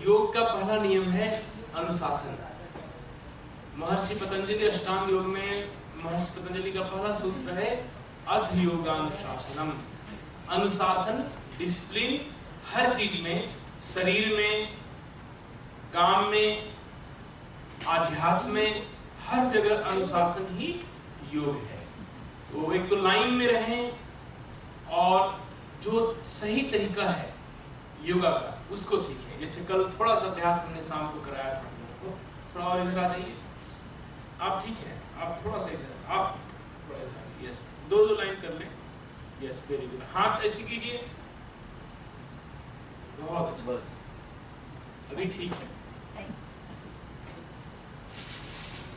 योग का पहला नियम है अनुशासन। महर्षि पतंजलि अष्टांग योग में महर्षि पतंजलि का पहला सूत्र है अध योगानुशासनम। अनुशासन, डिसिप्लिन हर चीज में, शरीर में, काम में, आध्यात्म में, हर जगह अनुशासन ही योग है। तो एक तो लाइन में रहें और जो सही तरीका है योगा का उसको सीखें। जैसे कल थोड़ा सा अभ्यास हमने शाम को कराया था, तो थोड़ा और इधर आ जाइए। आप ठीक है, आप थोड़ा सा इधर, आप थोड़ा इधर, यस, दो लाइन कर लें, यस, वेरी गुड। हाथ ऐसे कीजिए, बहुत अच्छा, अभी ठीक है।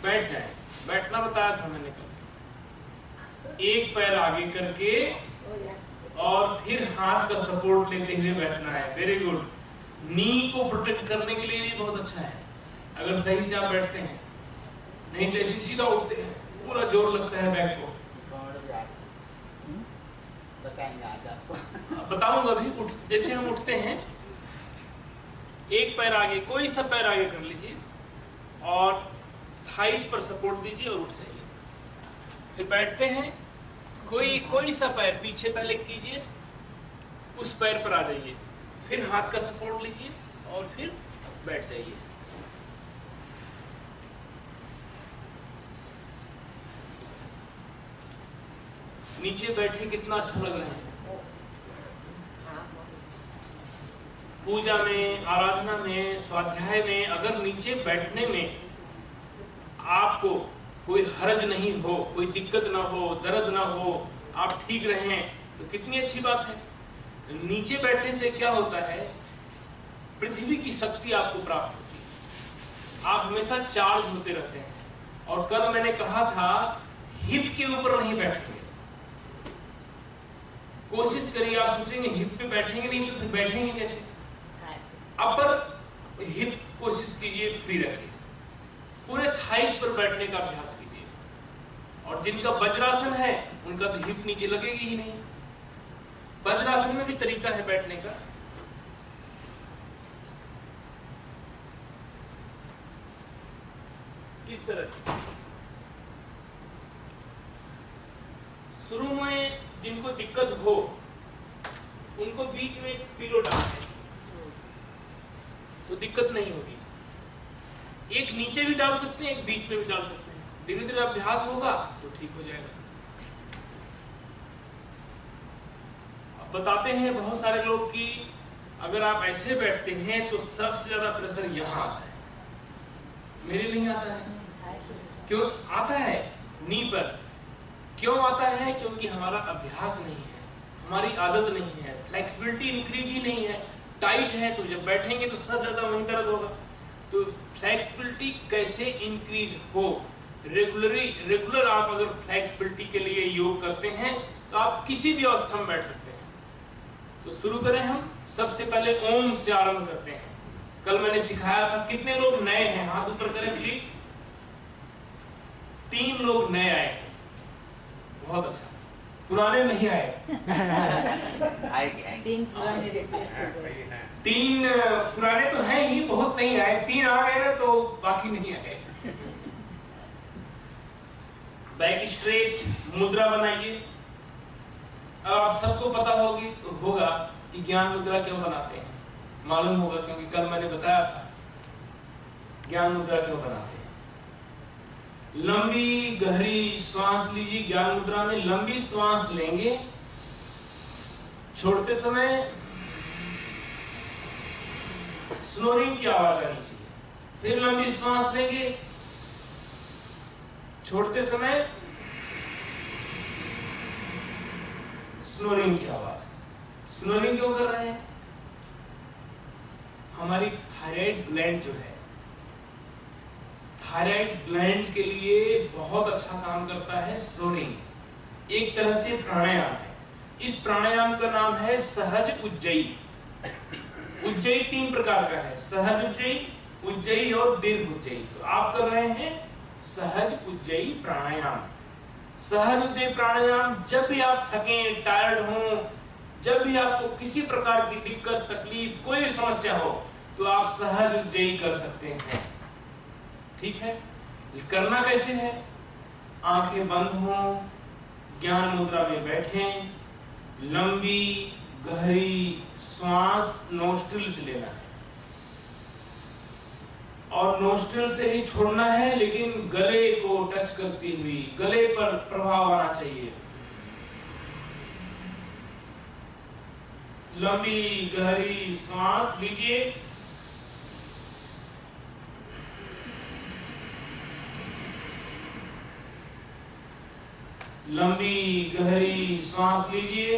बैठ जाए, बैठना बताया था मैंने कल। एक पैर आगे करके और फिर हाथ का सपोर्ट लेते हुए बैठना है। Very good. नी को प्रोटेक्ट करने के लिए ये बहुत अच्छा है अगर सही से आप बैठते हैं, नहीं तो ऐसे सीधा उठते हैं, पूरा जोर लगता है बैक को। बताऊंगा अभी। उठ, जैसे हम उठते हैं, एक पैर आगे, कोई सा पैर आगे कर लीजिए और थाइज पर सपोर्ट दीजिए और उठ जाइए। फिर बैठते हैं, कोई सा पैर पीछे पहले कीजिए, उस पैर पर आ जाइए, फिर हाथ का सपोर्ट लीजिए और फिर बैठ जाइए। नीचे बैठे कितना अच्छा लग रहा है। पूजा में, आराधना में, स्वाध्याय में अगर नीचे बैठने में आपको कोई हर्ज नहीं हो, कोई दिक्कत ना हो, दर्द ना हो, आप ठीक रहें, तो कितनी अच्छी बात है। नीचे बैठने से क्या होता है, पृथ्वी की शक्ति आपको प्राप्त होती है, आप हमेशा चार्ज होते रहते हैं। और कल मैंने कहा था हिप के ऊपर नहीं बैठेंगे। कोशिश करिए, आप सोचेंगे हिप पे बैठेंगे नहीं तो फिर बैठेंगे कैसे। अपर हिप कोशिश कीजिए फ्री रखिए, पूरे थाइज पर बैठने का अभ्यास कीजिए। और जिनका वज्रासन है उनका तो हिप नीचे लगेगी ही नहीं। वज्रासन में भी तरीका है बैठने का। इस तरह से शुरू में जिनको दिक्कत हो उनको बीच में एक पिलो डालें तो दिक्कत नहीं होगी। एक नीचे भी डाल सकते हैं, एक बीच में भी डाल सकते हैं। धीरे धीरे अभ्यास होगा तो ठीक हो जाएगा। अब बताते हैं बहुत सारे लोग कि अगर आप ऐसे बैठते हैं तो सबसे ज्यादा प्रेशर यहाँ आता है, मेरे नहीं आता है। क्यों आता है? नी पर। क्यों आता है? क्योंकि हमारा अभ्यास नहीं है, हमारी आदत नहीं है, फ्लेक्सिबिलिटी इंक्रीज ही नहीं है। टाइट है तो जब बैठेंगे तो सब ज्यादा वहीं दर्द होगा। तो फ्लेक्सिबिलिटी कैसे इंक्रीज हो? रेगुलर आप अगर फ्लेक्सिबिलिटी के लिए योग करते हैं तो आप किसी भी अवस्था में बैठ सकते हैं। तो शुरू करें हम। सबसे पहले ओम से आरंभ करते हैं। कल मैंने सिखाया था। कितने लोग नए हैं? हाथ ऊपर करें प्लीज। 3 लोग नए आए हैं, बहुत अच्छा। पुराने नहीं आए। 3 पुराने तो हैं ही, बहुत नहीं आए। 3 आ गए ना तो बाकी नहीं आए। बैक स्ट्रेट मुद्रा बनाइए। अब आप सबको पता होगा कि ज्ञान मुद्रा क्यों बनाते हैं, मालूम होगा क्योंकि कल मैंने बताया था ज्ञान मुद्रा क्यों बनाते हैं। लंबी गहरी श्वास लीजिए। ज्ञान मुद्रा में लंबी श्वास लेंगे, छोड़ते समय स्नोरिंग की आवाज आनी चाहिए। फिर लंबी श्वास लेंगे, छोड़ते समय स्नोरिंग की आवाज। स्नोरिंग क्यों कर रहे हैं? हमारी थायराइड ग्लैंड जो है, थायराइड ग्लैंड के लिए बहुत अच्छा काम करता है स्नोरिंग। एक तरह से प्राणायाम है। इस प्राणायाम का नाम है सहज उज्जयी। उज्जयी 3 प्रकार का है, सहज उज्जयी, उज्जयी और दीर्घ उज्जयी। तो आप कर रहे हैं सहज उज्जयी प्राणायाम। सहज उज्जयी प्राणायाम जब भी आप थकें, टायर्ड हों, जब भी आपको किसी प्रकार की दिक्कत, तकलीफ, कोई समस्या हो, तो आप सहज उज्जयी कर सकते हैं। ठीक है, करना कैसे है? आंखें बंद हो, ज्ञान मुद्रा में बैठें, लंबी गहरी श्वास नोस्ट्रिल से लेना है और नोस्ट्रिल से ही छोड़ना है, लेकिन गले को टच करती हुई, गले पर प्रभाव आना चाहिए। लंबी गहरी सांस लीजिए, लंबी गहरी सांस लीजिए,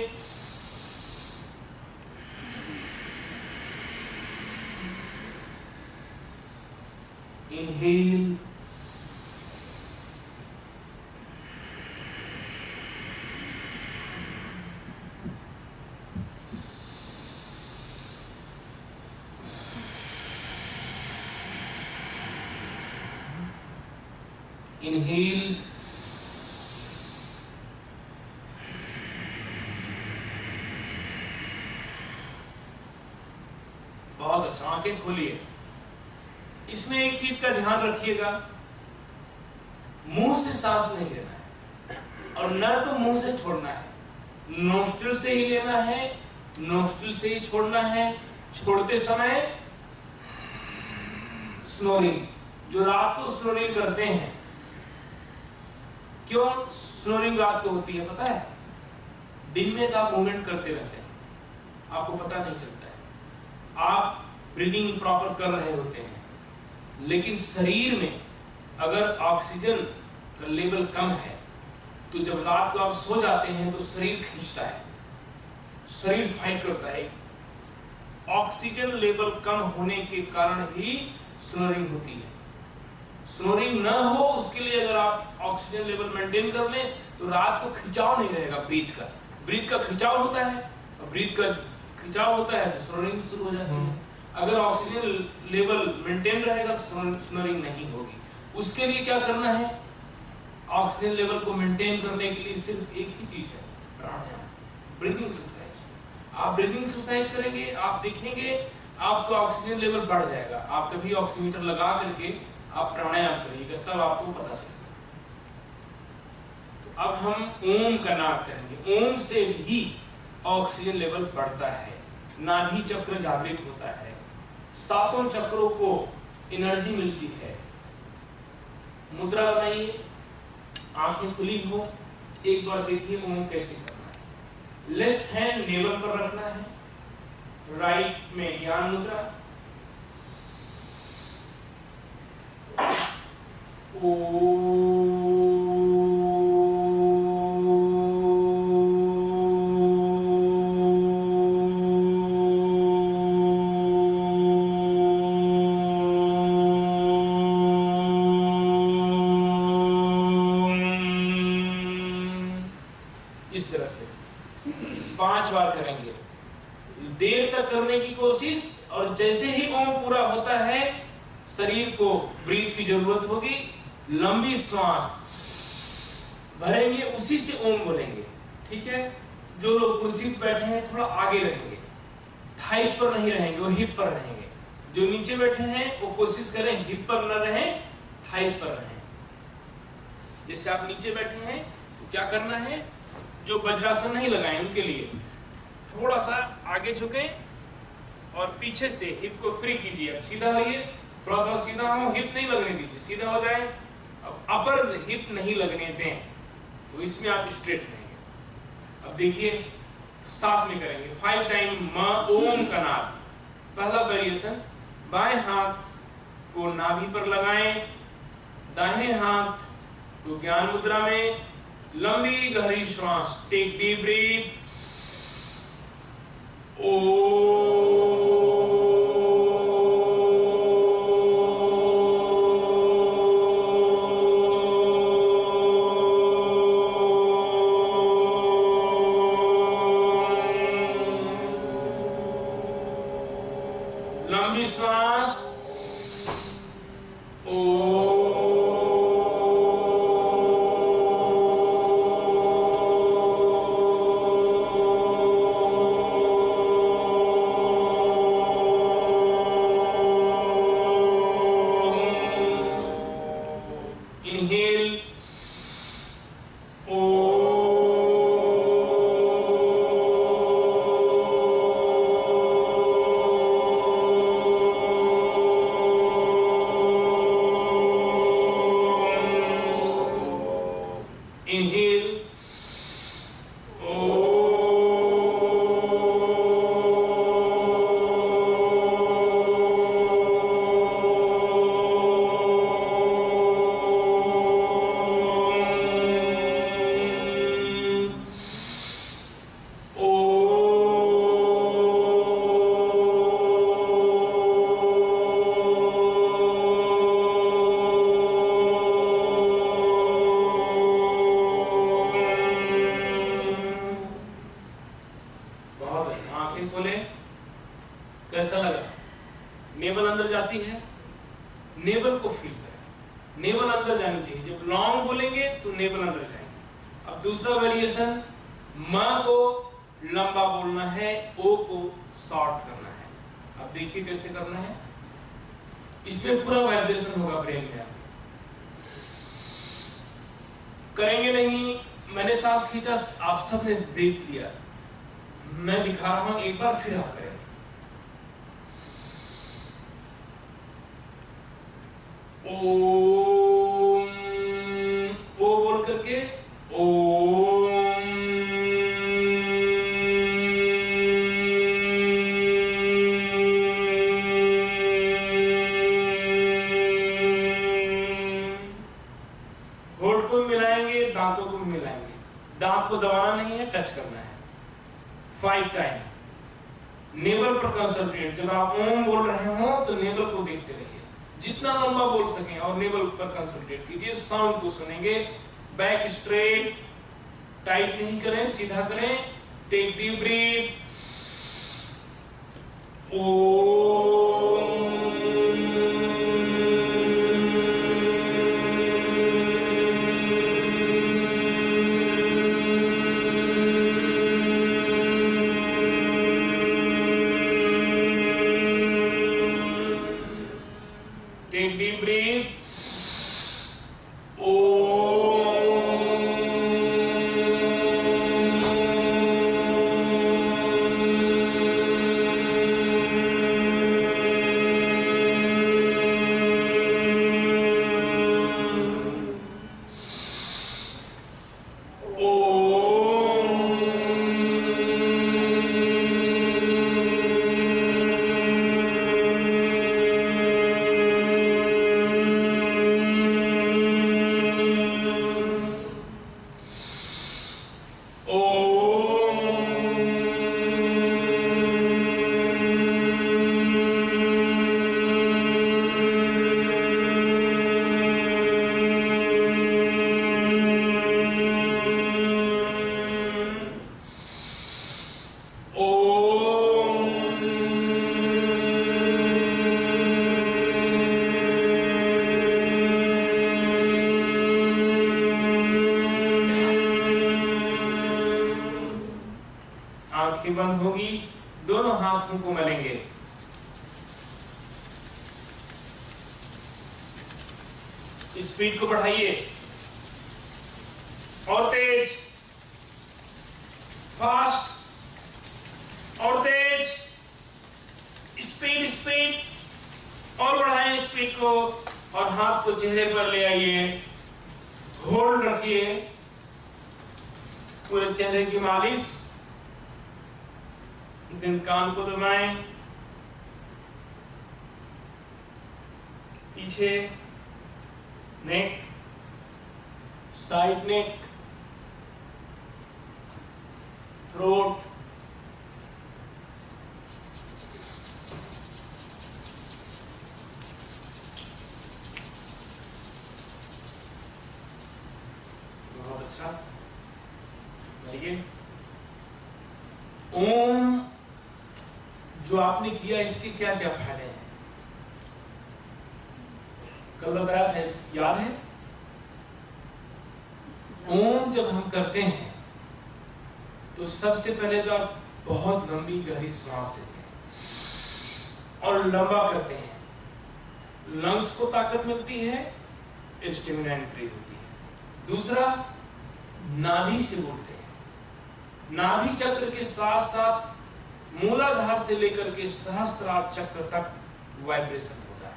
इनहेल, इनहेल, बहुत अच्छा, आंखें खोलिए। इसमें एक चीज का ध्यान रखिएगा, मुंह से सांस नहीं लेना है और न तो मुंह से छोड़ना है, नोस्ट्रिल से ही लेना है, नोस्ट्रिल से ही छोड़ना है। छोड़ते समय स्नोरिंग, जो रात को स्नोरिंग करते हैं, क्यों स्नोरिंग रात को होती है पता है? दिन में तो आप मूवमेंट करते रहते हैं, आपको पता नहीं चलता है, आप ब्रीदिंग प्रॉपर कर रहे होते हैं, लेकिन शरीर में अगर ऑक्सीजन का लेवल कम है तो जब रात को आप सो जाते हैं तो शरीर खींचता है, शरीर फाइट करता है। ऑक्सीजन लेवल कम होने के कारण ही स्नोरिंग होती है। स्नोरिंग न हो उसके लिए अगर आप ऑक्सीजन लेवल मेंटेन कर लें तो रात को खिंचाव नहीं रहेगा। ब्रीथ का खिंचाव होता है, और ब्रीथ का खिंचाव होता है तो स्नोरिंग शुरू हो जाती है। अगर ऑक्सीजन लेवल मेंटेन रहेगा तो स्नोरिंग नहीं होगी। उसके लिए क्या करना है? ऑक्सीजन लेवल को मेंटेन करने के लिए सिर्फ एक ही चीज है, प्राणायाम, ब्रीथिंग एक्सरसाइज। आप ब्रीथिंग एक्सरसाइज करेंगे, आप देखेंगे आपका ऑक्सीजन लेवल बढ़ जाएगा। आप कभी ऑक्सीमीटर लगा करके आप प्राणायाम करिएगा, तब आपको पता चलेगा। तो अब हम ओम का नाद करेंगे। ओम से भी ऑक्सीजन लेवल बढ़ता है, नाभि चक्र जागृत होता है, सातों चक्रों को एनर्जी मिलती है। मुद्रा बनाइए, आंखें खुली हो, एक बार देखिए ओम कैसे करना है। लेफ्ट हैंड नेवल पर रखना है, राइट में ज्ञान मुद्रा। इस तरह से 5 बार करेंगे। देर तक करने की कोशिश, और जैसे ही ओम पूरा होता है शरीर को ब्रीथ की जरूरत होगी, लंबी श्वास भरेंगे, उसी से ओम बोलेंगे। ठीक है, जो लोग कुर्सी पर बैठे हैं थोड़ा आगे रहेंगे, थाइस पर नहीं रहेंगे, वो हिप पर रहेंगे। जो नीचे बैठे हैं वो कोशिश करें हिप पर न रहें, थाइस पर रहें। जैसे आप नीचे बैठे हैं तो क्या करना है, जो वज्रासन नहीं लगाए उनके लिए थोड़ा सा आगे झुकें और पीछे से हिप को फ्री कीजिए। अब सीधा होइए, थोड़ा थोड़ा सीधा हो, हिप नहीं लगने दीजिए, सीधा हो जाए। अब अपर हिप नहीं लगने दें, तो इसमें आप स्ट्रेट रहेंगे। अब देखिए साथ में करेंगे 5 टाइम म ओम का नाद। पहला वेरिएशन, बाएं हाथ को नाभि पर लगाएं, दाहिने हाथ को ज्ञान मुद्रा में, लंबी गहरी श्वास, टेक डीप ब्रीथ। लंबी श्वास, नेवल अंदर जाती है, नेवल को फील करें, नेवल अंदर जानी चाहिए। जब लॉन्ग बोलेंगे तो नेवल अंदर जाएंगे। अब दूसरा वेरिएशन, म को लंबा बोलना है, ओ को शॉर्ट करना है। अब देखिए कैसे करना है, इससे पूरा वाइब्रेशन होगा ब्रेन में। करेंगे नहीं, मैंने सांस खींचा, आप सबने ब्रेक लिया, मैं दिखा रहा हूं एक बार, फिर आप करेंगे। ओम, ओ बोल करके ओम, होठ को मिलाएंगे, दांतों को मिलाएंगे, दांत को दबाना नहीं है, टच करना है 5 टाइम। नेवल पर कंसंट्रेट, जब आप ओम बोल रहे हो तो नेवल को देखते रहिए, जितना लंबा बोल सकें, और नेवल पर कंसंट्रेट कीजिए, साउंड को सुनेंगे। बैक स्ट्रेट, टाइट नहीं करें, सीधा करें। टेक डीप ब्रीथ, ओम, टेक डीप ब्रीथ, आंखें बंद होगी, दोनों हाथों को मलेंगे। स्पीड को बढ़ाइए और तेज, फास्ट और तेज, स्पीड स्पीड और बढ़ाएं स्पीड को, और हाथ को चेहरे पर ले आइए, होल्ड रखिए, पूरे चेहरे की मालिश। दिन कान को दबाएं, पीछे नेक, साइड नेक, थ्रोट, बहुत अच्छा। देखिए, ओम जो आपने किया, इसके क्या क्या फायदे हैं? कल बताया था, याद है? ओम जब हम करते हैं तो सबसे पहले तो आप बहुत लंबी गहरी सांस लेते हैं और लंबा करते हैं, लंग्स को ताकत मिलती है, स्टेमिना इंक्रीज होती है। दूसरा, नाभि से बोलते हैं, नाभि चक्र के साथ साथ मूलाधार से लेकर के सहस्त्रार चक्र तक वाइब्रेशन होता है।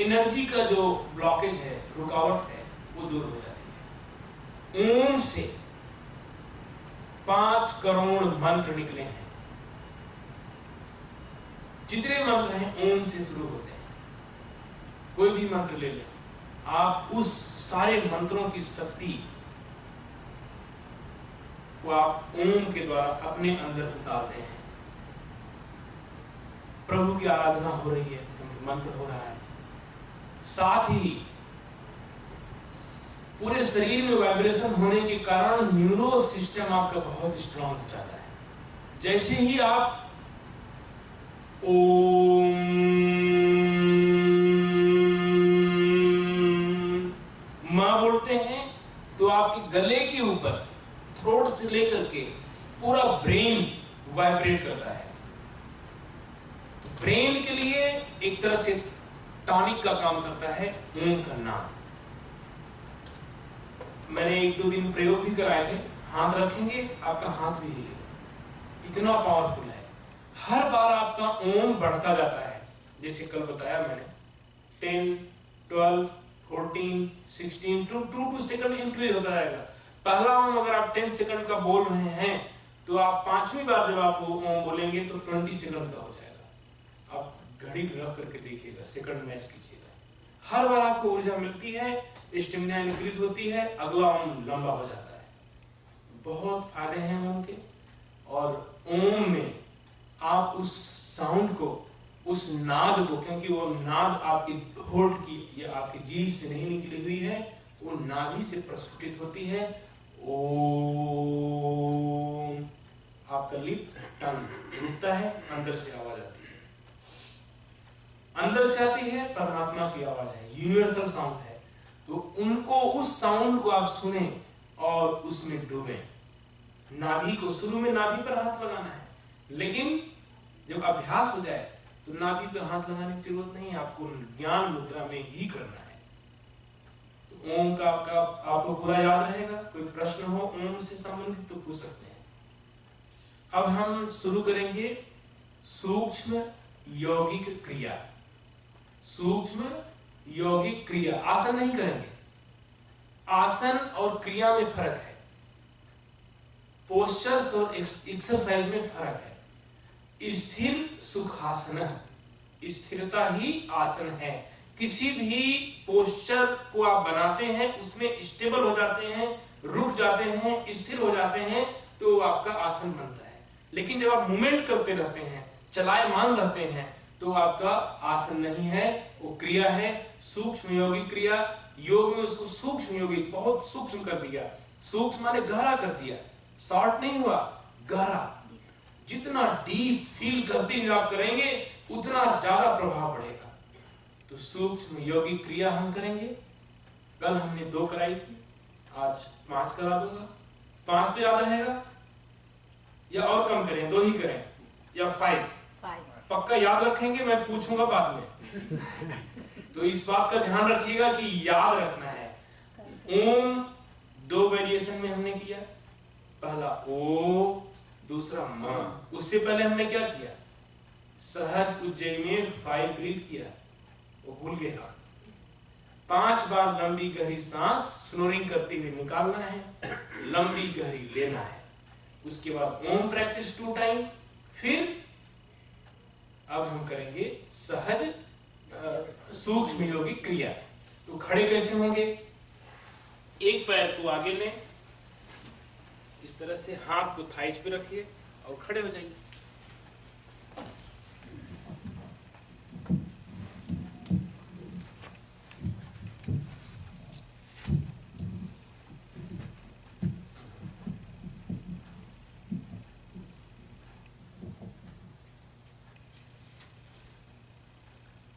एनर्जी का जो ब्लॉकेज है, रुकावट है, वो दूर हो जाती है। ओम से 5 करोड़ मंत्र निकले हैं। जितने मंत्र हैं ओम से शुरू होते हैं। कोई भी मंत्र ले लें, आप उस सारे मंत्रों की शक्ति को आप ओम के द्वारा अपने अंदर उतारते हैं। प्रभु की आराधना हो रही है क्योंकि मंत्र हो रहा है। साथ ही पूरे शरीर में वाइब्रेशन होने के कारण न्यूरो सिस्टम आपका बहुत स्ट्रांग हो जाता है। जैसे ही आप ओम मां बोलते हैं तो आपके गले के ऊपर थ्रोट से लेकर के पूरा ब्रेन वाइब्रेट करता है। तो ब्रेन के लिए एक तरह से टॉनिक का काम करता है ओम का नाम। मैंने 1-2 दिन प्रयोग भी कराए थे। हाथ रखेंगे आपका हाथ भी हिलेगा, इतना पावरफुल है। हर बार आपका ओम बढ़ता जाता है। जैसे कल बताया मैंने 10, 12, 14, 16 2 सेकंड इंक्रीज होता जाएगा। पहला ओम अगर आप 10 सेकंड का बोल रहे हैं तो आप 5वीं बार जब आप ओम बोलेंगे तो 20 सेकंड का हो जाएगा। आप घड़ी रख करके देखिएगा, सेकंड मैच कीजिएगा। हर बार आपको ऊर्जा मिलती है, स्टेमिना इंक्रीज होती है, अगला ओम लंबा हो जाता है। तो बहुत फायदे हैं ओम के। और ओम में आप उस साउंड को, उस नाद को, क्योंकि वो नाद आपकी होठ की या आपकी जीभ से नहीं निकली हुई है, वो नाभि से प्रस्फुटित होती है। ओम आपका लिप टंग रुकता है, अंदर से आवाज आती है। अंदर से आती है, परमात्मा की आवाज है, यूनिवर्सल साउंड है। तो उनको, उस साउंड को आप सुने और उसमें डूबे। नाभि को, शुरू में नाभि पर हाथ लगाना है, लेकिन जब अभ्यास हो जाए तो नाभि पे हाथ लगाने की जरूरत नहीं है, आपको ज्ञान मुद्रा में ही करना है। तो ओम का आपको पूरा याद रहेगा। कोई प्रश्न हो ओम से संबंधित तो पूछ सकते हैं। अब हम शुरू करेंगे सूक्ष्म यौगिक क्रिया। सूक्ष्म यौगिक क्रिया, आसन नहीं करेंगे। आसन और क्रिया में फर्क है, पोस्चर्स और एक्सरसाइज में फर्क है। स्थिर सुखासन, स्थिरता ही आसन है। किसी भी पोस्चर को आप बनाते हैं उसमें स्टेबल हो जाते हैं, रुक जाते हैं, स्थिर हो जाते हैं, तो आपका आसन बनता है। लेकिन जब आप मूवमेंट करते रहते हैं, चलायमान रहते हैं, तो आपका आसन नहीं है, वो क्रिया है, सूक्ष्म यौगिक क्रिया। योग में उसको सूक्ष्म यौगिक, बहुत सूक्ष्म कर दिया। सूक्ष्म माने गहरा कर दिया, शॉर्ट नहीं हुआ, गहरा। जितना डीप फील करते हुए आप करेंगे उतना ज्यादा प्रभाव पड़ेगा। तो सूक्ष्म यौगिक क्रिया हम करेंगे। कल हमने 2 कराई थी, आज 5 करा दूंगा। 5 तो याद रहेगा या और कम करें, 2 ही करें या 5? पक्का याद रखेंगे, मैं पूछूंगा बाद में। तो इस बात का ध्यान रखिएगा कि याद रखना है। ओम 2 वेरिएशन में हमने किया, पहला ओ, दूसरा म। उससे पहले हमने क्या किया? सहज उज्जयी में 5 ब्रीथ किया, वो भूल गए आप। 5 बार लंबी गहरी सांस स्नोरिंग करते हुए निकालना है, लंबी गहरी लेना है। उसके बाद ओम प्रैक्टिस 2 टाइम। फिर अब हम करेंगे सहज सूक्ष्म यौगिक क्रिया। तो खड़े कैसे होंगे? एक पैर को आगे लें, इस तरह से हाथ को थाइज पे रखिए और खड़े हो जाइए।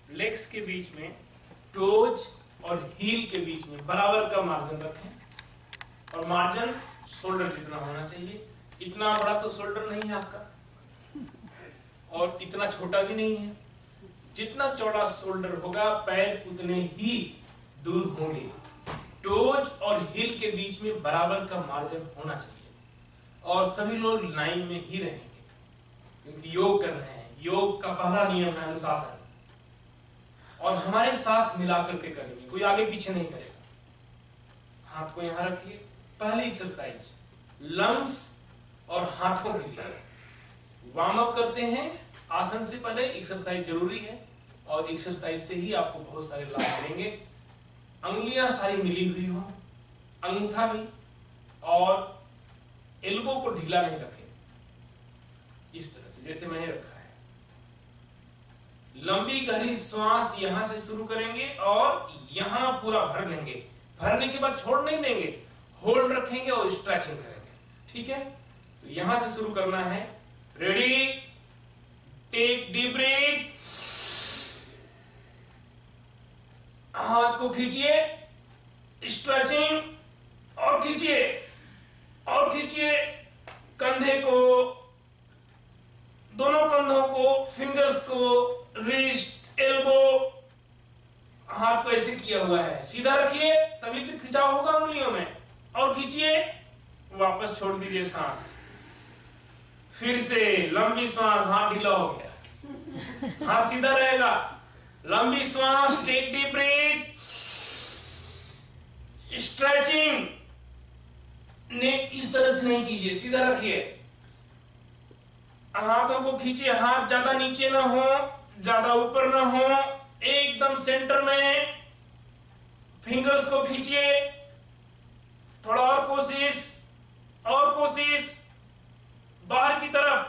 लेग्स के बीच में, टोज और हील के बीच में बराबर का मार्जिन रखें, और मार्जिन शोल्डर जितना होना चाहिए। इतना बड़ा तो शोल्डर नहीं है आपका और इतना छोटा भी नहीं है। जितना चौड़ा शोल्डर होगा पैर उतने ही दूर होंगे। टोज और हील के बीच में बराबर का मार्जिन होना चाहिए और सभी लोग लाइन में ही रहेंगे, क्योंकि योग कर रहे हैं। योग का पहला नियम है अनुशासन, और हमारे साथ मिलाकर के करेंगे, कोई आगे पीछे नहीं करेगा। हाथ को यहां रखिए। पहली एक्सरसाइज लंग्स और हाथों के लिए वार्म अप करते हैं। आसन से पहले एक्सरसाइज जरूरी है, और एक्सरसाइज से ही आपको बहुत सारे लाभ मिलेंगे। अंगुलियां सारी मिली हुई हो, अंगूठा भी, और एल्बो को ढीला नहीं रखें, इस तरह से जैसे मैंने रखा है। लंबी गहरी श्वास यहां से शुरू करेंगे और यहां पूरा भर लेंगे। भरने के बाद छोड़ नहीं देंगे, होल्ड रखेंगे और स्ट्रेचिंग करेंगे। ठीक है, तो यहां से शुरू करना है। रेडी, टेक डीप ब्रीथ, हाथ को खींचिए, स्ट्रेचिंग, और खींचिए और खींचिए, कंधे को, दोनों कंधों को, फिंगर्स को, रिस्ट, एल्बो, हाथ को ऐसे किया हुआ है, सीधा रखिए तभी तो खिंचाव होगा उंगलियों में, और खींचिए, वापस छोड़ दीजिए सांस, फिर से लंबी सांस, हाथ ढीला हो गया, हाथ सीधा रहेगा, लंबी सांस, टेक डीप ब्रीथ, स्ट्रेचिंग, नेक इस तरह से नहीं कीजिए, सीधा रखिए, हाथों को खींचिए, हाथ ज्यादा नीचे ना हो, ज्यादा ऊपर ना हो, एकदम सेंटर में, फिंगर्स को खींचिए, थोड़ा और कोशिश, और कोशिश, बाहर की तरफ,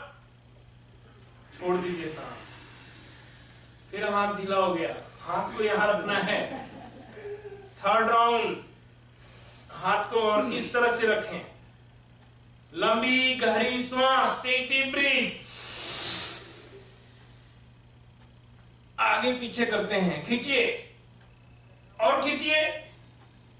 छोड़ दीजिए सांस, फिर हाथ ढीला हो गया, हाथ को यहां रखना है, थर्ड राउंड, हाथ को और इस तरह से रखें, लंबी गहरी सांस, टेक डीप ब्रीथ, आगे पीछे करते हैं, खींचिए और खींचिए,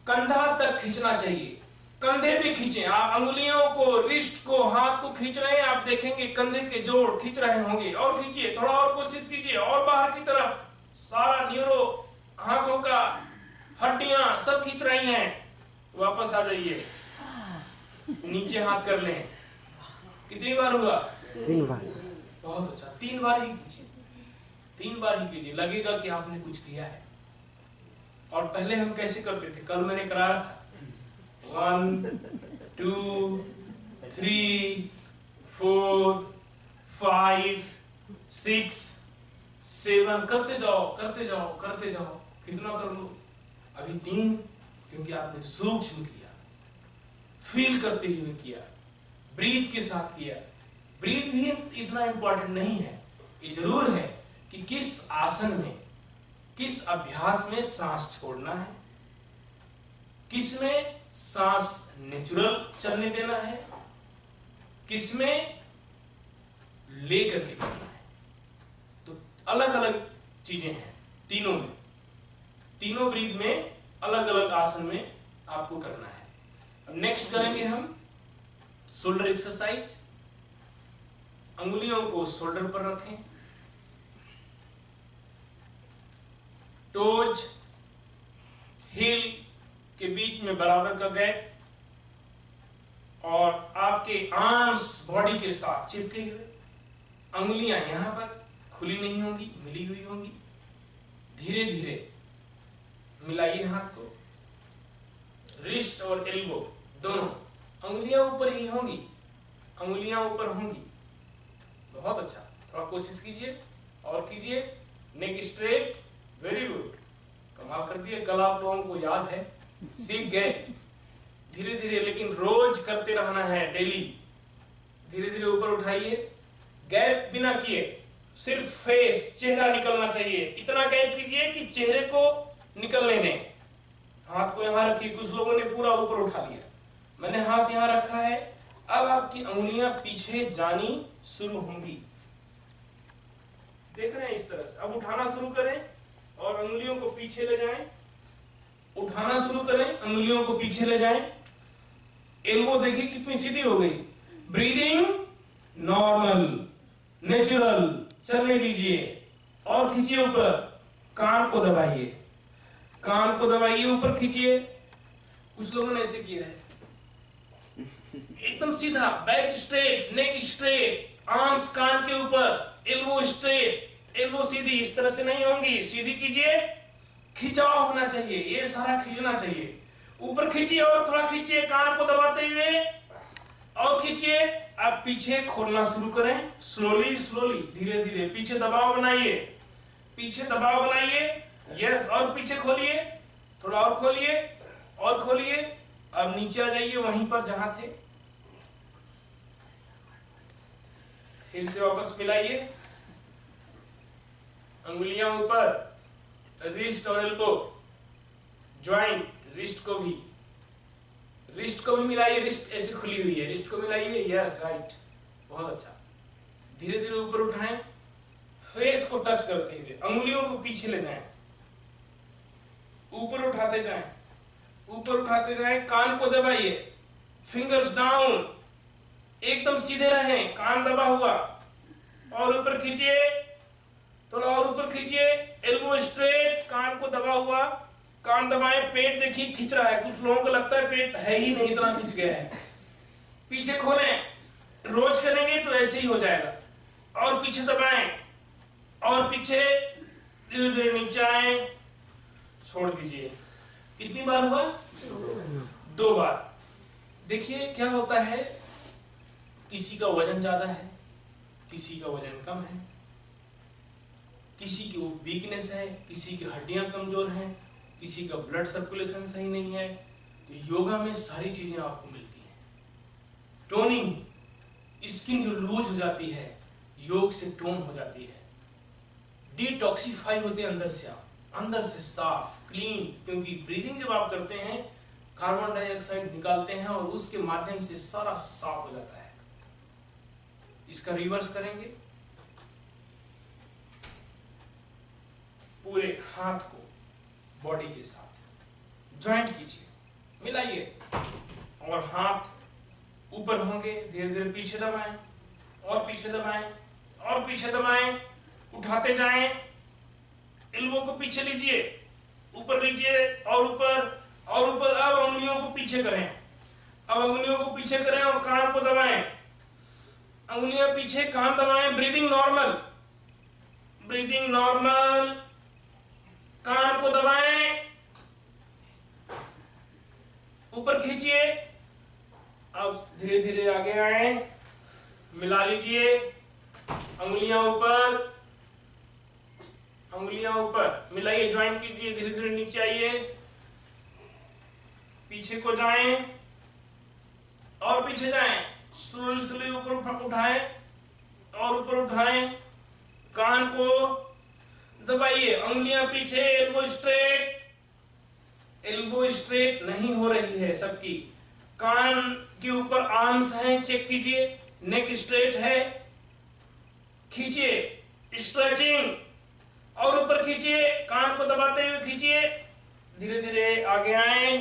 कंधा तक खींचना चाहिए, कंधे भी खींचे, आप अंगुलियों को, रिस्ट को, हाथ को खींच रहे हैं, आप देखेंगे कंधे के जोड़ खींच रहे होंगे, और खींचिए, थोड़ा और कोशिश कीजिए, और बाहर की तरफ, सारा न्यूरो, हाथों का हड्डियां सब खींच रही हैं, वापस आ जाइए, नीचे हाथ कर लें, कितनी बार हुआ? 3 बार। बहुत अच्छा, 3 बार ही कीजिए, 3 बार ही कीजिए, लगेगा कि आपने कुछ किया है। और पहले हम कैसे करते थे, कल मैंने कराया था, 1 2 3 4 5 6 7, करते जाओ करते जाओ करते जाओ, कितना कर लो, अभी 3, क्योंकि आपने सूक्ष्म किया, फील करते हुए किया, ब्रीथ के साथ किया। ब्रीथ भी इतना इंपॉर्टेंट नहीं है, ये जरूर है कि किस आसन में, किस अभ्यास में सांस छोड़ना है, किस में सांस नेचुरल चलने देना है, किस में लेकर के करना है। तो अलग अलग चीजें हैं तीनों में, तीनों ब्रीथ में अलग अलग आसन में आपको करना है। अब नेक्स्ट करेंगे हम शोल्डर एक्सरसाइज। अंगुलियों को शोल्डर पर रखें, टोज हील के बीच में बराबर का गैप, और आपके आर्म्स बॉडी के साथ चिपके हुए, अंगुलियां यहां पर खुली नहीं होंगी, मिली हुई होंगी। धीरे धीरे मिलाइए हाथ को, रिस्ट और एल्बो दोनों, अंगुलियां ऊपर ही होंगी, अंगुलियां ऊपर होंगी। बहुत अच्छा, थोड़ा कोशिश कीजिए और कीजिए, नेक स्ट्रेट, वेरी गुड, कमाल कर दिए। कल आप लोगों को याद है, सीख गए। धीरे धीरे, लेकिन रोज करते रहना है, डेली। धीरे धीरे ऊपर उठाइए, गैप बिना किए, सिर्फ फेस, चेहरा निकलना चाहिए, इतना गैप कीजिए कि चेहरे को निकलने दें। हाथ को यहां रखिए, कुछ लोगों ने पूरा ऊपर उठा लिया, मैंने हाथ यहां रखा है। अब आपकी अंगुलियां पीछे जानी शुरू होंगी, देख रहे हैं इस तरह से। अब उठाना शुरू करें और अंगुलियों को पीछे ले जाएं, उठाना शुरू करें, अंगुलियों को पीछे ले जाएं। एल्बो देखिए कितनी सीधी हो गई। ब्रीदिंग नॉर्मल, नेचुरल चलने दीजिए, और खींचिए ऊपर, कान को दबाइए, कान को दबाइए, ऊपर खींचिए। कुछ लोगों ने ऐसे किया है, एकदम सीधा, बैक स्ट्रेट, नेक स्ट्रेट, आर्म्स कान के ऊपर, एल्बो स्ट्रेट, एल्बो सीधी, इस तरह से नहीं होंगी, सीधी कीजिए, खिंचाव होना चाहिए, ये सारा खींचना चाहिए। ऊपर खींचिए और थोड़ा खींचिए, कान को दबाते हुए, और खींचिए। अब पीछे खोलना शुरू करें, स्लोली स्लोली, धीरे धीरे पीछे दबाव बनाइए, पीछे दबाव बनाइए, यस, और पीछे खोलिए, थोड़ा और खोलिए, और खोलिए। अब नीचे आ जाइए वहीं पर जहां थे, फिर से वापस मिलाइए, अंगुलियां ऊपर, रिस्ट और एल्बो ज्वाइंट, रिस्ट को भी मिलाइए, रिस्ट ऐसे खुली हुई है, रिस्ट को मिलाइए, यस, राइट, बहुत अच्छा। धीरे धीरे ऊपर उठाएं, फेस को टच करते हुए अंगुलियों को पीछे ले जाएं, ऊपर उठाते जाएं, ऊपर उठाते जाएं, कान को दबाइए, फिंगर्स डाउन, एकदम सीधे रहें, कान दबा हुआ, और ऊपर खींचिए, थोड़ा और ऊपर खींचिए, एल्बो स्ट्रेट, कान को दबा हुआ, कान दबाएं, पेट देखिए खींच रहा है, कुछ लोगों को लगता है पेट है ही नहीं, इतना खींच गया है। पीछे खोलें, रोज करेंगे तो ऐसे ही हो जाएगा, और पीछे दबाएं, और पीछे धीरे धीरे नीचे आए, छोड़ दीजिए। कितनी बार हुआ? 2 बार। देखिए क्या होता है, किसी का वजन ज्यादा है, किसी का वजन कम है, किसी की वीकनेस है, किसी की हड्डियां कमजोर हैं, किसी का ब्लड सर्कुलेशन सही नहीं है। तो योगा में सारी चीजें आपको मिलती हैं। टोनिंग, स्किन जो लूज हो जाती है, योग से टोन हो जाती है। डिटॉक्सिफाई होते हैं अंदर से, आप अंदर से साफ क्लीन, क्योंकि ब्रीदिंग जब आप करते हैं कार्बन डाइऑक्साइड निकालते हैं और उसके माध्यम से सारा साफ हो जाता है। इसका रिवर्स करेंगे, पूरे हाथ को बॉडी के साथ ज्वाइंट कीजिए, मिलाइए, और हाथ ऊपर होंगे, धीरे धीरे पीछे दबाएं, और पीछे दबाएं, और पीछे दबाएं, उठाते जाएं, एल्बो को पीछे लीजिए, ऊपर लीजिए, और ऊपर, और ऊपर। अब उंगलियों को पीछे करें, अब उंगलियों को पीछे करें और कान को दबाएं, उंगलियां पीछे, कान दबाएं, ब्रीदिंग नॉर्मल, ब्रीदिंग नॉर्मल, कान को दबाएं, ऊपर खींचिए, अब धीरे धीरे आगे आए, मिला लीजिए, अंगुलियां ऊपर, अंगुलियां ऊपर, मिलाइए, ज्वाइन कीजिए, धीरे धीरे नीचे आइए, पीछे को जाएं, और पीछे जाएं, स्लोली स्लोली ऊपर उठाएं, और ऊपर उठाएं, कान को दबाइए, अंगुलियां पीछे, एल्बो स्ट्रेट, एल्बो स्ट्रेट नहीं हो रही है सबकी, कान के ऊपर आर्म्स हैं, चेक कीजिए, नेक स्ट्रेट है, खींचिए, स्ट्रेचिंग, और ऊपर खींचिए, कान को दबाते हुए खींचिए, धीरे धीरे आगे आए,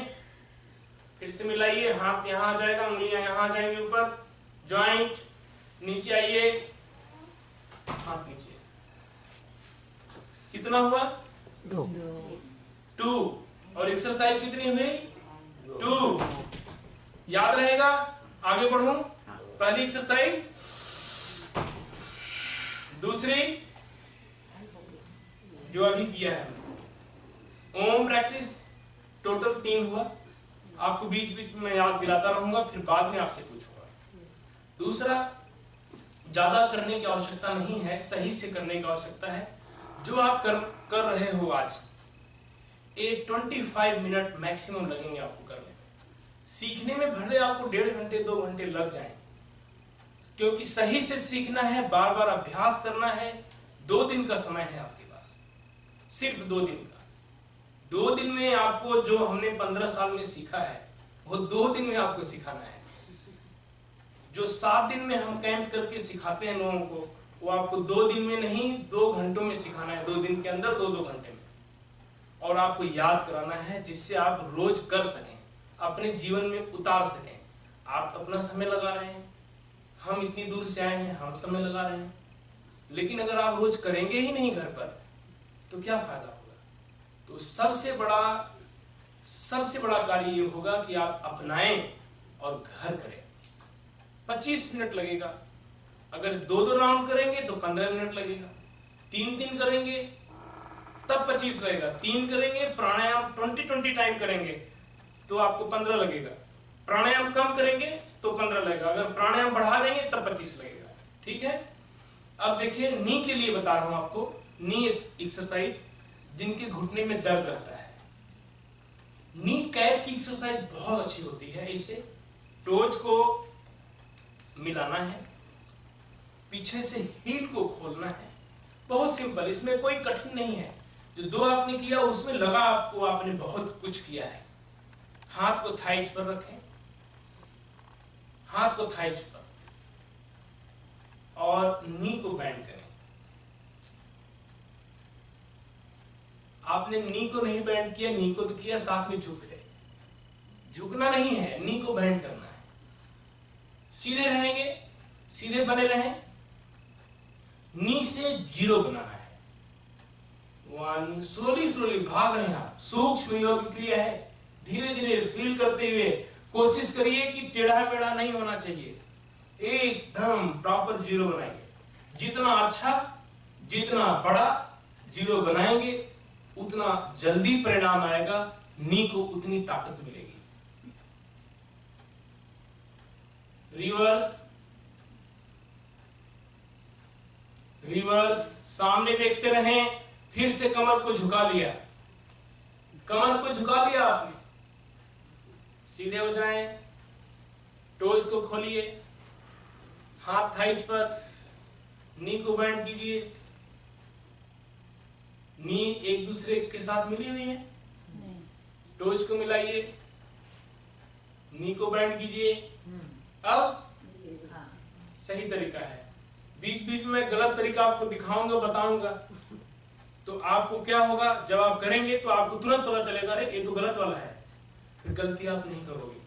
फिर से मिलाइए, हाथ यहां आ जाएगा, उंगलियां यहां आ जाएंगी ऊपर, जॉइंट, नीचे आइए, हाथ नीचे। कितना हुआ? 2। और एक्सरसाइज कितनी हुई? 2। याद रहेगा? आगे बढ़ूं? पहली एक्सरसाइज, दूसरी जो अभी किया है, ओम प्रैक्टिस, टोटल 3 हुआ। आपको बीच बीच में याद दिलाता रहूंगा, फिर बाद में आपसे पूछूंगा। दूसरा, ज्यादा करने की आवश्यकता नहीं है, सही से करने की आवश्यकता है। जो आप कर रहे हो आज, 25 मिनट मैक्सिमम लगेंगे आपको करने में। सीखने में भले आपको 1.5 घंटे 2 घंटे लग जाएं, क्योंकि सही से सीखना है, बार बार अभ्यास करना है। 2 दिन का समय है आपके पास, सिर्फ 2 दिन का। 2 दिन में आपको जो हमने 15 साल में सीखा है, वो 2 दिन में आपको सिखाना है। जो 7 दिन में हम कैंप करके सिखाते हैं लोगों को, वो आपको 2 दिन में नहीं, 2 घंटों में सिखाना है। 2 दिन के अंदर 2-2 घंटे में, और आपको याद कराना है, जिससे आप रोज कर सकें, अपने जीवन में उतार सकें। आप अपना समय लगा रहे हैं, हम इतनी दूर से आए हैं, हम समय लगा रहे हैं, लेकिन अगर आप रोज करेंगे ही नहीं घर पर, तो क्या फायदा होगा? तो सबसे बड़ा कार्य ये होगा कि आप अपनाएं और घर करें। 25 मिनट लगेगा। अगर 2-2 राउंड करेंगे तो 15 मिनट लगेगा। 3-3 करेंगे तब 25 लगेगा। 3 करेंगे, प्राणायाम 20-20 टाइम करेंगे तो आपको 15 लगेगा। प्राणायाम कम करेंगे तो 15 लगेगा। अगर प्राणायाम बढ़ा देंगे तब 25 लगेगा। ठीक है। अब देखिए, नी के लिए बता रहा हूं आपको, नी एक्सरसाइज, जिनके घुटने में दर्द रहता है। नी कैप की एक्सरसाइज बहुत अच्छी होती है। इससे टोज को मिलाना है, पीछे से हील को खोलना है। बहुत सिंपल, इसमें कोई कठिन नहीं है। जो 2 आपने किया उसमें लगा आपको आपने बहुत कुछ किया है। हाथ को थाइज पर रखें, हाथ को थाइज पर, और नी को बैंड करें। आपने नी को नहीं बेंड किया, नी को तो किया, साथ में झुक है। झुकना नहीं है, नी को बेंड करना है। सीधे रहेंगे, सीधे बने रहें, नी से 0 बनाना है। 1 स्लोली भाग रहे हैं आप। सूक्ष्म योग क्रिया है, धीरे धीरे फील करते हुए कोशिश करिए कि टेढ़ा मेढ़ा नहीं होना चाहिए, एकदम प्रॉपर 0 बनाइए। जितना अच्छा, जितना बड़ा 0 बनाएंगे उतना जल्दी परिणाम आएगा, नी को उतनी ताकत मिलेगी। रिवर्स, रिवर्स, सामने देखते रहें, फिर से कमर को झुका लिया, कमर को झुका लिया आपने, सीधे हो जाएं, टोज को खोलिए, हाथ थाइज पर, नी को बेंड कीजिए। नी एक दूसरे के साथ मिली हुई है, टोज को मिलाइए, नी को बेंड कीजिए। अब सही तरीका है, बीच बीच में गलत तरीका आपको दिखाऊंगा, बताऊंगा, तो आपको क्या होगा, जब आप करेंगे तो आपको तुरंत पता चलेगा अरे ये तो गलत वाला है, फिर गलती आप नहीं करोगे।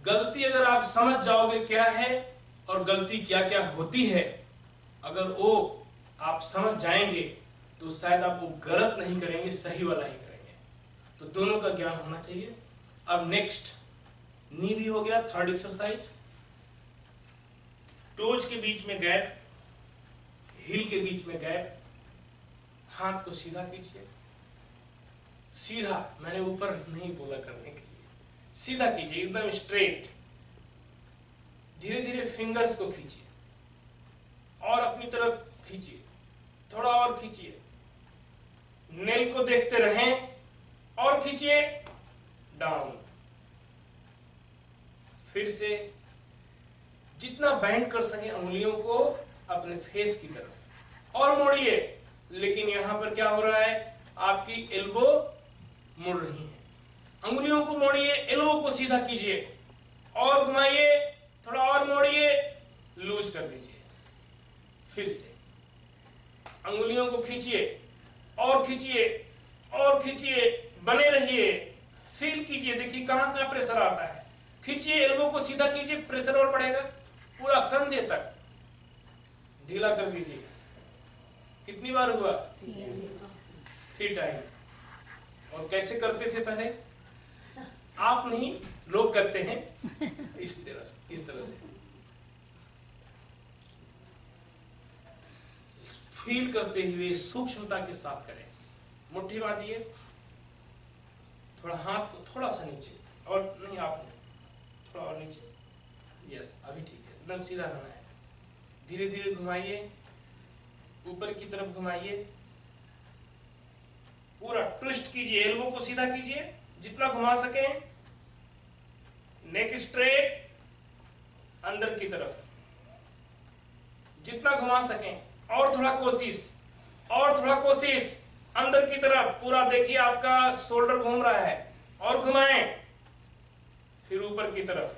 गलती अगर आप समझ जाओगे क्या है और गलती क्या क्या होती है, अगर वो आप समझ जाएंगे तो शायद आप वो गलत नहीं करेंगे, सही वाला ही करेंगे। तो दोनों का ज्ञान होना चाहिए। अब नेक्स्ट, नी भी हो गया, थर्ड एक्सरसाइज, टोज के बीच में गैप, हील के बीच में गैप, हाथ को सीधा कीजिए, सीधा, मैंने ऊपर नहीं बोला करने के लिए, सीधा कीजिए, एकदम स्ट्रेट। धीरे धीरे फिंगर्स को खींचिए और अपनी तरफ खींचिए, थोड़ा और खींचिए, नेल को देखते रहें और खींचिए, डाउन। फिर से जितना बैंड कर सके उंगलियों को अपने फेस की तरफ और मोड़िए, लेकिन यहां पर क्या हो रहा है, आपकी एल्बो मुड़ रही है। अंगुलियों को मोड़िए, एल्बो को सीधा कीजिए और घुमाइए, थोड़ा और मोड़िए, लूज कर दीजिए। फिर से अंगुलियों को खींचिए और खींचिए और खींचिए, बने रहिए, फील कीजिए, देखिए कहां कहां प्रेशर आता है। खींचिए, एल्बो को सीधा कीजिए, प्रेशर और बढ़ेगा, पूरा कंधे तक ढीला कर दीजिए। कितनी बार हुआ? 3 टाइम। और कैसे करते थे पहले? आप नहीं, लोग करते हैं इस तरह से फील करते हुए सूक्ष्मता के साथ करें। मुट्ठी बांधिए, थोड़ा हाथ को थोड़ा सा नीचे, और नहीं, आप नहीं, थोड़ा और नीचे, यस, अभी ठीक है, एकदम सीधा रहना है। धीरे धीरे घुमाइए, ऊपर की तरफ घुमाइए, पूरा ट्विस्ट कीजिए, एल्बो को सीधा कीजिए जितना घुमा सके, नेक स्ट्रेट, अंदर की तरफ जितना घुमा सके, और थोड़ा कोशिश, और थोड़ा कोशिश, अंदर की तरफ पूरा, देखिए आपका शोल्डर घूम रहा है, और घुमाएं, फिर ऊपर की तरफ,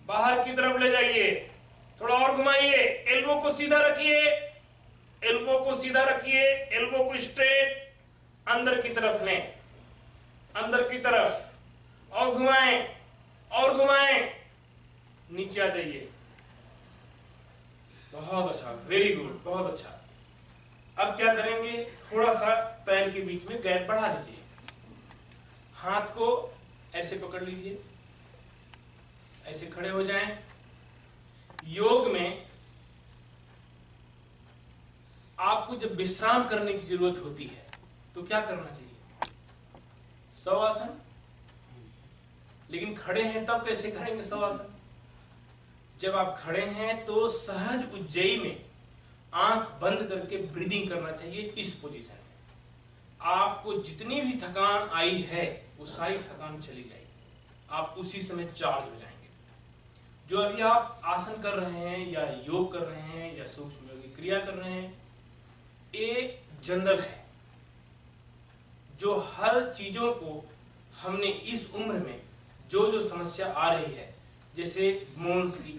बाहर की तरफ ले जाइए, थोड़ा और घुमाइए, एल्बो को सीधा रखिए, एल्बो को सीधा रखिए, एल्बो को स्ट्रेट, अंदर की तरफ लें, अंदर की तरफ, और घुमाएं, नीचे आ जाइए। बहुत अच्छा, वेरी गुड, बहुत अच्छा। अब क्या करेंगे, थोड़ा सा पैर के बीच में गैप बढ़ा लीजिए, हाथ को ऐसे पकड़ लीजिए, ऐसे खड़े हो जाएं। योग में आपको जब विश्राम करने की जरूरत होती है तो क्या करना चाहिए? शवासन। लेकिन खड़े हैं तब कैसे करेंगे शवासन? जब आप खड़े हैं तो सहज उज्जयी में आंख बंद करके ब्रीदिंग करना चाहिए। इस पोजीशन में आपको जितनी भी थकान आई है वो सारी थकान चली जाएगी, आप उसी समय चार्ज हो जाएंगे। जो अभी आप आसन कर रहे हैं या योग कर रहे हैं या सूक्ष्म योग की क्रिया कर रहे हैं, ये जनरल है, जो हर चीजों को हमने इस उम्र में जो जो समस्या आ रही है, जैसे बोन्स की,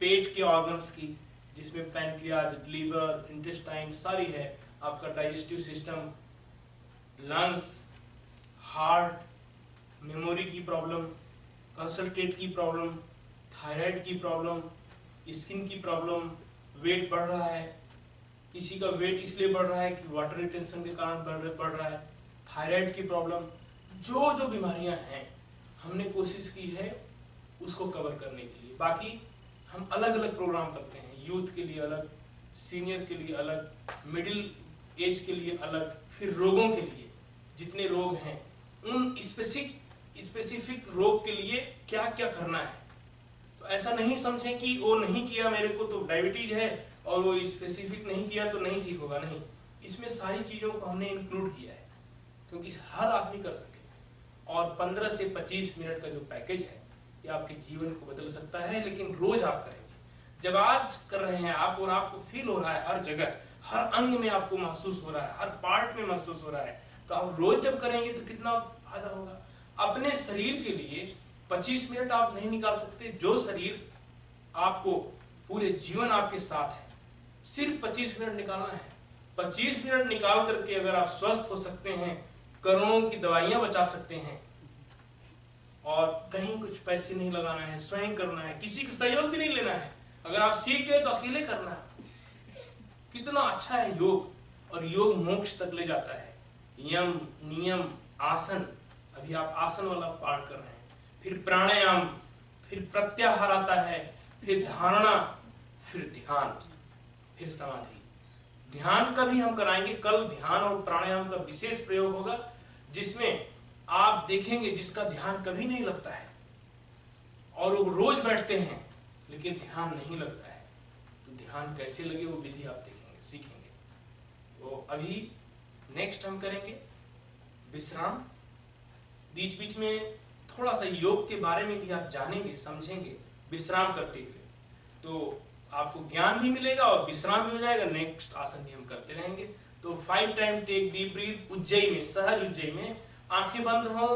पेट के ऑर्गन्स की, जिसमें पैनक्रियाज, लीवर, इंटेस्टाइन सारी है, आपका digestive system, lungs, heart, memory की प्रॉब्लम, कंसल्टेट की प्रॉब्लम, थायराइड की प्रॉब्लम, स्किन की प्रॉब्लम, वेट बढ़ रहा है, किसी का वेट इसलिए बढ़ रहा है कि वाटर रिटेंशन के कारण बढ़ रहा है, थायराइड की प्रॉब्लम, जो जो बीमारियां हैं हमने कोशिश की है उसको कवर करने के लिए। बाकी हम अलग अलग प्रोग्राम करते हैं, यूथ के लिए अलग, सीनियर के लिए अलग, मिडिल एज के लिए अलग, फिर रोगों के लिए जितने रोग हैं उन स्पेसिफिक रोग के लिए क्या क्या करना है। तो ऐसा नहीं समझें कि वो नहीं किया, मेरे को तो डायबिटीज है और वो स्पेसिफिक नहीं किया तो नहीं ठीक होगा, नहीं, इसमें सारी चीजों को हमने इंक्लूड किया है क्योंकि हर आदमी कर सके। और 15 से 25 मिनट का जो पैकेज है ये आपके जीवन को बदल सकता है, लेकिन रोज आप करेंगे। जब आज कर रहे हैं आप और आपको फील हो रहा है, हर जगह हर अंग में आपको महसूस हो रहा है, हर पार्ट में महसूस हो रहा है, तो आप रोज जब करेंगे तो कितना फायदा होगा। अपने शरीर के लिए 25 मिनट आप नहीं निकाल सकते, जो शरीर आपको पूरे जीवन आपके साथ है, सिर्फ 25 मिनट निकालना है। 25 मिनट निकाल करके अगर आप स्वस्थ हो सकते हैं, करोड़ों की दवाइयां बचा सकते हैं, और कहीं कुछ पैसे नहीं लगाना है, स्वयं करना है, किसी का सहयोग भी नहीं लेना है। अगर आप सीख गए तो अकेले करना है। कितना अच्छा है योग, और योग मोक्ष तक ले जाता है। यम, नियम, आसन, अभी आप आसन वाला पार्ट कर रहे हैं, फिर प्राणायाम, फिर प्रत्याहार आता है, फिर धारणा, फिर ध्यान, फिर समाधि। ध्यान का भी हम कराएंगे कल। ध्यान और प्राणायाम का विशेष प्रयोग होगा जिसमें आप देखेंगे जिसका ध्यान कभी नहीं लगता है और वो रोज बैठते हैं लेकिन ध्यान नहीं लगता है, तो ध्यान कैसे लगे वो विधि आप देखेंगे, सीखेंगे। तो अभी नेक्स्ट हम करेंगे विश्राम। बीच बीच में थोड़ा सा योग के बारे में भी आप जानेंगे, समझेंगे विश्राम करते हुए, तो आपको ज्ञान भी मिलेगा और विश्राम भी हो जाएगा। नेक्स्ट आसन भी हम करते रहेंगे। तो 5 time take deep breath, Ujjayi में, सहज उज्जयी में, आंखें बंद हो,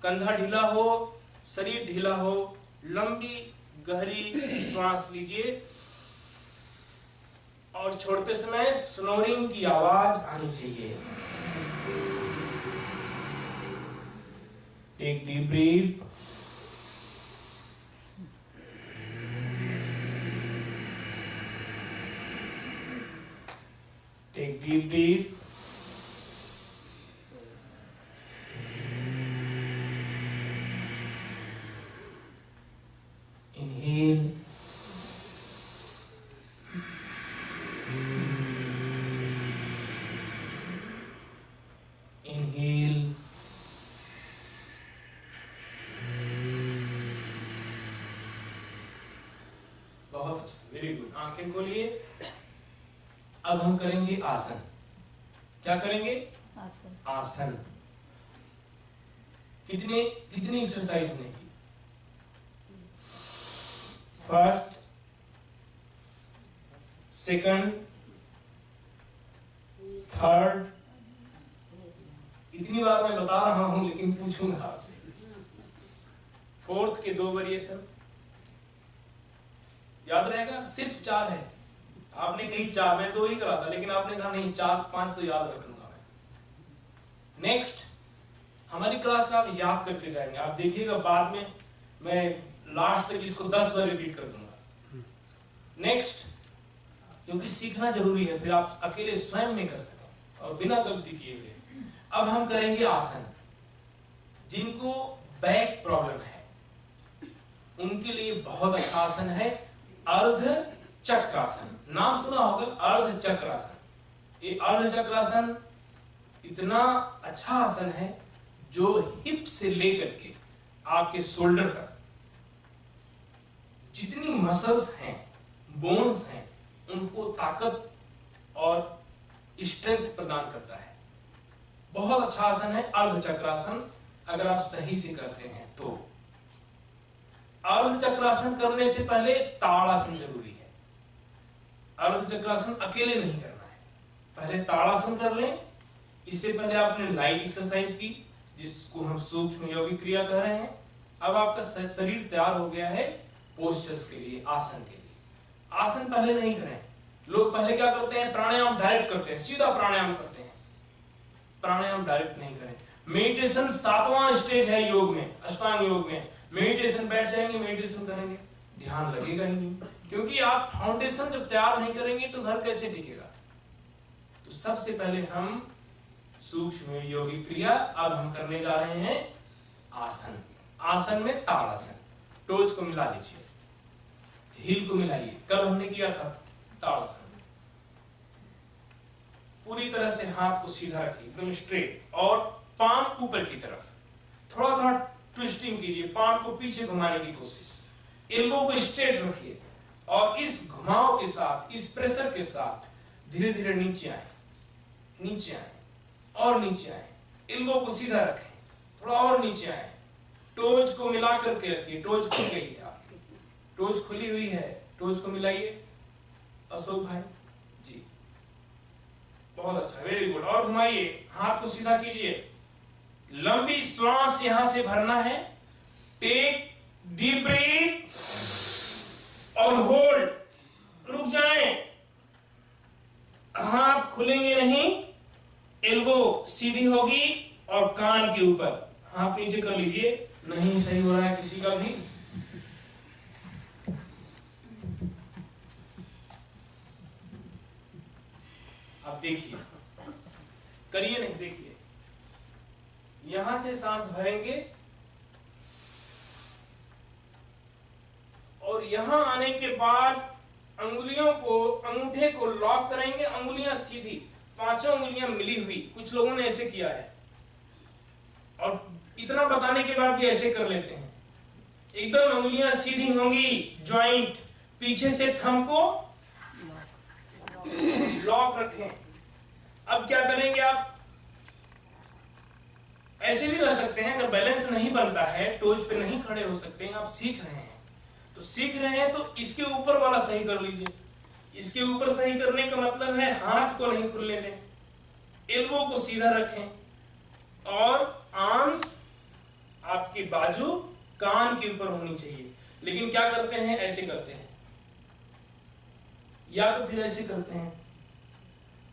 कंधा ढीला हो, शरीर ढीला हो, लंबी गहरी श्वास लीजिए और छोड़ते समय स्नोरिंग की आवाज आनी चाहिए। Take deep breath, take deep breath, inhale, inhale, बहुत अच्छा, वेरी गुड। आंखें खोलिए। अब हम करेंगे आसन। क्या करेंगे? आसन। आसन कितनी एक्सरसाइज हमने की? फर्स्ट, सेकंड, थर्ड, इतनी बार मैं बता रहा हूं लेकिन पूछूंगा आपसे, फोर्थ के 2 वेरिएशन याद रहेगा? सिर्फ 4 है। आपने कही 4, मैं 2 ही करा था, लेकिन आपने कहा नहीं 4-5 तो याद रखूंगा मैं। नेक्स्ट हमारी क्लास में आप याद करके जाएंगे, आप देखिएगा बाद में मैं लास्ट तक इसको 10 बार रिपीट कर दूंगा। नेक्स्ट, क्योंकि सीखना जरूरी है, फिर आप अकेले स्वयं में कर सकें और बिना गलती किए हुए। अब हम करेंगे आसन। जिनको बैक प्रॉब्लम है उनके लिए बहुत अच्छा आसन है अर्ध चक्रासन। नाम सुना होगा, अर्ध चक्रासन। ये अर्ध चक्रासन इतना अच्छा आसन है जो हिप से लेकर के आपके शोल्डर तक जितनी मसल्स हैं, बोन्स हैं, उनको ताकत और स्ट्रेंथ प्रदान करता है। बहुत अच्छा आसन है अर्ध चक्रासन, अगर आप सही से करते हैं तो। अर्ध चक्रासन करने से पहले ताड़ासन जरूरी है। अर्ध चक्रासन अकेले नहीं करना है, पहले ताड़ासन कर लें। इससे पहले आपने लाइट एक्सरसाइज की जिसको हम सूक्ष्म यौगिक क्रिया कह रहे हैं। अब आपका शरीर तैयार हो गया है पोस्चर्स के लिए, आसन के लिए। आसन पहले नहीं करें, लोग पहले क्या करते हैं, प्राणायाम डायरेक्ट करते हैं, सीधा प्राणायाम करते हैं। प्राणायाम डायरेक्ट नहीं करें। मेडिटेशन 7वां स्टेज है योग में, अष्टांग योग में। मेडिटेशन बैठ जाएंगे, मेडिटेशन करेंगे, ध्यान लगेगा ही नहीं, क्योंकि आप फाउंडेशन जब तैयार नहीं करेंगे तो घर कैसे टिकेगा। तो सबसे पहले हम सूक्ष्म योगी क्रिया अब हम करने जा रहे हैं आसन। आसन में ताड़ासन, टोज को मिला लीजिए, हील को मिलाइए। कल हमने किया था ताड़ासन। पूरी तरह से हाथ को सीधा रखिए, एकदम स्ट्रेट, और पाम ऊपर की तरफ, थोड़ा थोड़ा ट्विस्टिंग कीजिए, पाम को पीछे घुमाने की कोशिश, एल्बो को स्ट्रेट रखिए, और इस घुमाव के साथ, इस प्रेशर के साथ धीरे धीरे नीचे आए, नीचे आए और नीचे आए। एल्बो को सीधा रखें, थोड़ा और नीचे आए, टोज को मिला करके रखिए। टोज खुल गई है, टोज खुली हुई है, टोज को मिलाइए। अशोक भाई जी, बहुत अच्छा, वेरी गुड। और घुमाइए, हाथ को सीधा कीजिए, लंबी श्वास यहां से भरना है। टेक डीप ब्रीथ और होल्ड, रुक जाएं, हाथ खुलेंगे नहीं, एल्बो सीधी होगी और कान के ऊपर हाथ नीचे कर लीजिए। नहीं सही हो रहा है किसी का भी, अब देखिए, करिए नहीं, देखिए, यहां से सांस भरेंगे और यहां आने के बाद अंगुलियों को, अंगूठे को लॉक करेंगे, अंगुलियां सीधी, पांचों अंगुलियां मिली हुई। कुछ लोगों ने ऐसे किया है और इतना बताने के बाद भी ऐसे कर लेते हैं। एकदम अंगुलियां सीधी होंगी, ज्वाइंट, पीछे से थंब को लॉक रखें। अब क्या करेंगे, आप ऐसे भी रह सकते हैं, अगर बैलेंस नहीं बनता है, टोज पे नहीं खड़े हो सकते हैं, आप सीख रहे हैं तो सीख रहे हैं तो इसके ऊपर वाला सही कर लीजिए। इसके ऊपर सही करने का मतलब है हाथ को नहीं खुलने दें, एल्बो को सीधा रखें और आर्म्स आपकी बाजू कान के ऊपर होनी चाहिए। लेकिन क्या करते हैं, ऐसे करते हैं, या तो फिर ऐसे करते हैं,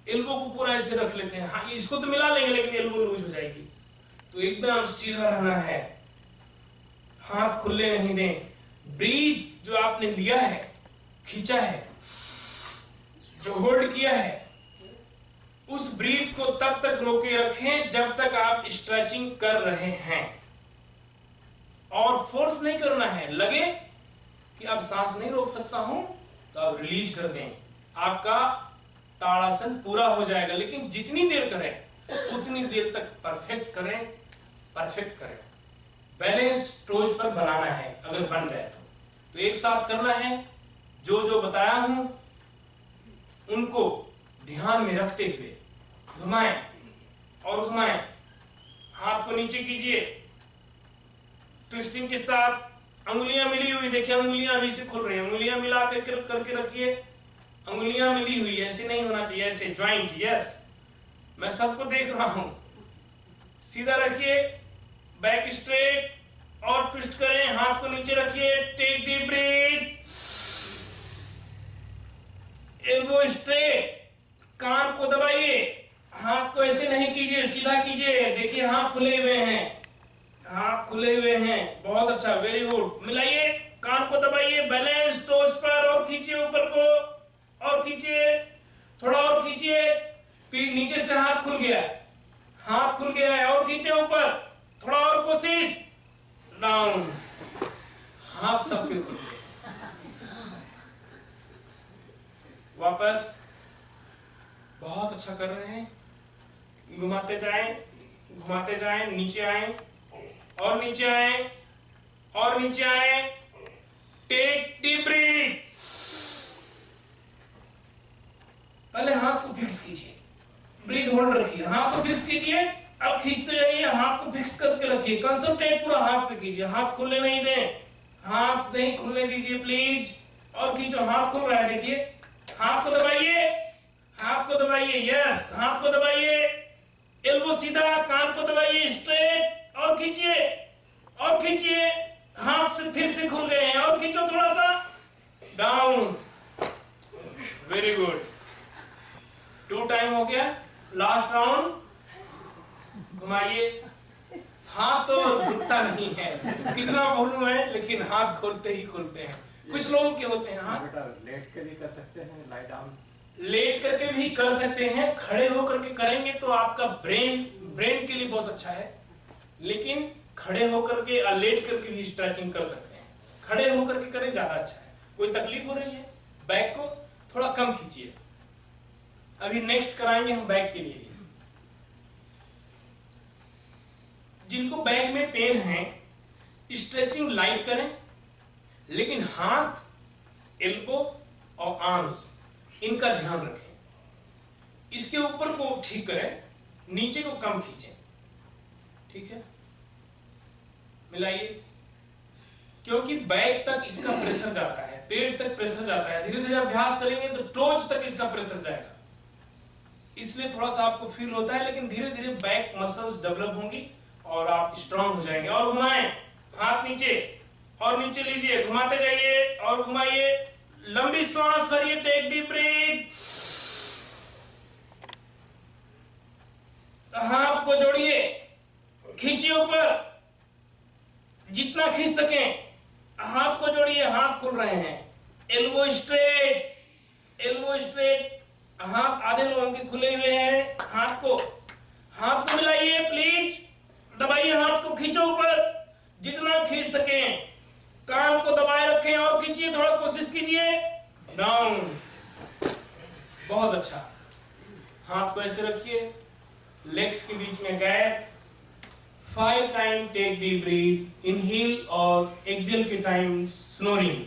एल्बो को पूरा ऐसे रख लेते हैं। हाँ, इसको तो मिला लेंगे लेकिन एल्बो लूज हो जाएगी। तो एकदम सीधा रहना है, हाथ खुलने नहीं दें। ब्रीथ जो आपने लिया है, खींचा है, जो होल्ड किया है, उस ब्रीथ को तब तक रोके रखें जब तक आप स्ट्रेचिंग कर रहे हैं, और फोर्स नहीं करना है। लगे कि अब सांस नहीं रोक सकता हूं तो आप रिलीज कर दें, आपका ताड़ासन पूरा हो जाएगा। लेकिन जितनी देर करें उतनी देर तक परफेक्ट करें, परफेक्ट करें। बैलेंस टोज पर बनाना है, अगर बन जाए तो एक साथ करना है। जो जो बताया हूं उनको ध्यान में रखते हुए घुमाएं और घुमाएं। हाथ को नीचे कीजिए, ट्विस्टिंग के साथ अंगुलियां मिली हुई, देखिए अंगुलियां अभी से खुल रही हैं, अंगुलियां मिला करके रखिए, अंगुलियां मिली हुई, ऐसे नहीं होना चाहिए, ऐसे ज्वाइंट। यस, मैं सबको देख रहा हूं, सीधा रखिए, बैक स्ट्रेट और ट्विस्ट करें, हाथ को नीचे रखिए, take deep breath, elbow straight, कान को दबाइए, हाथ को ऐसे नहीं कीजिए, सीधा कीजिए। देखिए हाथ खुले हुए हैं, हाथ खुले हुए हैं, बहुत अच्छा, वेरी गुड। मिलाइए, कान को दबाइए, बैलेंस टोज पर, और खींचिए ऊपर को, और खींचिए, थोड़ा और खींचिए, फिर नीचे से हाथ खुल गया, हाथ खुल गया है, और खींचे ऊपर, थोड़ा और कोशिश, डाउन, हाथ सबके खुल गए। वापस, बहुत अच्छा कर रहे हैं, घुमाते जाएं, घुमाते जाएं, नीचे आए और नीचे आए और नीचे आए, टेक डीप ब्रीथ। पहले हाथ को फिक्स कीजिए, ब्रीथ होल्ड रखिए, हाथ को फिक्स कीजिए, अब खींचते जाइए, हाथ को फिक्स करके रखिए, कंसंट्रेट पूरा हाथ पे कीजिए, हाथ खुलने नहीं दें, हाथ नहीं खुलने दीजिए प्लीज, और खींचो, हाथ खुल रहा है, देखिए, हाथ को दबाइए, हाथ को दबाइए, यस, हाथ को दबाइए, एल्बो सीधा, कान को दबाइए स्ट्रेट, और खींचिए, और खींचिए, हाथ से फिर से खुल गए हैं, और खींचो थोड़ा सा, डाउन, वेरी गुड, 2 टाइम हो गया। लास्ट राउंड घुमाइए। हाथ तो रुकता नहीं है, कितना बोलूं मैं, लेकिन हाथ खोलते ही खोलते हैं। कुछ लोगों के होते हैं हाथ। लेट के भी कर सकते हैं, लाई डाउन लेट करके भी कर सकते हैं, खड़े होकर के करेंगे तो आपका ब्रेन के लिए बहुत अच्छा है। लेकिन खड़े होकर के और लेट करके भी स्ट्रेचिंग कर सकते हैं। खड़े होकर के करें, ज्यादा अच्छा है। कोई तकलीफ हो रही है, बैक को थोड़ा कम खींचिए। अभी नेक्स्ट कराएंगे हम बैक के लिए। जिनको बैक में पेन है, स्ट्रेचिंग लाइट करें, लेकिन हाथ, एल्बो और आर्म्स इनका ध्यान रखें। इसके ऊपर को ठीक करें, नीचे को कम खींचें। ठीक है, मिलाइए, क्योंकि बैक तक इसका प्रेशर जाता है, पेट तक प्रेशर जाता है। धीरे धीरे अभ्यास करेंगे तो टोज तक इसका प्रेशर जाएगा, इसलिए थोड़ा सा आपको फील होता है। लेकिन धीरे धीरे बैक मसल्स डेवलप होंगी और आप स्ट्रांग हो जाएंगे। और घुमाएं, हाथ नीचे और नीचे लीजिए, घुमाते जाइए और घुमाइए। लंबी सांस भरिए, टेक डीप ब्रीथ। हाथ को जोड़िए, खींचिए ऊपर, जितना खींच सके। हाथ को जोड़िए, हाथ खुल रहे हैं। Elbow straight, elbow straight. हाथ आधे लोगों के खुले हुए हैं। हाथ को मिलाइए, प्लीज दबाइए, हाथ को खींचो ऊपर, जितना खींच सके। कान को दबाए रखें और खींचिए, थोड़ा कोशिश कीजिए। डाउन, बहुत अच्छा। हाथ को ऐसे रखिए, लेग्स के बीच में गैप। 5 time take deep breath, inhale और एक्सहेल के टाइम स्नोरिंग।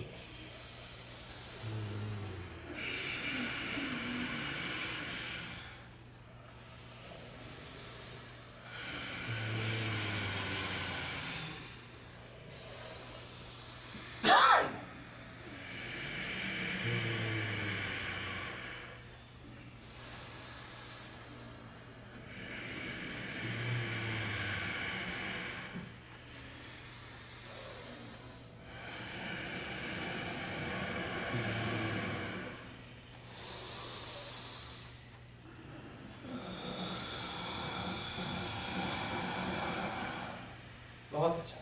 बहुत अच्छा।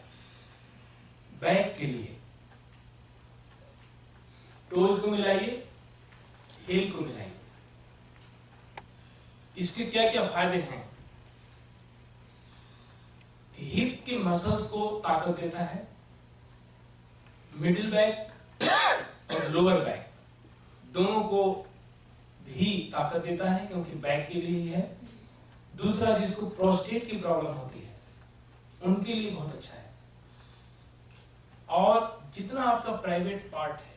बैक के लिए टोज को मिलाइए, हील को मिलाइए। इसके क्या क्या फायदे हैं? हिप के मसल्स को ताकत देता है, मिडिल बैक और लोअर बैक दोनों को भी ताकत देता है, क्योंकि बैक के लिए ही है। दूसरा, जिसको प्रोस्टेट की प्रॉब्लम होती है उनके लिए बहुत अच्छा है। और जितना आपका प्राइवेट पार्ट है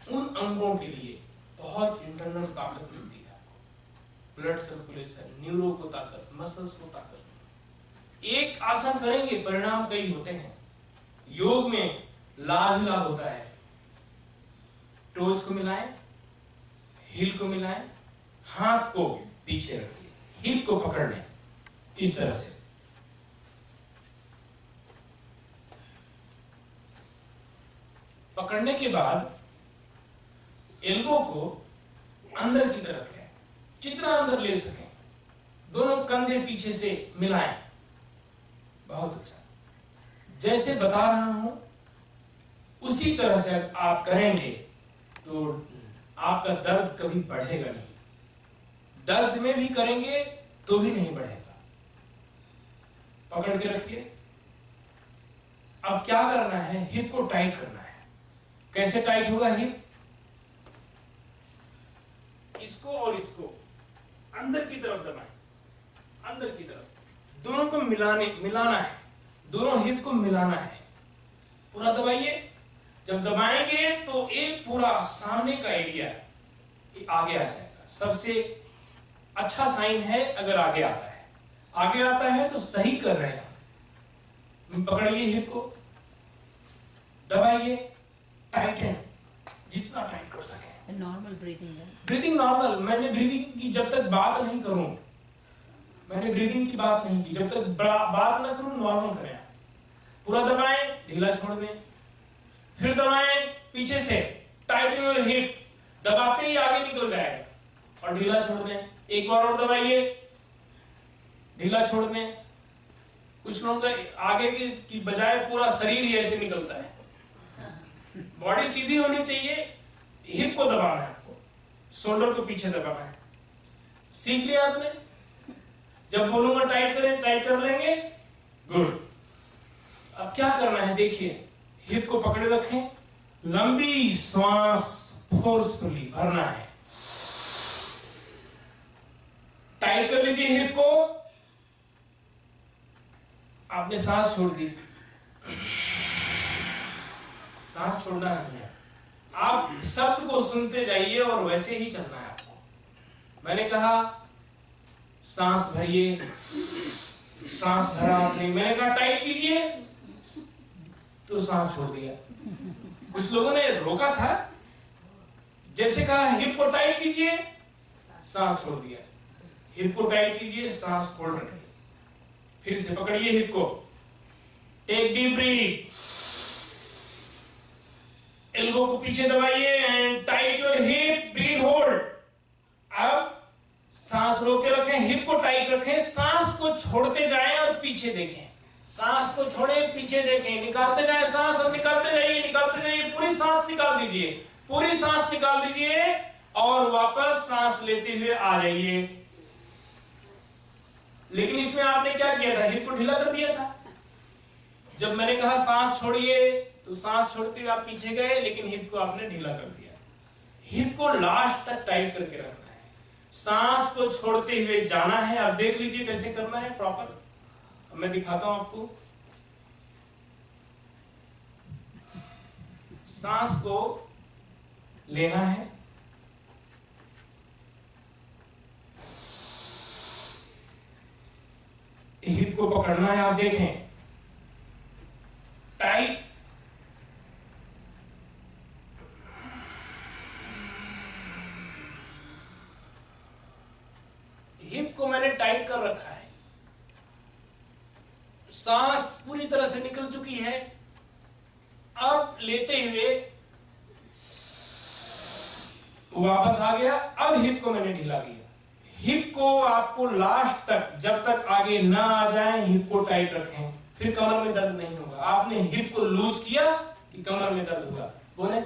उन अंगों के लिए बहुत इंटरनल ताकत मिलती है आपको। ब्लड सर्कुलेशन, न्यूरो को ताकत, मसल्स को ताकत। एक आसन करेंगे, परिणाम कई होते हैं। योग में लाभ ही लाभ होता है। टोज को मिलाएं, हील को मिलाएं, हाथ को पीछे रखिए, हील को पकड़ लें इस तरह से। पकड़ने के बाद एल्बो को अंदर की तरफ लें, जितना अंदर ले सकें। दोनों कंधे पीछे से मिलाएं। बहुत अच्छा, जैसे बता रहा हूं उसी तरह से आप करेंगे तो आपका दर्द कभी बढ़ेगा नहीं। दर्द में भी करेंगे तो भी नहीं बढ़ेगा। पकड़ के रखिए। अब क्या करना है, हिप को टाइट करना है। कैसे टाइट होगा हिप? इसको और इसको अंदर की तरफ दबाएं, अंदर की तरफ। दोनों को मिलाना है, दोनों हिप को मिलाना है। पूरा दबाइए। जब दबाएंगे तो एक पूरा सामने का एरिया आगे आ जाएगा। सबसे अच्छा साइन है अगर आगे आता है। आगे आता है तो सही कर रहे हैं। पकड़िए हिप को, दबाइए, टाइटन, जितना टाइट कर सके। नॉर्मल ब्रीदिंग है। Breathing normal. मैंने ब्रीदिंग की जब तक बात नहीं करूं, मैंने ब्रीदिंग की बात नहीं की। जब तक बात ना करूं, नॉर्मल करें। पूरा दबाएं, ढीला छोड़ दें, फिर दबाएं पीछे से, टाइटन योर हिप, दबाते ही आगे निकल जाएगा। और ढीला छोड़ दें, एक बार और दबाइए, ढीला छोड़ दें। कुछ लोगों का आगे की बजाय पूरा शरीर ही ऐसे निकलता है। बॉडी सीधी होनी चाहिए, हिप को दबाना है आपको, शोल्डर को पीछे दबाना है। सीख लिया आपने? जब बोलूंगा टाइट करें, टाइट कर लेंगे। गुड। अब क्या करना है देखिए, हिप को पकड़े रखें, लंबी श्वास फोर्सफुली भरना है। टाइट कर लीजिए हिप को। आपने सांस छोड़ दी, सांस छोड़ना नहीं है। आप शब्द को सुनते जाइए और वैसे ही चलना है आपको। मैंने कहा सांस भरिए, सांस भरा आपने। मैंने कहा टाइट कीजिए, तो सांस छोड़ दिया। कुछ लोगों ने रोका था, जैसे कहा हिप को टाइट कीजिए, सांस छोड़ दिया। हिप को टाइट कीजिए, सांस होल्ड रखिए। फिर से पकड़िए हिप को, टेक डीप ब्रीथ, एल्बो को पीछे दबाइए and tight your hip, breath hold. अब सांस रोक के रखें, हिप को टाइट रखें, सांस को छोड़ते जाएं और पीछे देखें। सांस को छोड़े, पीछे देखें, निकालते जाएं सांस और निकालते जाइए, निकालते जाइए। पूरी सांस निकाल दीजिए, पूरी सांस निकाल दीजिए और वापस सांस लेते हुए आ जाइए। लेकिन इसमें आपने क्या किया था? हिप को ढीला कर दिया था। जब मैंने कहा सांस छोड़िए, तो सांस छोड़ते हुए आप पीछे गए, लेकिन हिप को आपने ढीला कर दिया। हिप को लास्ट तक टाइट करके रखना है, सांस को छोड़ते हुए जाना है। अब देख लीजिए कैसे करना है प्रॉपर। अब मैं दिखाता हूं आपको। सांस को लेना है, हिप को पकड़ना है। आप देखें टाइट, हिप को मैंने टाइट कर रखा है, सांस पूरी तरह से निकल चुकी है। अब लेते हुए वापस आ गया। अब हिप को मैंने ढीला किया। हिप को आपको लास्ट तक, जब तक आगे ना आ जाए, हिप को टाइट रखें, फिर कमर में दर्द नहीं होगा। आपने हिप को लूज किया कि कमर में दर्द हुआ। बोले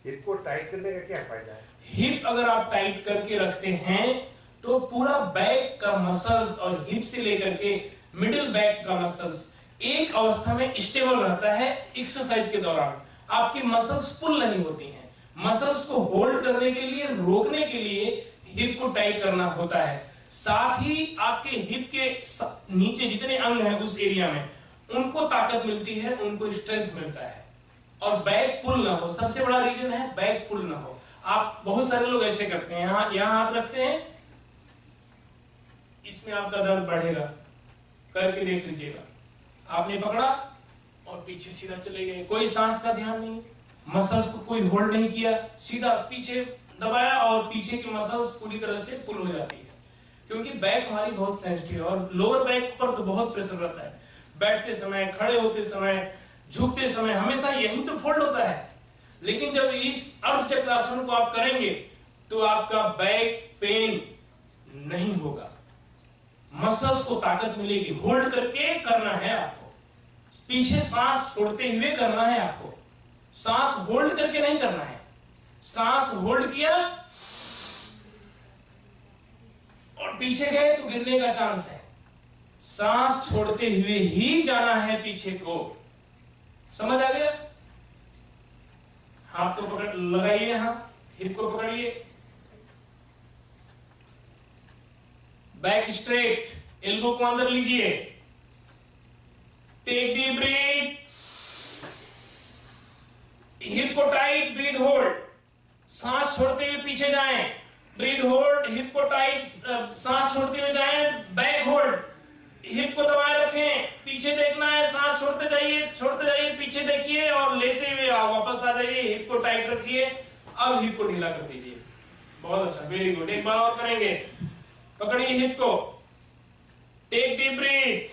हिप को टाइट करने का क्या फायदा है? हिप अगर आप टाइट करके रखते हैं तो पूरा बैक का मसल्स और हिप से लेकर के मिडिल बैक का मसल्स एक अवस्था में स्टेबल रहता है। एक्सरसाइज के दौरान आपकी मसल्स पुल नहीं होती हैं। मसल्स को होल्ड करने के लिए, रोकने के लिए हिप को टाइट करना होता है। साथ ही आपके हिप के नीचे जितने अंग हैं उस एरिया में, उनको ताकत मिलती है, उनको स्ट्रेंथ मिलता है। और बैक पुल ना हो, सबसे बड़ा रीजन है बैक पुल ना हो। आप बहुत सारे लोग ऐसे करते हैं, यहां हाथ रखते हैं, इसमें आपका दर्द बढ़ेगा। करके देख लीजिएगा। आपने पकड़ा और पीछे सीधा चले गए, कोई सांस का ध्यान नहीं, मसल्स को कोई होल्ड नहीं किया, सीधा पीछे दबाया और पीछे की मसल्स पूरी तरह से पुल हो जाती है। क्योंकि बैक हमारी बहुत सेंसिटिव है और लोअर बैक पर तो बहुत प्रेशर रहता है। बैठते समय, खड़े होते समय, झुकते समय हमेशा यही तो फोल्ड होता है। लेकिन जब इस अर्धचक्रासन को आप करेंगे तो आपका बैक पेन नहीं होगा, मसल्स को ताकत मिलेगी। होल्ड करके करना है आपको, पीछे सांस छोड़ते हुए करना है आपको। सांस होल्ड करके नहीं करना है। सांस होल्ड किया और पीछे गए तो गिरने का चांस है। सांस छोड़ते हुए ही जाना है पीछे को। समझ आ गया? हाथ को पकड़ लगाइए, यहां हिप को पकड़िए, बैक स्ट्रेट, एल्बो को अंदर लीजिए, टेक डीप ब्रीथ, हिप को टाइट, ब्रीथ होल्ड, सांस छोड़ते हुए पीछे जाएं, ब्रीथ होल्ड, हिप को टाइट, सांस छोड़ते हुए जाएं, बैक होल्ड, हिप को दबाए रखें, पीछे देखना है, सांस छोड़ते जाइए, पीछे देखिए और लेते हुए वापस आ जाइए, हिप को टाइट रखिए। अब हिप को ढीला कर दीजिए। बहुत अच्छा, वेरी गुड। एक बार और करेंगे। पकड़िए हिप को, टेक डीप ब्रीथ,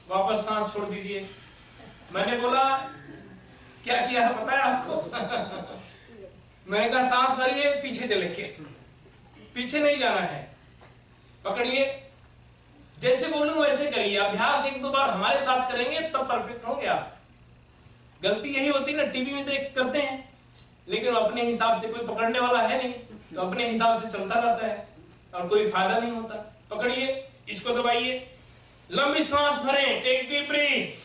वापस सांस छोड़ दीजिए। मैंने बोला क्या किया है पता है आपको? मैंने कहा सांस भरिए, पीछे चलेंगे, पीछे नहीं जाना है। पकड़िए, जैसे बोलूं वैसे करिए। अभ्यास 1-2 बार हमारे साथ करेंगे तब परफेक्ट हो गया। गलती यही होती है ना, टीवी में देख करते हैं लेकिन अपने हिसाब से कोई पकड़ने वाला है नहीं, तो अपने हिसाब से चलता रहता है और कोई फायदा नहीं होता। पकड़िए, इसको दबाइए, लंबी सांस भरें, टेक डीप ब्रीथ,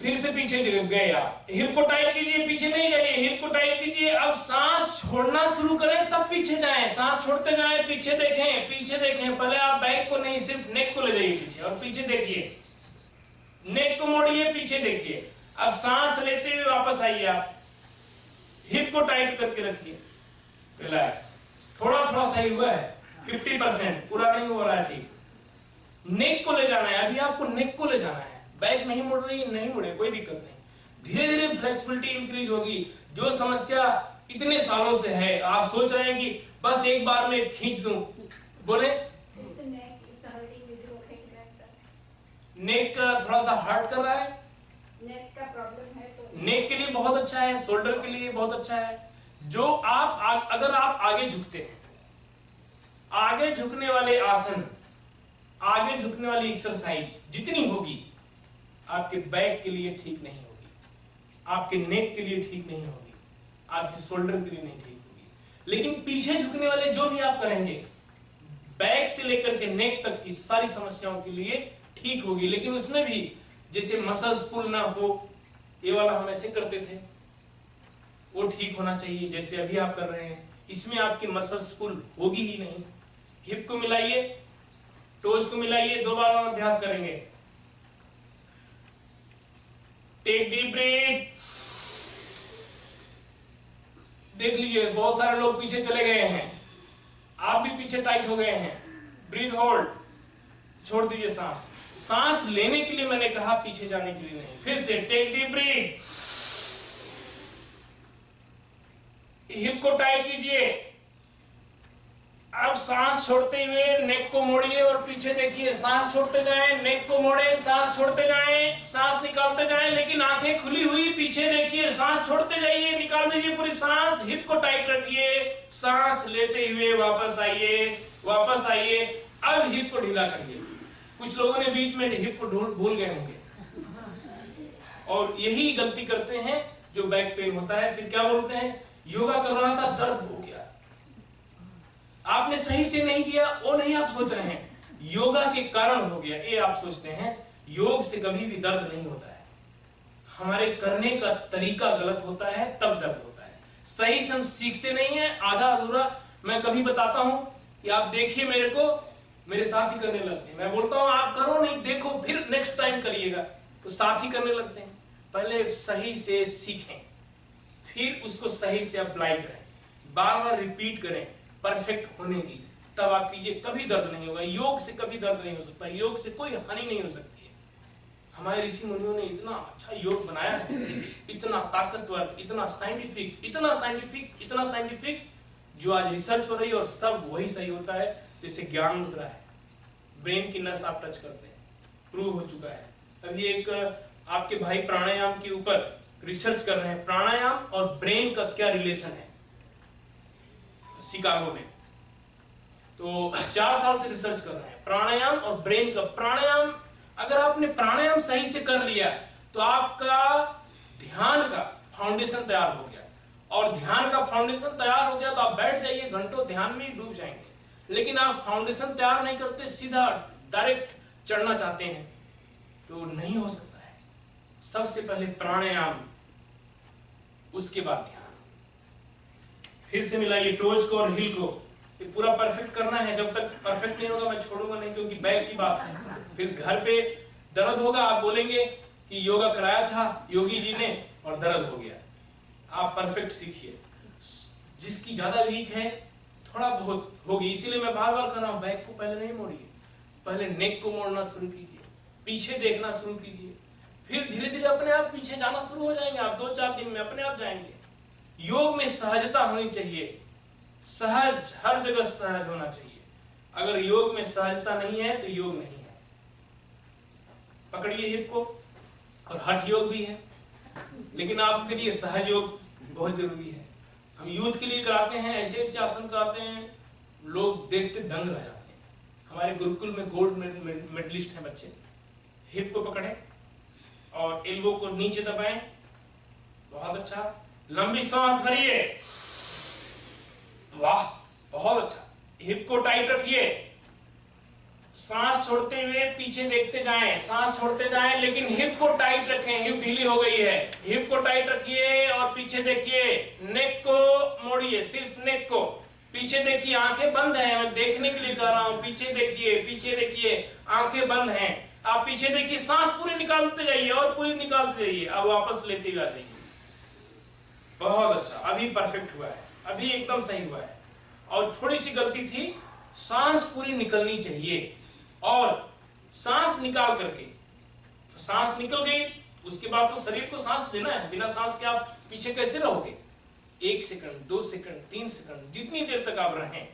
फिर से पीछे गए आप, हिप को टाइट कीजिए, पीछे नहीं जाइए, हिप को टाइट कीजिए। अब सांस छोड़ना शुरू करें तब पीछे जाएं, सांस छोड़ते जाएं, पीछे देखें, पीछे देखें। पहले आप बैक को नहीं, सिर्फ नेक को ले जाइए पीछे और पीछे देखिए, नेक को मोड़िए, पीछे देखिए। अब सांस लेते हुए वापस आइए, आप हिप को टाइट करके रखिए, रिलैक्स। थोड़ा थोड़ा सही हुआ है, 50%, पूरा नहीं हो रहा है ठीक। नेक को ले जाना है, अभी आपको नेक को ले जाना है, बैक नहीं मुड़ रही, नहीं मुड़े, कोई दिक्कत नहीं। धीरे धीरे फ्लेक्सिबिलिटी इंक्रीज होगी। जो समस्या इतने सालों से है, आप सोच रहे हैं कि बस एक बार में खींच दूं, बोले नेक थोड़ा सा हार्ड कर रहा है, नेक का प्रॉब्लम है तो नेक के लिए बहुत अच्छा है, शोल्डर के लिए बहुत अच्छा है। जो आप अगर आप आगे झुकते हैं, आगे झुकने वाले आसन, आगे झुकने वाली एक्सरसाइज जितनी होगी आपके बैक के लिए ठीक नहीं होगी, आपके नेक के लिए ठीक नहीं होगी, आपके शोल्डर के लिए नहीं ठीक होगी। लेकिन पीछे झुकने वाले जो भी आप करेंगे, बैक से लेकर के नेक तक की सारी समस्याओं के लिए ठीक होगी। लेकिन उसमें भी जैसे मसल्स पुल ना हो, ये वाला हम ऐसे करते थे, वो ठीक होना चाहिए जैसे अभी आप कर रहे हैं। इसमें आपकी मसल्स पुल होगी ही नहीं। हिप को मिलाइए, टोज को मिलाइए, 2 बार और अभ्यास करेंगे। Take deep breath. देख लीजिए, बहुत सारे लोग पीछे चले गए हैं, आप भी पीछे टाइट हो गए हैं। ब्रीथ होल्ड, छोड़ दीजिए सांस। सांस लेने के लिए मैंने कहा, पीछे जाने के लिए नहीं। फिर से टेक डीप ब्रीथ, हिप को टाइट कीजिए। अब सांस छोड़ते हुए नेक को मोड़िए और पीछे देखिए, सांस छोड़ते जाएं, नेक को मोड़े, सांस छोड़ते जाएं, सांस निकालते जाएं, लेकिन आंखें खुली हुई, पीछे देखिए, सांस छोड़ते जाइए, निकाल दीजिए पूरी सांस, हिप को टाइट रखिए, सांस लेते हुए वापस आइए, वापस आइए। अब हिप को ढीला करिए। कुछ लोगों ने बीच में हिप को भूल गए होंगे और यही गलती करते हैं जो बैक पेन होता है। फिर क्या बोलते हैं, योगा कर रहा था, दर्द हो गया। आपने सही से नहीं किया, वो नहीं आप सोच रहे हैं, योगा के कारण हो गया, ये आप सोचते हैं। योग से कभी भी दर्द नहीं होता है, हमारे करने का तरीका गलत होता है तब दर्द होता है। सही से हम सीखते नहीं है, आधा अधूरा। मैं कभी बताता हूं कि आप देखिए मेरे को, मेरे साथ ही करने लगते हैं। मैं बोलता हूं आप करो नहीं, देखो, फिर नेक्स्ट टाइम करिएगा, तो साथ ही करने लगते हैं। पहले सही से सीखें, फिर उसको सही से अप्लाई करें, बार बार रिपीट करें परफेक्ट होने की, तब आप कीजिए, कभी दर्द नहीं होगा। योग से कभी दर्द नहीं हो सकता, योग से कोई हानि नहीं हो सकती है। हमारे ऋषि मुनियों ने इतना अच्छा योग बनाया है, इतना ताकतवर, इतना साइंटिफिक, इतना साइंटिफिक, इतना साइंटिफिक, जो आज रिसर्च हो रही है और सब वही सही होता है जैसे ज्ञान मुद्रा है। ब्रेन की नस आप टच करते हैं, प्रूव हो चुका है। अभी एक आपके भाई प्राणायाम के ऊपर रिसर्च कर रहे हैं, प्राणायाम और ब्रेन का क्या रिलेशन है, शिकागो में। तो 4 साल से रिसर्च कर रहे हैं प्राणायाम और ब्रेन का। प्राणायाम, अगर आपने प्राणायाम सही से कर लिया तो आपका ध्यान का फाउंडेशन तैयार हो गया, और ध्यान का फाउंडेशन तैयार हो गया तो आप बैठ जाइए, घंटों ध्यान में ही डूब जाएंगे। लेकिन आप फाउंडेशन तैयार नहीं करते, सीधा डायरेक्ट चढ़ना चाहते हैं, तो नहीं हो सकता है। सबसे पहले प्राणायाम, उसके बाद ध्यान। फिर से मिलाइए टोज को और हिल को, ये पूरा परफेक्ट करना है। जब तक परफेक्ट नहीं होगा मैं छोड़ूंगा नहीं, क्योंकि बैक की बात है। फिर घर पे दर्द होगा, आप बोलेंगे कि योगा कराया था योगी जी ने और दर्द हो गया। आप परफेक्ट सीखिए। जिसकी ज्यादा वीक है, थोड़ा बहुत होगी, इसीलिए मैं बार बार कर रहा हूं, बैक को पहले नहीं मोड़िए, पहले नेक को मोड़ना शुरू कीजिए, पीछे देखना शुरू कीजिए, फिर धीरे धीरे अपने आप पीछे जाना शुरू हो जाएंगे आप। 2-4 दिन में अपने आप जाएंगे। योग में सहजता होनी चाहिए, सहज, हर जगह सहज होना चाहिए। अगर योग में सहजता नहीं है तो योग नहीं है। पकड़िए हिप को, और हठ योग भी है, लेकिन आपके लिए सहज योग बहुत जरूरी है। हम यूथ के लिए कराते हैं, ऐसे ऐसे आसन कराते हैं, लोग देखते दंग रह जाते हैं। हमारे गुरुकुल में गोल्ड मेडलिस्ट हैं बच्चे। हिप को पकड़ें और एल्बो को नीचे दबाएं, बहुत अच्छा। लंबी सांस भरिए, वाह बहुत अच्छा। हिप को टाइट रखिए, सांस छोड़ते हुए पीछे देखते जाएं, सांस छोड़ते जाएं, लेकिन हिप को टाइट रखें। हिप ढीली हो गई है, हिप को टाइट रखिए और पीछे देखिए। नेक को मोड़िए, सिर्फ नेक को। पीछे देखिए, आंखें बंद हैं, मैं देखने के लिए कह रहा हूं। पीछे देखिए, पीछे देखिए, आंखें बंद हैं। आप पीछे देखिए, सांस पूरी निकालते जाइए और पूरी निकालते जाइए। अब वापस लेते हुए आ जाइए, बहुत अच्छा। अभी परफेक्ट हुआ है, अभी एकदम सही हुआ है। और थोड़ी सी गलती थी, सांस पूरी निकलनी चाहिए और सांस निकाल करके, सांस निकल गई, उसके बाद तो शरीर को सांस लेना है। बिना सांस के आप पीछे कैसे रहोगे? 1 सेकंड, 2 सेकंड, 3 सेकंड, जितनी देर तक आप रहें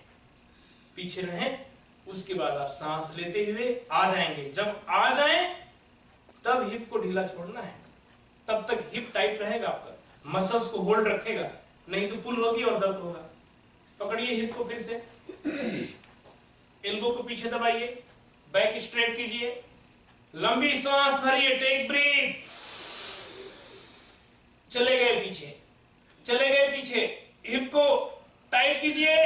पीछे रहें, उसके बाद आप सांस लेते हुए आ जाएंगे। जब आ जाएं तब हिप को ढीला छोड़ना है, तब तक हिप टाइट रहेगा, आपका मसल्स को होल्ड रखेगा, नहीं तो पुल होगी और दर्द होगा। पकड़िए हिप को फिर से, एल्बो को पीछे दबाइए, बैक स्ट्रेट कीजिए, लंबी सांस भरिए, टेक ब्रीथ। चले गए पीछे, चले गए पीछे, हिप को टाइट कीजिए,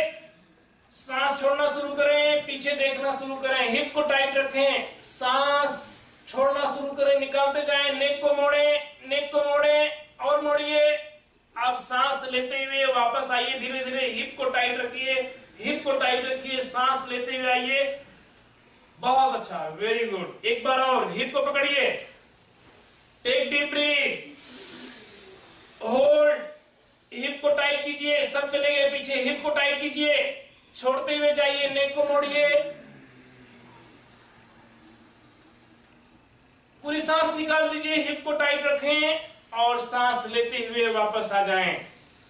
सांस छोड़ना शुरू करें, पीछे देखना शुरू करें, हिप को टाइट रखें, सांस छोड़ना शुरू करें, निकालते जाएं, नेक को मोड़े, नेक को मोड़े और मोड़िए। आप सांस लेते हुए वापस आइए, धीरे धीरे हिप को टाइट रखिए, हिप को टाइट रखिए, सांस लेते हुए आइए, बहुत अच्छा, वेरी गुड। एक बार और, हिप को पकड़िए, take deep breath, hold, hip को टाइट कीजिए, सब चले गए पीछे, हिप को टाइट कीजिए, छोड़ते हुए जाइए, नेक को मोड़िए, पूरी सांस निकाल दीजिए, हिप को टाइट रखें और सांस लेते हुए वापस आ जाएं।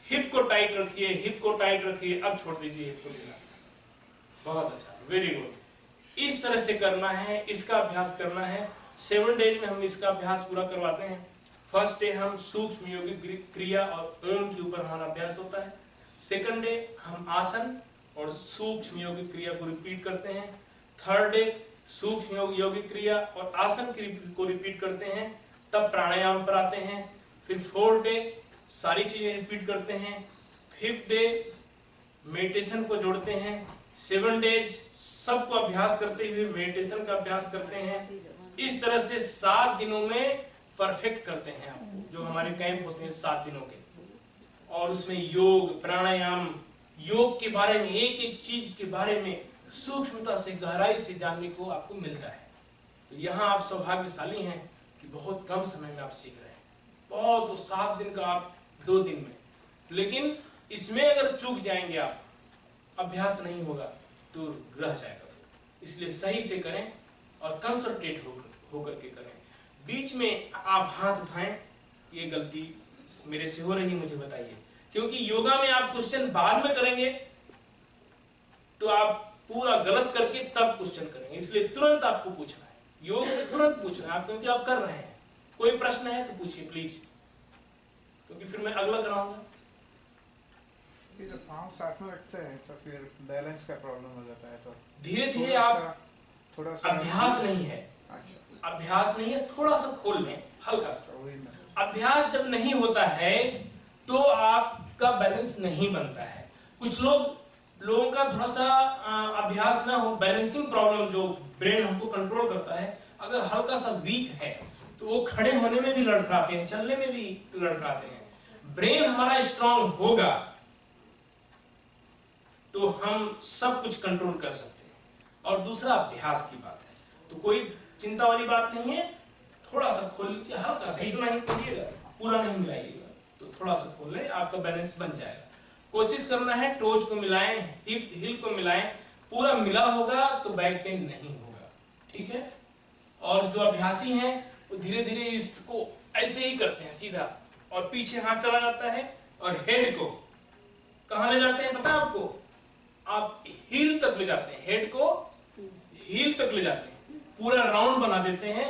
हिप को टाइट रखिए, हिप को टाइट रखिए, अब छोड़ दीजिए हिप को ढीला, बहुत अच्छा, वेरी गुड। इस तरह से करना है, इसका अभ्यास करना है। 7 डेज में हम इसका अभ्यास पूरा करवाते हैं। फर्स्ट डे हम सूक्ष्म योगिक क्रिया और ओम के ऊपर हमारा अभ्यास होता है। सेकंड डे हम आसन और सूक्ष्म योगिक क्रिया को रिपीट करते हैं। थर्ड डे सूक्ष्म योगिक क्रिया और आसन को रिपीट करते हैं, तब प्राणायाम पर आते हैं। फिर 4th डे सारी चीजें रिपीट करते हैं। 5th डे मेडिटेशन को जोड़ते हैं। 7 डेज सबको अभ्यास करते हुए मेडिटेशन का अभ्यास करते हैं। इस तरह से 7 दिनों में परफेक्ट करते हैं आपको, जो हमारे कैंप होते हैं 7 दिनों के। और उसमें योग, प्राणायाम, योग के बारे में, एक एक चीज के बारे में सूक्ष्मता से, गहराई से जानने को आपको मिलता है। तो यहाँ आप सौभाग्यशाली हैं कि बहुत कम समय में आप सीख रहे हैं। बहुत तो 7 दिन का आप 2 दिन में, लेकिन इसमें अगर चूक जाएंगे आप, अभ्यास नहीं होगा तो रह जाएगा फिर। इसलिए सही से करें और कंसंट्रेट होकर के करें। बीच में आप हाथ उठाएं, ये गलती मेरे से हो रही, मुझे बताइए, क्योंकि योगा में आप क्वेश्चन बाद में करेंगे तो आप पूरा गलत करके तब क्वेश्चन करेंगे। इसलिए तुरंत आपको पूछना है, योग में तुरंत पूछना है आप, क्योंकि आप कर रहे हैं। कोई प्रश्न है तो पूछिए प्लीज, क्योंकि फिर मैं अगला कराऊंगा। जब पाँव साथ में रखते हैं तो फिर बैलेंस का प्रॉब्लम हो जाता है, तो धीरे धीरे आप, थोड़ा सा अभ्यास नहीं है, अभ्यास नहीं है, थोड़ा सा खोल लें, हल्का सा। अभ्यास जब नहीं होता है तो आपका बैलेंस नहीं बनता है। कुछ लोगों का थोड़ा सा अभ्यास ना हो, बैलेंसिंग प्रॉब्लम, जो ब्रेन हमको कंट्रोल करता है, अगर हल्का सा वीक है तो वो खड़े होने में भी लड़खड़ाते हैं, चलने में भी लड़खड़ाते हैं। ब्रेन हमारा स्ट्रांग होगा तो हम सब कुछ कंट्रोल कर सकते हैं। और दूसरा अभ्यास की बात है, तो कोई चिंता वाली बात नहीं है। थोड़ा सा खोल लीजिए, हल्का सा, इतना ही खोलिएगा, पूरा नहीं मिलाइएगा, तो थोड़ा सा खोल लें, आपका बैलेंस बन जाएगा। कोशिश करना है टोज को मिलाएं, हिल को मिलाएं, पूरा मिला होगा तो बैक पेन नहीं होगा, ठीक है। और जो अभ्यासी हैं वो धीरे धीरे इसको ऐसे ही करते हैं सीधा, और पीछे हाथ चला जाता है, और हेड को कहां ले जाते हैं पता है आपको? आप हील तक ले जाते हैं, हेड को हील तक ले जाते हैं, पूरा राउंड बना देते हैं,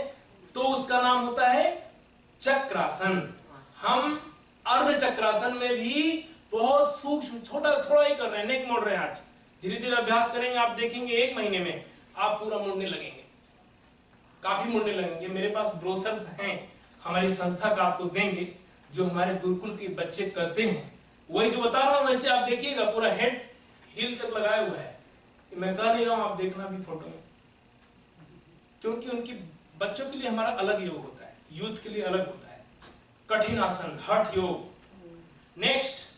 तो उसका नाम होता है चक्रासन। हम अर्ध चक्रासन में भी बहुत सूक्ष्म, छोटा थोड़ा ही कर रहे हैं, नेक मोड़ रहे हैं आज। धीरे धीरे अभ्यास करेंगे, आप देखेंगे 1 महीने में आप पूरा मुड़ने लगेंगे, काफी मुड़ने लगेंगे। मेरे पास ब्रोशर्स हैं हमारी संस्था का, आपको देंगे, जो हमारे गुरुकुल के बच्चे करते हैं, वही जो बता रहा हूं वैसे आप देखिएगा, पूरा हेड हील तक लगाया हुआ है। मैं कह नहीं रहा हूं, आप देखना भी फोटो में, क्योंकि उनकी बच्चों के लिए हमारा अलग योग होता है, यूथ के लिए अलग होता है। कठिन आसन, हठ योग। नेक्स्ट,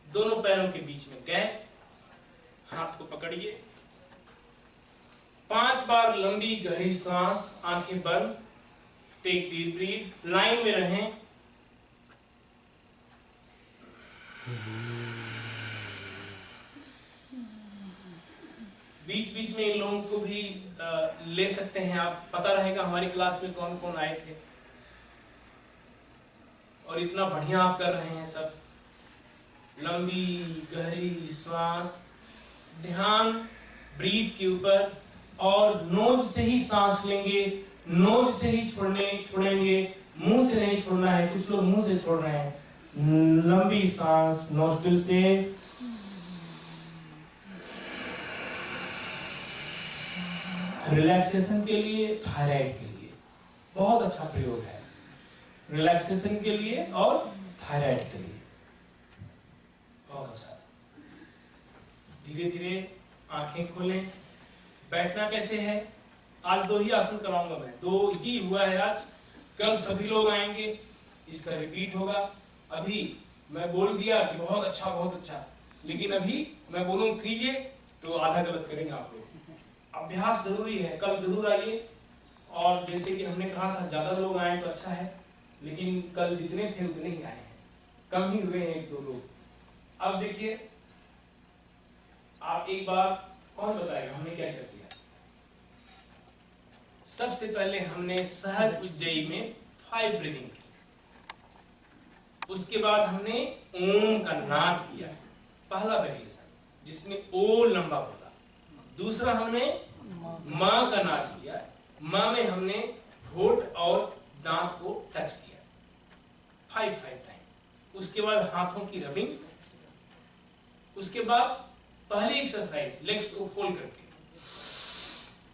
दोनों पैरों के बीच में गैप, हाथ को पकड़िए, 5 बार लंबी गहरी सांस, आंखें बंद, टेक डीप ब्रीथ, लाइन में रहें। बीच बीच में इन लोगों को भी ले सकते हैं आप, पता रहेगा हमारी क्लास में कौन कौन आए थे, और इतना बढ़िया आप कर रहे हैं सब। लंबी गहरी सांस, ध्यान ब्रीथ के ऊपर, और नोज से ही सांस लेंगे, नोज से ही छोड़ेंगे, मुंह से नहीं छोड़ना है। कुछ लोग मुंह से छोड़ रहे हैं। लंबी सांस नोस्ट्रिल से, रिलैक्सेशन के लिए, थायराइड के लिए बहुत अच्छा प्रयोग है, रिलैक्सेशन के लिए और थायराइड के लिए बहुत अच्छा। धीरे धीरे आंखें खोलें। बैठना कैसे है, आज 2 ही आसन कराऊंगा मैं, 2 ही हुआ है आज, कल सभी लोग आएंगे, इसका रिपीट होगा। अभी मैं बोल दिया कि बहुत अच्छा, लेकिन अभी मैं बोलूं कीजिए तो आधा गलत करेंगे आप लोग। अभ्यास जरूरी है, कल जरूर आइए। और जैसे कि हमने कहा था ज्यादा लोग आए तो अच्छा है, लेकिन कल जितने थे उतने ही आए हैं, कम ही हुए हैं 1-2 लोग। अब देखिए, आप एक बार कौन बताएगा हमने क्या कर दिया। सबसे पहले हमने सहज उज्जयी में 5 ब्रीदिंग की, उसके बाद हमने ओम का नाद किया, पहला वेरिएशन जिसमें ओ लंबा बोला। दूसरा हमने मां का नाद किया, मां में हमने होठ और दांत को टच किया 5 टाइम। उसके बाद हाथों की रबिंग, उसके बाद पहली एक्सरसाइज लेग्स को खोल करके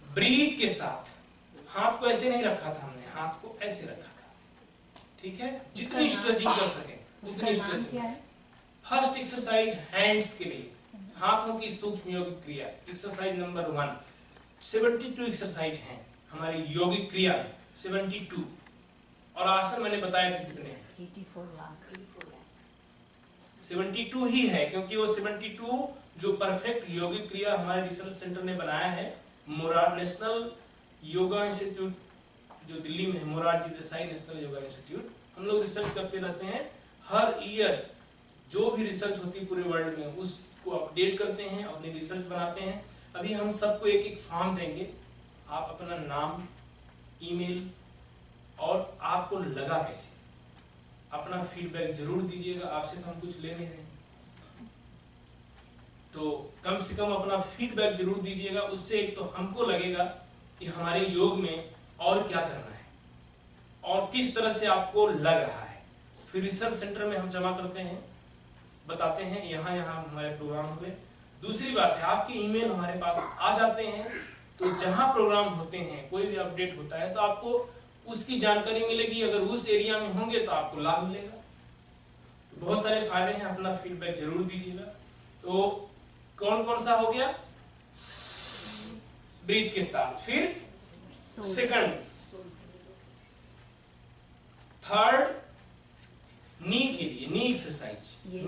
ब्रीथ के साथ, हाथ को ऐसे नहीं रखा था हमने, हाथ को ऐसे रखा था, ठीक है, जितनी स्ट्रेचिंग कर सके उतनी स्ट्रेचिंग। फर्स्ट एक्सरसाइज हैंड्स के लिए, हाथों की सूक्ष्म योगिक क्रिया, एक्सरसाइज नंबर 1। 72 एक्सरसाइज हैं हमारी योगिक क्रिया, 72। और आसन मैंने बताया थे कितने हैं, 84 लाख 72 ही है, क्योंकि वो 72 जो परफेक्ट योगिक क्रिया हमारे रिसर्च सेंटर ने बनाया है, मोरार नेशनल योगा इंस्टीट्यूट जो दिल्ली में है, मोरारजी देसाई नेशनल योगा इंस्टीट्यूट। हम लोग रिसर्च करते रहते हैं, हर ईयर जो भी रिसर्च होती है पूरे वर्ल्ड में उसको अपडेट करते हैं, अपनी रिसर्च बनाते हैं। अभी हम सबको एक फॉर्म देंगे, आप अपना नाम, ईमेल और आपको लगा कैसे, अपना फीडबैक जरूर दीजिएगा। आपसे तो हम कुछ ले नहीं रहे, तो कम से कम अपना फीडबैक जरूर दीजिएगा। उससे एक तो हमको लगेगा कि हमारे योग में और क्या करना है और किस तरह से आपको लग रहा है। फिर रिसर्च सेंटर में हम जमा करते हैं, बताते हैं यहाँ हमारे प्रोग्राम हुए। दूसरी बात है, आपके ईमेल हमारे पास आ जाते हैं, तो जहां प्रोग्राम होते हैं, कोई भी अपडेट होता है तो आपको उसकी जानकारी मिलेगी। अगर उस एरिया में होंगे तो आपको लाभ मिलेगा। तो बहुत सारे फायदे हैं, अपना फीडबैक जरूर दीजिएगा। तो कौन कौन सा हो गया, ब्रीथ के साथ, फिर सेकंड, थर्ड नी के लिए नी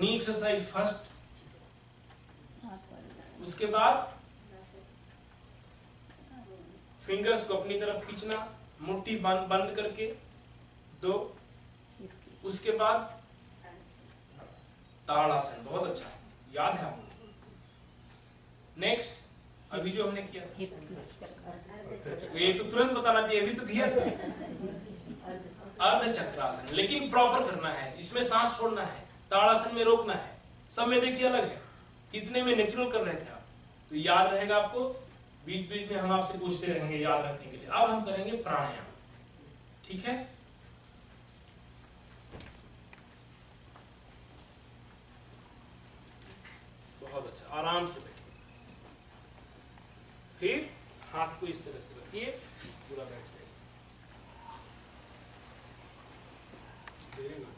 एक्सरसाइज फर्स्ट, उसके बाद फिंगर्स को अपनी तरफ खींचना, मुट्ठी बंद करके 2, उसके बाद ताड़ासन, बहुत अच्छा याद है आपको। नेक्स्ट, अभी जो हमने किया था, ये तो तुरंत बताना चाहिए, अभी तो किया था अर्ध चक्रासन, लेकिन प्रॉपर करना है, इसमें सांस छोड़ना है, ताड़ासन में रोकना है। सब में देखिए अलग है, कितने में नेचुरल कर रहे थे आप, तो याद रहेगा आपको। बीच बीच में हम आपसे पूछते रहेंगे याद रखने के लिए। अब हम करेंगे प्राणायाम, ठीक है। आराम से बैठिए। फिर हाथ को इस तरह से रखिए, पूरा बैठ जाइए। Very good.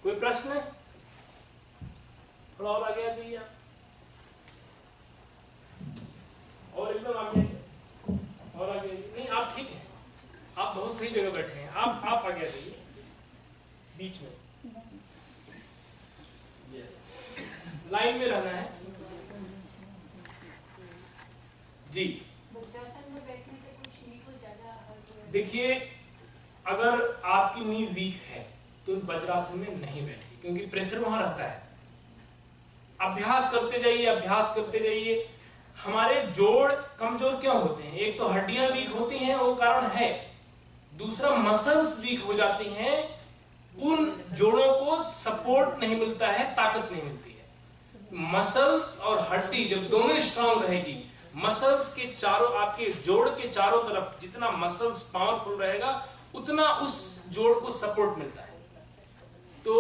कोई प्रश्न है? थोड़ा और आगे आ जाइए आप, और एकदम आगे, और आगे नहीं, आप ठीक है, आप बहुत सही जगह बैठे हैं। आप आगे आ जाइए, बीच में, यस, लाइन में रहना है जी। वज्रासन में बैठने से कुछ नहीं, कोई ज्यादा देखिए, अगर आपकी नी वीक है तो वज्रासन में नहीं बैठिए, क्योंकि प्रेशर वहां रहता है। अभ्यास करते जाइए, अभ्यास करते जाइए। हमारे जोड़ कमजोर क्यों होते हैं? एक तो हड्डियां वीक होती हैं, वो कारण है। दूसरा, मसल्स वीक हो जाती हैं, उन जोड़ों को सपोर्ट नहीं मिलता है, ताकत नहीं मिलती है। मसल्स और हड्डी जब दोनों स्ट्रांग रहेगी, मसल्स के चारों, आपके जोड़ के चारों तरफ जितना मसल्स पावरफुल रहेगा, उतना उस जोड़ को सपोर्ट मिलता है। तो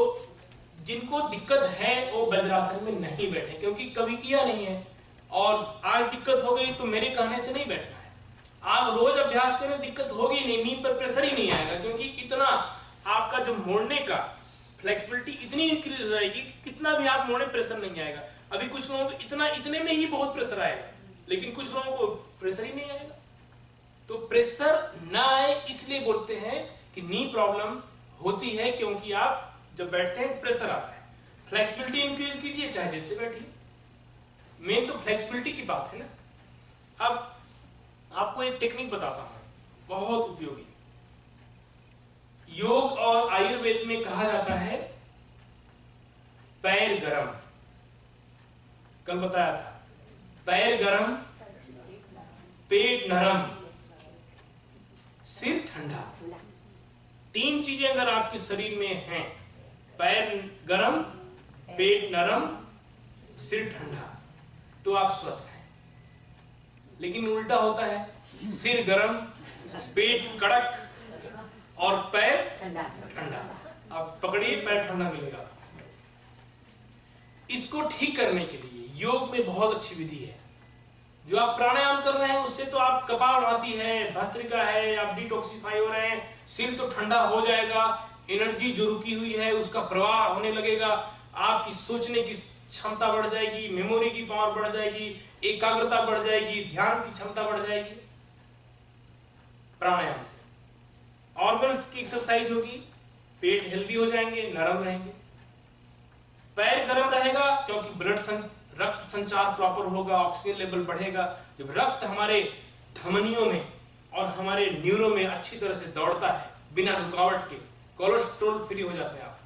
जिनको दिक्कत है वो वज्रासन में नहीं बैठे, क्योंकि कभी किया नहीं है, और आज दिक्कत हो गई तो मेरे कहने से नहीं बैठना है। आप रोज अभ्यास करें, दिक्कत होगी नहीं, नी पर प्रेशर ही नहीं आएगा, क्योंकि इतना आपका जो मोड़ने का फ्लेक्सिबिलिटी इतनी इंक्रीज रहेगी कि कितना भी आप मोड़े प्रेशर नहीं आएगा। अभी कुछ लोगों को इतने में ही बहुत प्रेशर आएगा, लेकिन कुछ लोगों को प्रेशर ही नहीं आएगा। तो प्रेशर ना आए इसलिए बोलते हैं कि नी प्रॉब्लम होती है, क्योंकि आप जब बैठते हैं प्रेशर आता है। फ्लेक्सिबिलिटी इंक्रीज कीजिए, चाहे जैसे बैठिए, मेन तो फ्लेक्सिबिलिटी की बात है ना। अब आपको एक टेक्निक बताता हूं, बहुत उपयोगी। योग और आयुर्वेद में कहा जाता है पैर गरम, कल बताया था, पैर गरम, पेट नरम, सिर ठंडा। तीन चीजें अगर आपके शरीर में हैं, पैर गरम, पेट नरम, सिर ठंडा, तो आप स्वस्थ हैं। लेकिन उल्टा होता है, सिर गरम, पेट कड़क और पैर ठंडा। आप पकड़िए, पैर ठंडा मिलेगा। इसको ठीक करने के लिए योग में बहुत अच्छी विधि है। जो आप प्राणायाम कर रहे हैं उससे तो आप कपालभाति है, भस्त्रिका है, आप डिटॉक्सिफाई हो रहे हैं, सिर तो ठंडा हो जाएगा, एनर्जी जो रुकी हुई है उसका प्रवाह होने लगेगा, आपकी सोचने की क्षमता बढ़ जाएगी, मेमोरी की पावर बढ़ जाएगी, एकाग्रता बढ़ जाएगी, ध्यान की क्षमता बढ़ जाएगी प्राणायाम से। ऑर्गन्स की एक्सरसाइज होगी, पेट हेल्दी हो जाएंगे, नरम रहेंगे। पैर गर्म रहेगा क्योंकि रक्त संचार प्रॉपर होगा, ऑक्सीजन लेवल बढ़ेगा। जब रक्त हमारे धमनियों में और हमारे न्यूरो में अच्छी तरह से दौड़ता है बिना रुकावट के, कोलेस्ट्रॉल फ्री हो जाते हैं आप।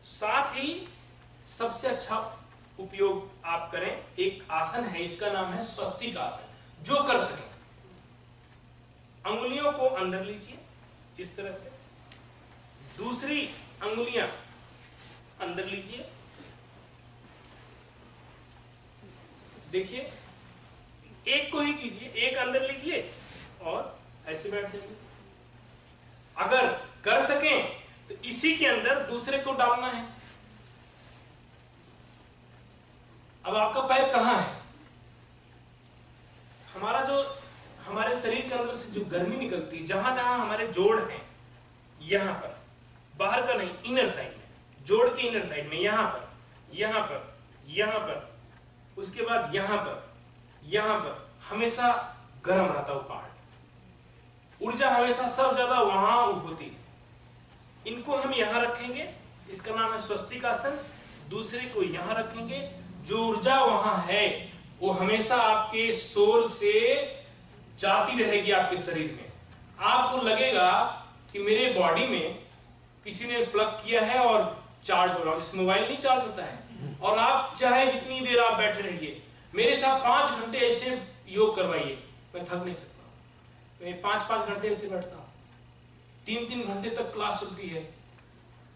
साथ ही सबसे अच्छा उपयोग आप करें, एक आसन है, इसका नाम है स्वस्तिक आसन। जो कर सके, अंगुलियों को अंदर लीजिए इस तरह से, दूसरी अंगुलियां अंदर लीजिए, देखिए, एक को ही कीजिए, एक अंदर लीजिए और ऐसे बैठ जाइए। अगर कर सकें तो इसी के अंदर दूसरे को डालना है। अब आपका पैर कहां है? हमारे शरीर के अंदर से जो गर्मी निकलती है, जहां जहां हमारे जोड़ हैं, यहां पर, बाहर का नहीं, इनर साइड में, जोड़ के इनर साइड में, यहां पर, यहां पर, यहां पर, उसके बाद यहां पर हमेशा गर्म रहता है पार्ट। ऊर्जा हमेशा सबसे ज्यादा वहां होती है। इनको हम यहां रखेंगे, इसका नाम है स्वस्तिक आसन। दूसरे को यहां रखेंगे। जो ऊर्जा वहां है वो हमेशा आपके सोल से जाती रहेगी आपके शरीर में। आपको लगेगा कि मेरे बॉडी में किसी ने प्लग किया है और चार्ज हो रहा है, जैसे मोबाइल नहीं चार्ज होता है। और आप चाहे जितनी देर आप बैठे रहिए, मेरे साथ 5 घंटे ऐसे योग करवाइए, मैं थक नहीं सकता। मैं 5-5 घंटे ऐसे बैठता हूँ, 3-3 घंटे तक क्लास चलती है,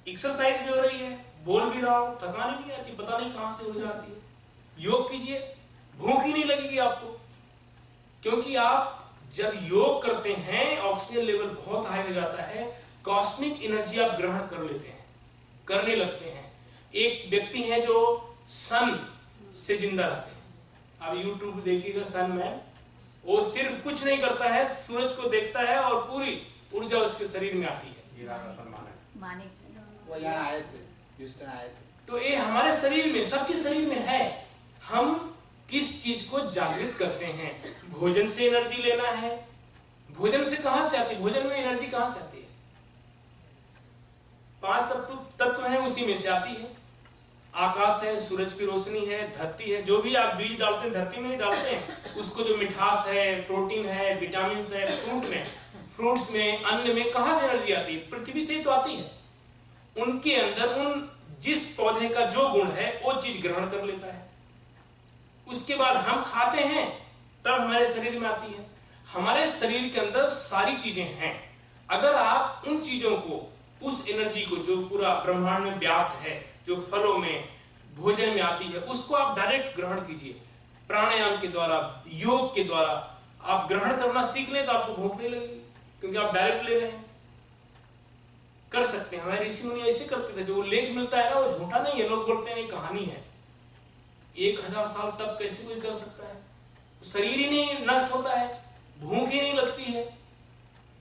एक्सरसाइज भी हो रही है, बोल भी रहा हूँ, थकान नहीं आती, पता नहीं कहां से हो जाती है। योग कीजिए, भूख ही नहीं लगेगी आपको, क्योंकि आप जब योग करते हैं ऑक्सीजन लेवल बहुत हाई हो जाता है, कॉस्मिक एनर्जी आप ग्रहण कर लेते हैं, करने लगते हैं। एक व्यक्ति है जो सन से जिंदा रहते हैं, आप यूट्यूब देखिएगा सन मैन, वो सिर्फ कुछ नहीं करता है, सूरज को देखता है और पूरी ऊर्जा उसके शरीर में आती है। वो यहाँ आए थे, ह्यूस्टन आए थे। तो ये हमारे शरीर में, सबके शरीर में है। हम किस चीज को जागृत करते हैं? भोजन से एनर्जी लेना है। भोजन से कहां से आती है? भोजन में एनर्जी कहां से आती है? 5 तत्व हैं, उसी में से आती है। आकाश है, सूरज की रोशनी है, धरती है, जो भी आप बीज डालते हैं धरती में ही डालते हैं, उसको जो मिठास है, प्रोटीन है, विटामिन है, फ्रूट्स में, अन्न में कहां से एनर्जी आती है? पृथ्वी से ही तो आती है। उनके अंदर उन जिस पौधे का जो गुण है वो चीज ग्रहण कर लेता है, उसके बाद हम खाते हैं, तब हमारे शरीर में आती है। हमारे शरीर के अंदर सारी चीजें हैं। अगर आप उन चीजों को, उस एनर्जी को जो पूरा ब्रह्मांड में व्याप्त है, जो फलों में, भोजन में आती है, उसको आप डायरेक्ट ग्रहण कीजिए। प्राणायाम के द्वारा, योग के द्वारा आप ग्रहण करना सीख लें तो आपको भूख नहीं लगेगी, क्योंकि आप डायरेक्ट ले रहे हैं। कर सकते हैं, हमारे ऋषि मुनि ऐसे करते थे। जो लेख मिलता है ना, वो झूठा नहीं है। लोग बोलते हैं कहानी है, 1000 साल तक कैसे कोई कर सकता है? शरीर ही नहीं नष्ट होता है, भूख ही नहीं लगती है।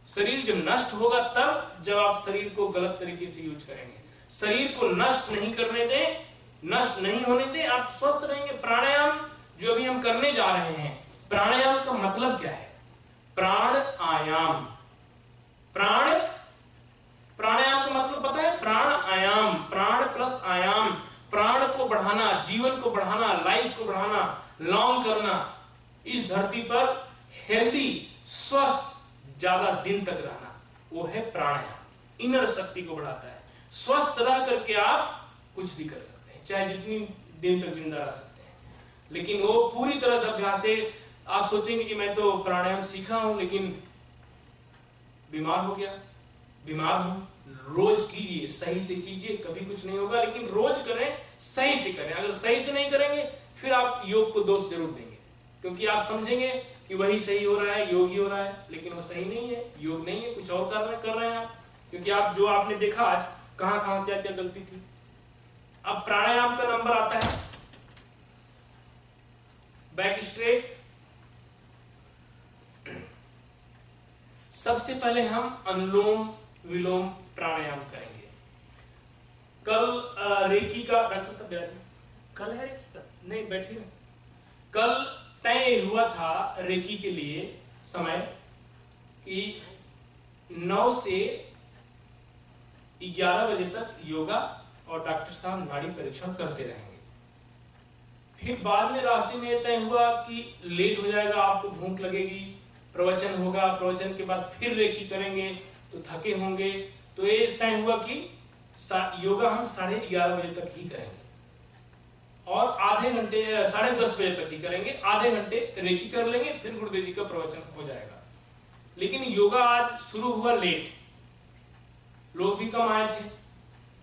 शरीर जब नष्ट होगा तब, जब आप शरीर को गलत तरीके से यूज करेंगे। शरीर को नष्ट नहीं करने दें, नष्ट नहीं होने दें, आप स्वस्थ रहेंगे। प्राणायाम जो अभी हम करने जा रहे हैं, प्राणायाम का मतलब क्या है? प्राण आयाम। प्राणायाम का मतलब पता है? प्राण आयाम, प्राण प्लस आयाम, प्राण को बढ़ाना, जीवन को बढ़ाना, लाइफ को बढ़ाना, लॉन्ग करना, इस धरती पर हेल्दी, स्वस्थ, ज्यादा दिन तक रहना, वो है प्राणायाम। इनर शक्ति को बढ़ाता है। स्वस्थ रह करके आप कुछ भी कर सकते हैं, चाहे जितनी दिन तक जिंदा रह सकते हैं। लेकिन वो पूरी तरह से अभ्यास है। आप सोचेंगे कि मैं तो प्राणायाम सीखा हूं लेकिन बीमार हो गया। बीमार हूं, रोज कीजिए, सही से कीजिए, कभी कुछ नहीं होगा। लेकिन रोज करें, सही से करें। अगर सही से नहीं करेंगे फिर आप योग को दोष जरूर देंगे, क्योंकि आप समझेंगे कि वही सही हो रहा है, योग ही हो रहा है, लेकिन वो सही नहीं है, योग नहीं है, कुछ और कारण कर रहे हैं आप। क्योंकि आप जो आपने देखा आज कहां क्या क्या गलती थी। अब प्राणायाम का नंबर आता है बैक स्ट्रेट। सबसे पहले हम अनुलोम विलोम प्राणायाम करेंगे। कल रेकी का, डॉक्टर साहब बैठिए, कल है रेकी का? नहीं, बैठिए। कल तय हुआ था रेकी के लिए समय कि 9 से 11 बजे तक योगा और डॉक्टर साहब नाड़ी परीक्षण करते रहेंगे। फिर बाद में रास्ते में तय हुआ कि लेट हो जाएगा, आपको भूख लगेगी, प्रवचन होगा, प्रवचन के बाद फिर रेकी करेंगे तो थके होंगे। तो ये तय हुआ कि योगा हम 11:30 बजे तक ही करेंगे और आधे घंटे 10:30 बजे तक ही करेंगे। आधे घंटे रेकी कर लेंगे, फिर गुरुदेव जी का प्रवचन हो जाएगा। लेकिन योगा आज शुरू हुआ लेट, लोग भी कम आए थे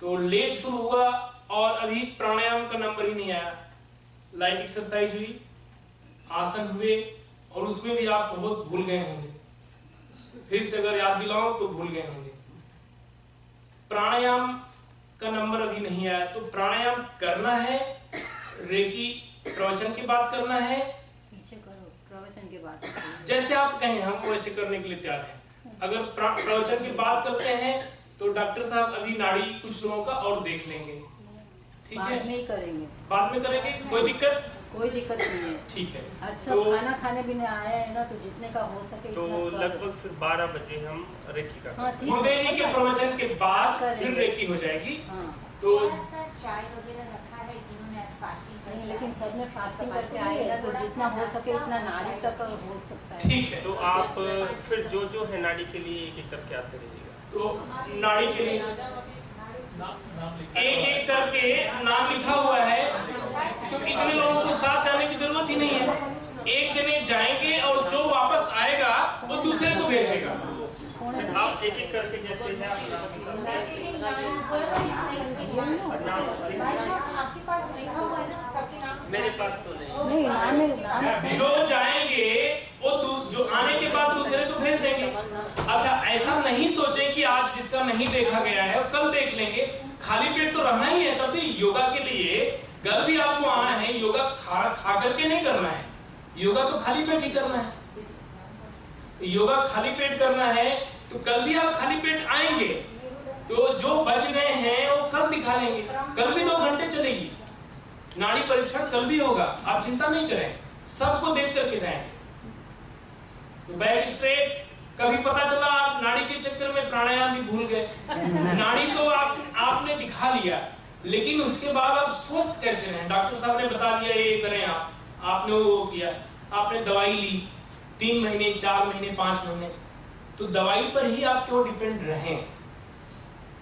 तो लेट शुरू हुआ और अभी प्राणायाम का नंबर ही नहीं आया। लाइट एक्सरसाइज हुई, आसन हुए और उसमें भी आप बहुत भूल गए होंगे। फिर से अगर याद दिलाऊं तो भूल गए होंगे। प्राणायाम का नंबर अभी नहीं आया, तो प्राणायाम करना है, रेकी प्रवचन के बाद करना है, पीछे करो, प्रवचन के बाद जैसे आप कहें हम वैसे करने के लिए तैयार हैं। अगर प्रवचन के बाद करते हैं तो डॉक्टर साहब अभी नाड़ी कुछ लोगों का और देख लेंगे, ठीक है? बाद में करेंगे, बाद में करेंगे, कोई दिक्कत नहीं है। ठीक है। अच्छा, तो खाना खाने भी नहीं आया है ना, तो जितने का हो सके तो इतना लगभग फिर 12 बजे हम रेकी का हाँ, ठीक है। गुरुदेव जी के प्रवचन के बाद फिर रेकी हो जाएगी। हाँ। तो चाय वगैरह रखा है जिन्होंने आज फास्टिंग नहीं, लेकिन सब में फास्टिंग करके आएगा तो जितना हो सके उतना नाड़ी तक हो सकता है। ठीक है। तो आप फिर जो है नाड़ी के लिए एक एक करके आते रहिएगा। तो नाड़ी के लिए एक एक करके नाम लिखा हुआ है, क्योंकि इतने लोगों को साथ जाने की जरूरत ही नहीं है। एक जने जाएंगे और जो वापस आएगा वो दूसरे को भेजेगा। फिर आप एक एक करके जैसे है आपके पास लिखा हुआ है ना सबके नाम मेरे पास तो नहीं। नहीं नाम जो जाएंगे वो जो आने के बाद दूसरे को भेज देंगे। अच्छा, ऐसा नहीं सोचे कि आज जिसका नहीं देखा गया है कल देख लेंगे। खाली पेट तो रहना ही है। तब भी योगा के लिए घर भी आपको आना है। योगा खा करके नहीं करना है। योगा तो खाली पेट ही करना है। योगा खाली पेट करना है तो कल भी आप खाली पेट आएंगे तो जो बच गए हैं वो कल दिखा लेंगे। कल भी 2 घंटे चलेगी नाड़ी परीक्षण, कल भी होगा। आप चिंता नहीं करें, सबको देख करके जाएंगे। तो बैक स्ट्रेट। कभी पता चला आप नाड़ी के चक्कर में प्राणायाम भी भूल गए। नाड़ी तो आपने दिखा लिया, लेकिन उसके बाद आप स्वस्थ कैसे रहें? डॉक्टर साहब ने बता दिया ये करें, आपने वो किया, आपने दवाई ली 3 महीने 4 महीने 5 महीने, तो दवाई पर ही आप क्यों डिपेंड रहें?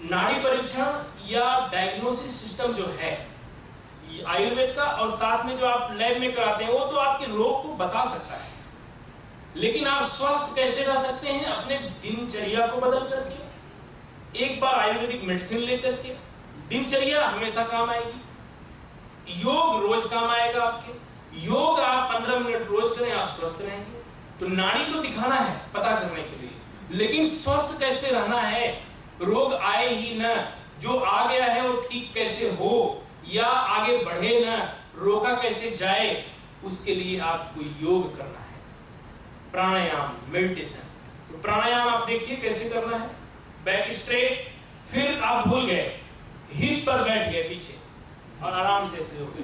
नाड़ी परीक्षण या डायग्नोसिस सिस्टम जो है आयुर्वेद का और साथ में जो आप लैब में कराते हैं वो तो आपके रोग को बता सकता है, लेकिन आप स्वस्थ कैसे रह सकते हैं? अपने दिनचर्या को बदल करके, एक बार आयुर्वेदिक मेडिसिन लेकर के। दिनचर्या हमेशा काम आएगी। योग रोज काम आएगा आपके। योग आप 15 मिनट रोज करें, आप स्वस्थ रहेंगे। तो नाड़ी तो दिखाना है पता करने के लिए, लेकिन स्वस्थ कैसे रहना है? रोग आए ही न, जो आ गया है वो ठीक कैसे हो या आगे बढ़े न, रोका कैसे जाए, उसके लिए आपको योग करना है। प्राणायाम, मेडिटेशन। तो प्राणायाम आप देखिए कैसे करना है। बैक स्ट्रेट, फिर आप भूल गए, हिप पर बैठ गए पीछे और आराम से ऐसे हो गए।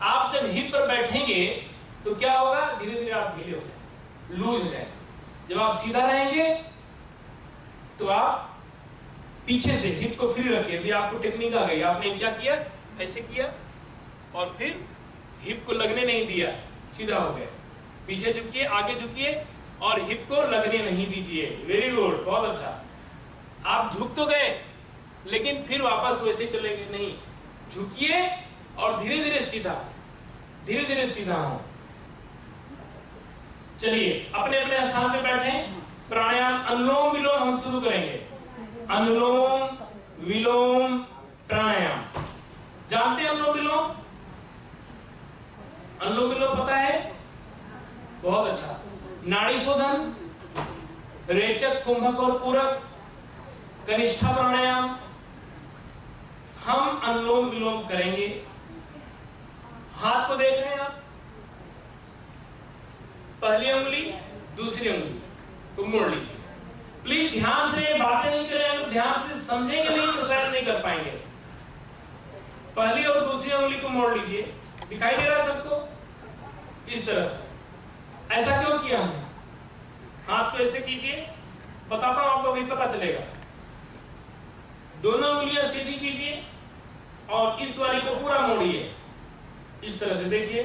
आप जब हिप पर बैठेंगे तो क्या होगा? धीरे धीरे आप ढीले हो जाए, लूज हो जाए। जब आप सीधा रहेंगे तो आप पीछे से हिप को फ्री रखिए। अभी आपको टेक्निक आ गई। आपने क्या किया? ऐसे किया और फिर हिप को लगने नहीं दिया, सीधा हो गए। पीछे झुकिए, आगे झुकिए और हिप को लगने नहीं दीजिए। वेरी गुड, बहुत अच्छा। आप झुक तो गए लेकिन फिर वापस वैसे चले गए नहीं। झुकिए और धीरे धीरे सीधा, धीरे धीरे सीधा हो। चलिए अपने अपने स्थान पे बैठे। प्राणायाम अनुलोम विलोम हम शुरू करेंगे। अनुलोम विलोम प्राणायाम जानते हैं? अनुलोम विलोम, अनुलोम विलोम पता है? बहुत अच्छा। नाड़ी शोधन, रेचक, कुंभक और पूरक, कनिष्ठा प्राणायाम, हम अनुलोम विलोम करेंगे। हाथ को देख रहे हैं आप? पहली उंगली दूसरी उंगली को मोड़ लीजिए। प्लीज ध्यान से बातें नहीं करें। अगर ध्यान से समझेंगे नहीं तो शायद नहीं कर पाएंगे। पहली और दूसरी उंगली को मोड़ लीजिए। दिखाई दे रहा है सबको? इस तरह से। ऐसा क्यों किया हमने? हाथ को ऐसे कीजिए, बताता हूं आपको, अभी पता चलेगा। दोनों उंगलियां सीधी कीजिए और इस वाली को पूरा मोड़िए। इस तरह से देखिए,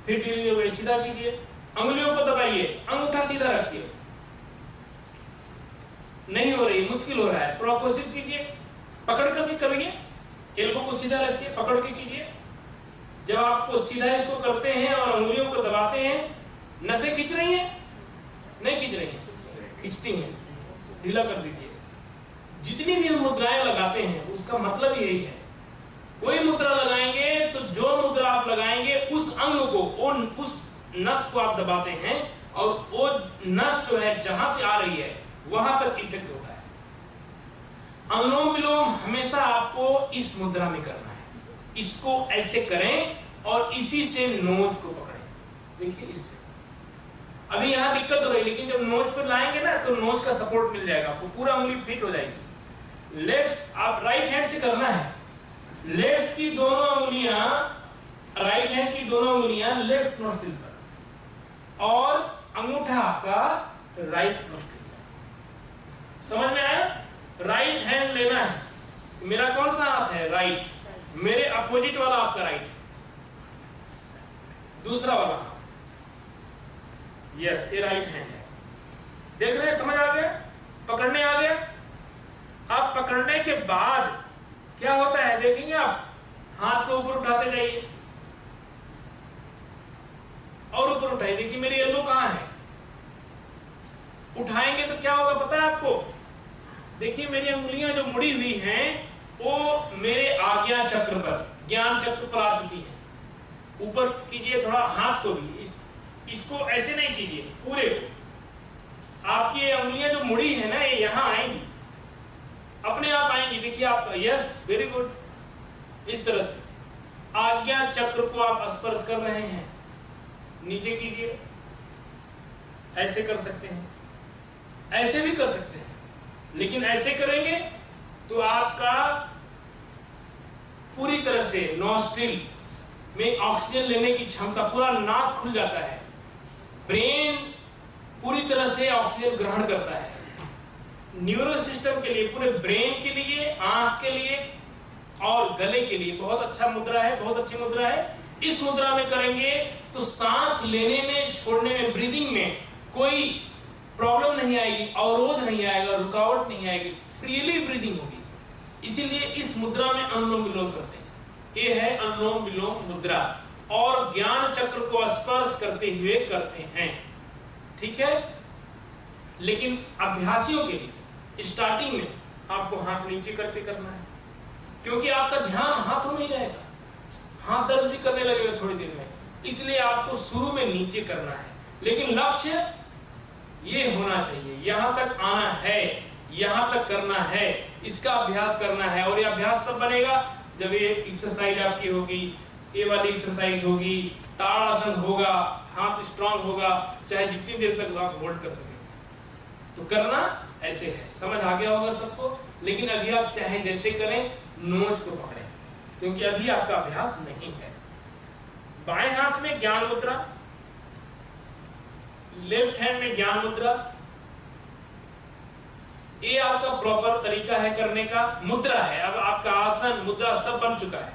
फिर धीरे धीरे सीधा कीजिए। अंगुलियों को दबाइए, अंगूठा सीधा रखिए। नहीं हो रही, मुश्किल हो रहा है, थोड़ा कोशिश कीजिए। पकड़ करके करिए, एल्बो को सीधा रखिए, पकड़ के कीजिए। जब आपको सीधा इसको करते हैं और अंगुलियों को दबाते हैं, नसें खींच रही हैं? नहीं खींच रही हैं, खींचती हैं। ढीला कर दीजिए। जितनी भी हम मुद्राएं लगाते हैं उसका मतलब यही है। कोई मुद्रा लगाएंगे तो जो मुद्रा आप लगाएंगे उस अंग को, उस नस को आप दबाते हैं और वो नस जो है जहां से आ रही है वहां तक इफेक्ट होता है। अनुलोम विलोम हमेशा आपको इस मुद्रा में करना है। इसको ऐसे करें और इसी से नोज को पकड़ें। देखिए इससे अभी यहां दिक्कत हो रही है, लेकिन जब नोज पर लाएंगे ना तो नोज का सपोर्ट मिल जाएगा आपको, पूरा उंगली फिट हो जाएगी। लेफ्ट आप राइट हैंड से करना है। लेफ्ट की दोनों उंगलियां, राइट हैंड की दोनों उंगलियां लेफ्ट नोस्ट्रिल पर और अंगूठा आपका राइट नोस्ट्रिल पर। समझ में आया? राइट हैंड लेना है। मेरा कौन सा हाथ है? राइट। मेरे अपोजिट वाला आपका राइट, दूसरा वाला हाथ, यस, ये राइट हैंड है। देख रहे हैं? समझ आ गया? पकड़ने आ गया? अब पकड़ने के बाद क्या होता है देखेंगे आप। हाथ को ऊपर उठाते जाइए और ऊपर उठाइए। देखिए मेरी एल्बो कहां है? उठाएंगे तो क्या होगा पता है आपको? देखिए मेरी उंगलियां जो मुड़ी हुई हैं वो मेरे आज्ञा चक्र पर, ज्ञान चक्र पर आ चुकी है। ऊपर कीजिए थोड़ा हाथ को भी, इसको ऐसे नहीं कीजिए, पूरे को। आपकी उंगलियां जो मुड़ी है ना, ये यहाँ आएंगी, अपने आप आएंगी। देखिए आप, यस वेरी गुड, इस तरह से आज्ञा चक्र को आप स्पर्श कर रहे हैं। नीचे कीजिए, ऐसे कर सकते हैं, ऐसे भी कर सकते हैं, लेकिन ऐसे करेंगे तो आपका पूरी तरह से नॉस्ट्रिल में ऑक्सीजन लेने की क्षमता, पूरा नाक खुल जाता है, ब्रेन पूरी तरह से ऑक्सीजन ग्रहण करता है। न्यूरो सिस्टम के लिए, पूरे ब्रेन के लिए, आंख के लिए और गले के लिए बहुत अच्छा मुद्रा है, बहुत अच्छी मुद्रा है। इस मुद्रा में करेंगे तो सांस लेने में, छोड़ने में, ब्रीदिंग में कोई प्रॉब्लम नहीं आएगी, अवरोध नहीं आएगा, रुकावट नहीं आएगी, फ्रीली ब्रीदिंग होगी। इसीलिए इस मुद्रा में अनुलोम विलोम करते हैं। ये है अनुलोम विलोम मुद्रा, और ज्ञान चक्र को स्पर्श करते हुए करते हैं। ठीक है, लेकिन अभ्यासियों के लिए स्टार्टिंग में आपको हाथ नीचे करके करना है, क्योंकि आपका ध्यान हाथों में ही रहेगा, हाथ दर्द भी करने लगेगा थोड़ी देर में, इसलिए आपको शुरू में नीचे करना है। लेकिन लक्ष्य ये होना चाहिए, यहां तक आना है, यहां तक करना है, इसका अभ्यास करना है। और ये अभ्यास तब बनेगा जब ये एक्सरसाइज आपकी होगी, ये वाली एक्सरसाइज होगी, ताड़ासन होगा, हाथ स्ट्रांग होगा, चाहे जितनी देर तक आप होल्ड कर सके। तो करना ऐसे है, समझ आ गया होगा सबको। लेकिन अभी आप चाहे जैसे करें, नोज को पकड़ें, क्योंकि अभी आपका अभ्यास नहीं है। बाएं हाथ में ज्ञान मुद्रा, लेफ्ट हैंड में ज्ञान मुद्रा, ये आपका प्रॉपर तरीका है करने का, मुद्रा है। अब आपका आसन, मुद्रा सब बन चुका है,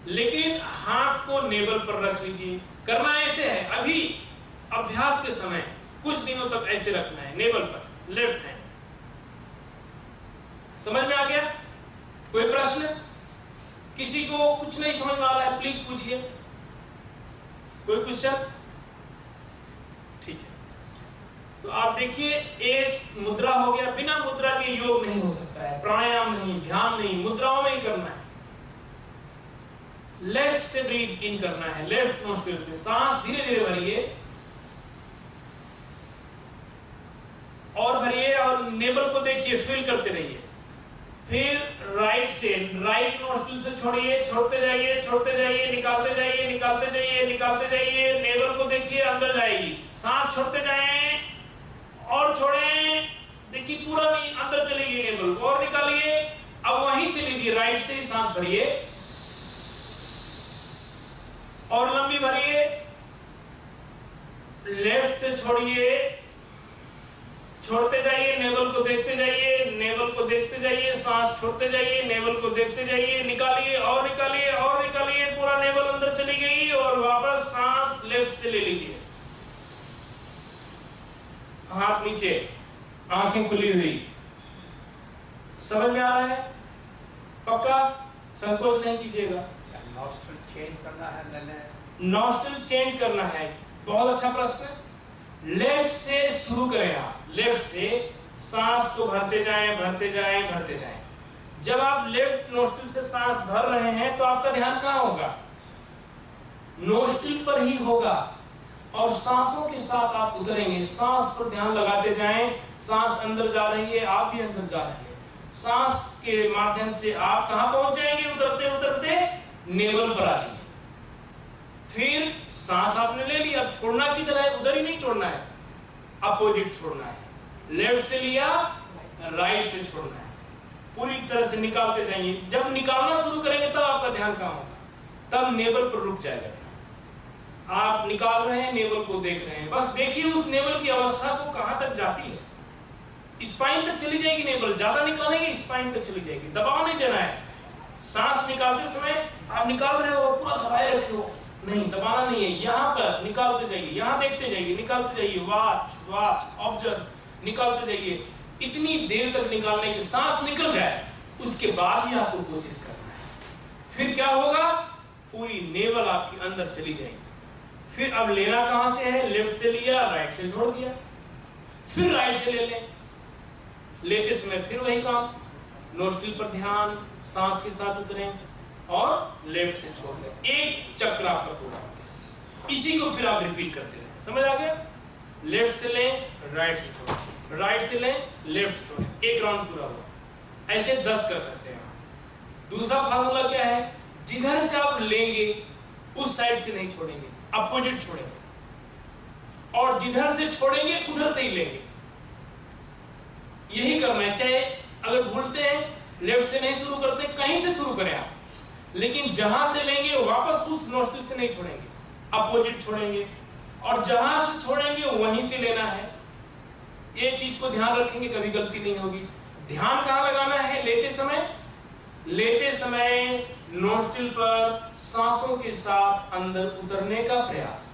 लेकिन हाथ को नेवल पर रख लीजिए। करना ऐसे है, अभी अभ्यास के समय कुछ दिनों तक ऐसे रखना है, नेवल पर, लेफ्ट हैंड। समझ में आ गया? कोई प्रश्न? किसी को कुछ नहीं समझ में आ रहा है, प्लीज पूछिए। कोई क्वेश्चन? ठीक है, तो आप देखिए, एक मुद्रा हो गया। बिना मुद्रा के योग नहीं हो सकता है, प्राणायाम नहीं, ध्यान नहीं, मुद्राओं में ही करना है। लेफ्ट से ब्रीथ इन करना है, लेफ्ट नोस्ट्रिल से सांस धीरे धीरे भरिए और भरिए, और नेवल को देखिए, फील करते रहिए। फिर राइट से, राइट नोस्ट्रिल से छोड़िए, छोड़ते जाइए, छोड़ते जाइए, निकालते जाइए, निकालते जाइए, निकालते जाइए। नेवल को देखिए, अंदर जाएगी, सांस छोड़ते जाएं और छोड़ें। देखिए पूरा नहीं, अंदर चलेगी नेवल, और निकालिए। अब वहीं से लीजिए, राइट से ही सांस भरिए और लंबी भरिए। लेफ्ट से छोड़िए, छोड़ते जाइए, नेवल को देखते जाइए, नेवल को देखते जाइए, सांस छोड़ते जाइए, नेवल को देखते जाइए, निकालिए और निकालिए और निकालिए। पूरा नेवल अंदर चली गई, और वापस सांस लेफ्ट से ले लीजिए। हाथ नीचे, आंखें खुली हुई। समझ में आ रहा है? पक्का? संकोच नहीं कीजिएगा। नॉस्ट्रिल चेंज करना है, नॉस्ट्रिल चेंज करना है, बहुत अच्छा प्रश्न। लेफ्ट से शुरू करें आप, लेफ्ट से सांस को भरते जाएं, भरते जाएं, भरते जाएं। जब आप लेफ्ट नोस्ट्रिल से सांस भर रहे हैं तो आपका ध्यान कहाँ होगा? नोस्ट्रिल पर ही होगा, और सांसों के साथ आप उतरेंगे। सांस पर ध्यान लगाते जाएं, सांस अंदर जा रही है, आप भी अंदर जा रहे हैं। सांस के माध्यम से आप कहां पहुंच जाएंगे? उतरते उतरते नेवल पर आ जाइए। फिर सांस आपने ले ली, अब छोड़ना किधर है? उधर ही नहीं छोड़ना है, अपोजिट छोड़ना है। लेफ्ट से लिया, राइट से छोड़ना है, पूरी तरह से निकालते जाइए। जब निकालना शुरू करेंगे तब आपका ध्यान कहां होगा? तब नेवल पर रुक जाएगा। आप निकाल रहे हैं, नेवल को देख रहे हैं, बस देखिए उस नेवल की अवस्था को कहां तक जाती है। स्पाइन तक चली जाएगी नेवल, ज्यादा निकालेंगे स्पाइन तक चली जाएगी। दबाव नहीं देना है। सांस निकालते समय आप निकाल रहे हो, पूरा दबाए रखे हो, नहीं, दबाना नहीं है। यहाँ पर निकालते जाइए, यहाँ देखते जाइए, निकालते जाइए, वॉच वॉच ऑब्जर्व, निकालते जाइए। इतनी देर तक निकालने की, सांस निकल जाए, उसके बाद ही आपको कोशिश करना है। फिर क्या होगा? पूरी नेवल आपकी अंदर चली जाएगी। फिर अब लेना कहां से है? लेफ्ट से लिया, राइट से छोड़ दिया, फिर राइट से ले लें। लेते समय फिर वही काम, नोस्ट्रिल पर ध्यान, सांस के साथ उतरें और लेफ्ट से छोड़ दें। एक चक्र आपका पूरा। इसी को फिर आप रिपीट करते रहें। समझ आ गया? लेफ्ट से लें, राइट से छोड़ें, राइट से लें, लेफ्ट से छोड़ें। एक राउंड पूरा हुआ। ऐसे 10 कर सकते हैं। दूसरा फार्मूला क्या है? जिधर से आप लेंगे उस साइड से नहीं छोड़ेंगे, अपोजिट छोड़ेंगे, और जिधर से छोड़ेंगे उधर से ही लेंगे। यही करना है। चाहे अगर भूलते हैं लेफ्ट से नहीं शुरू करते, कहीं से शुरू करें आप, लेकिन जहां से लेंगे वापस उस नोस्ट्रिल से नहीं छोड़ेंगे, अपोजिट छोड़ेंगे, और जहां से छोड़ेंगे वहीं से लेना है। ये चीज को ध्यान रखेंगे, कभी गलती नहीं होगी। ध्यान कहां लगाना है? लेते समय नोस्ट्रिल पर सांसों के साथ अंदर उतरने का प्रयास,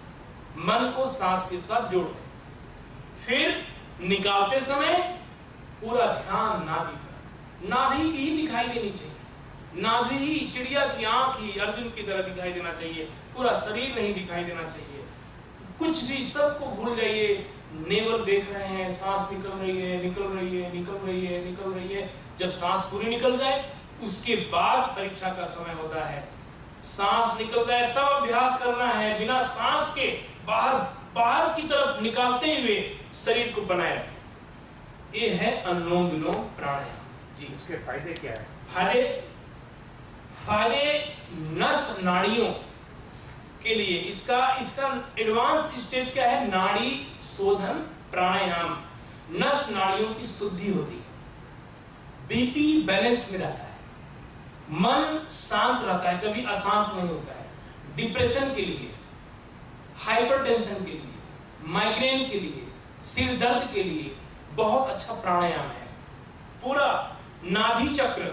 मन को सांस के साथ जोड़ दें। फिर निकालते समय पूरा ध्यान नाभि पर। नाभि की ही दिखाई देनी चाहिए। नाभि ही, चिड़िया की आंख ही अर्जुन की तरह दिखाई देना चाहिए। पूरा शरीर नहीं दिखाई देना चाहिए। कुछ भी, सबको भूल जाइए। नेवल देख रहे हैं, सांस निकल रही है, निकल रही है, निकल रही है, निकल रही है। जब सांस पूरी निकल जाए उसके बाद परीक्षा का समय होता है। सांस निकल जाए तब अभ्यास करना है। बिना सांस के बाहर की तरफ निकालते हुए शरीर को बनाए रखें। ये है अनुलोम विलोम प्राणायाम जी। इसके फायदे क्या है? फायदे नस नाड़ियों के लिए इसका एडवांस स्टेज क्या है? नाड़ी शोधन प्राणायाम। नस नाड़ियों की शुद्धि होती है, बीपी बैलेंस में रहता है, मन शांत रहता है, कभी अशांत नहीं होता है। डिप्रेशन के लिए, हाइपरटेंशन के लिए, माइग्रेन के लिए, सिर दर्द के लिए बहुत अच्छा प्राणायाम है। पूरा नाभि चक्र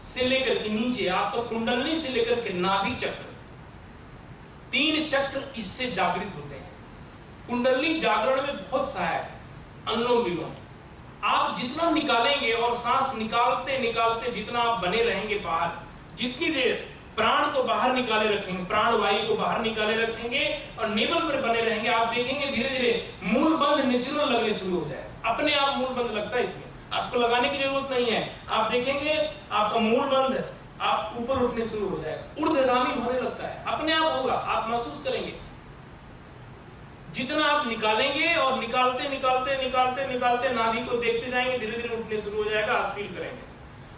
से लेकर के नीचे आपका कुंडलनी से लेकर के नाभि चक्र, 3 चक्र इससे जागृत होते हैं। कुंडलनी जागरण में बहुत सहायक है। अनुलोम विलोम आप जितना निकालेंगे और सांस निकालते निकालते जितना आप बने रहेंगे बाहर, जितनी देर प्राण को बाहर निकाले रखेंगे, प्राण वायु को बाहर निकाले रखेंगे और नेवल पर बने रहेंगे, आप देखेंगे धीरे धीरे मूल बंध नेचुरल लगने शुरू हो जाए। अपने आप मूल बंध लगता है, इसमें आपको लगाने की जरूरत नहीं है। आप देखेंगे आपका मूल बंध आप ऊपर उठने शुरू हो जाएगा, ऊर्ध्वगामी होने लगता है, अपने आप होगा, आप महसूस करेंगे। जितना आप निकालेंगे और निकालते निकालते निकालते निकालते नाभि को देखते जाएंगे, धीरे धीरे उठने शुरू हो जाएगा, आप फील करेंगे।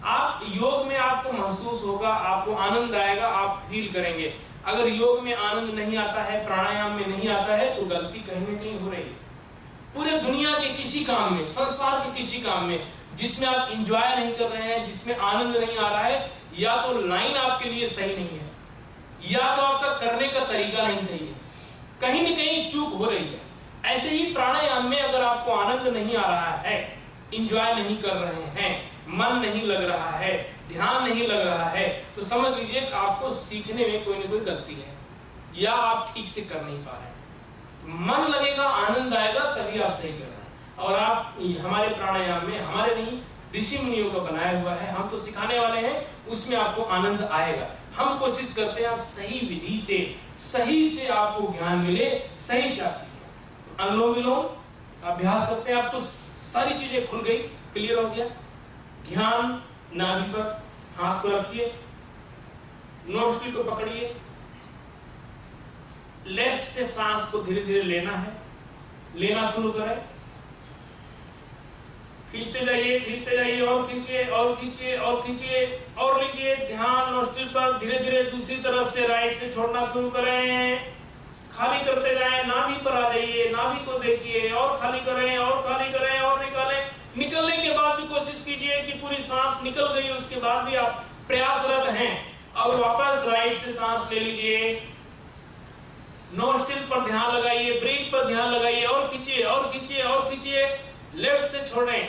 आप योग में आपको महसूस होगा, आपको आनंद आएगा, आप फील करेंगे। अगर योग में आनंद नहीं आता है, प्राणायाम में नहीं आता है, तो गलती कहीं ना कहीं हो रही है। पूरे दुनिया के किसी काम में, संसार के किसी काम में जिसमें आप इंजॉय नहीं कर रहे हैं, जिसमें आनंद नहीं आ रहा है, या तो लाइन आपके लिए सही नहीं है, या तो आपका करने का तरीका नहीं सही है, कहीं न कहीं चूक हो रही है। ऐसे ही प्राणायाम में अगर आपको आनंद नहीं आ रहा है, इंजॉय नहीं कर रहे हैं, मन नहीं लग रहा है, ध्यान नहीं लग रहा है, तो समझ लीजिए कि आपको सीखने में कोई ना कोई गलती है, या आप ठीक से कर नहीं पा रहे हैं। मन लगेगा, आनंद आएगा, तभी आप सही कर रहे हैं। और आप हमारे प्राणायाम में, हमारे नहीं ऋषि मुनियों का बनाया हुआ है, हम तो सिखाने वाले हैं, उसमें आपको आनंद आएगा। हम कोशिश करते हैं आप सही विधि से, सही से आपको ज्ञान मिले, सही से आप सीखें। तो अनुलोम विलोम अभ्यास करते हैं, आप तो सारी चीजें खुल गई, क्लियर हो गया। ध्यान नाभि पर हाथ को रखिए, नोस्ट्रिल को पकड़िए, लेफ्ट से सांस को धीरे धीरे लेना है, लेना शुरू करें, खींचते जाइए, खींचते जाइए, और खींचिए और खींचिए और खींचिए और लीजिए। ध्यान नोस्ट्रिल पर, धीरे धीरे दूसरी तरफ से राइट से छोड़ना शुरू करें, खाली करते जाएं, नाभि पर आ जाइए, नाभि को देखिए और खाली करें और खाली करें और निकालें। निकलने के बाद भी कोशिश कीजिए कि पूरी सांस निकल गई, उसके बाद भी आप प्रयासरत हैं। अब वापस राइट से सांस ले लीजिए, नोस्ट्रिल पर ध्यान लगाइए, ब्रीथ पर ध्यान लगाइए और खींचिए और खींचिए और खींचिए। लेफ्ट से छोड़ें,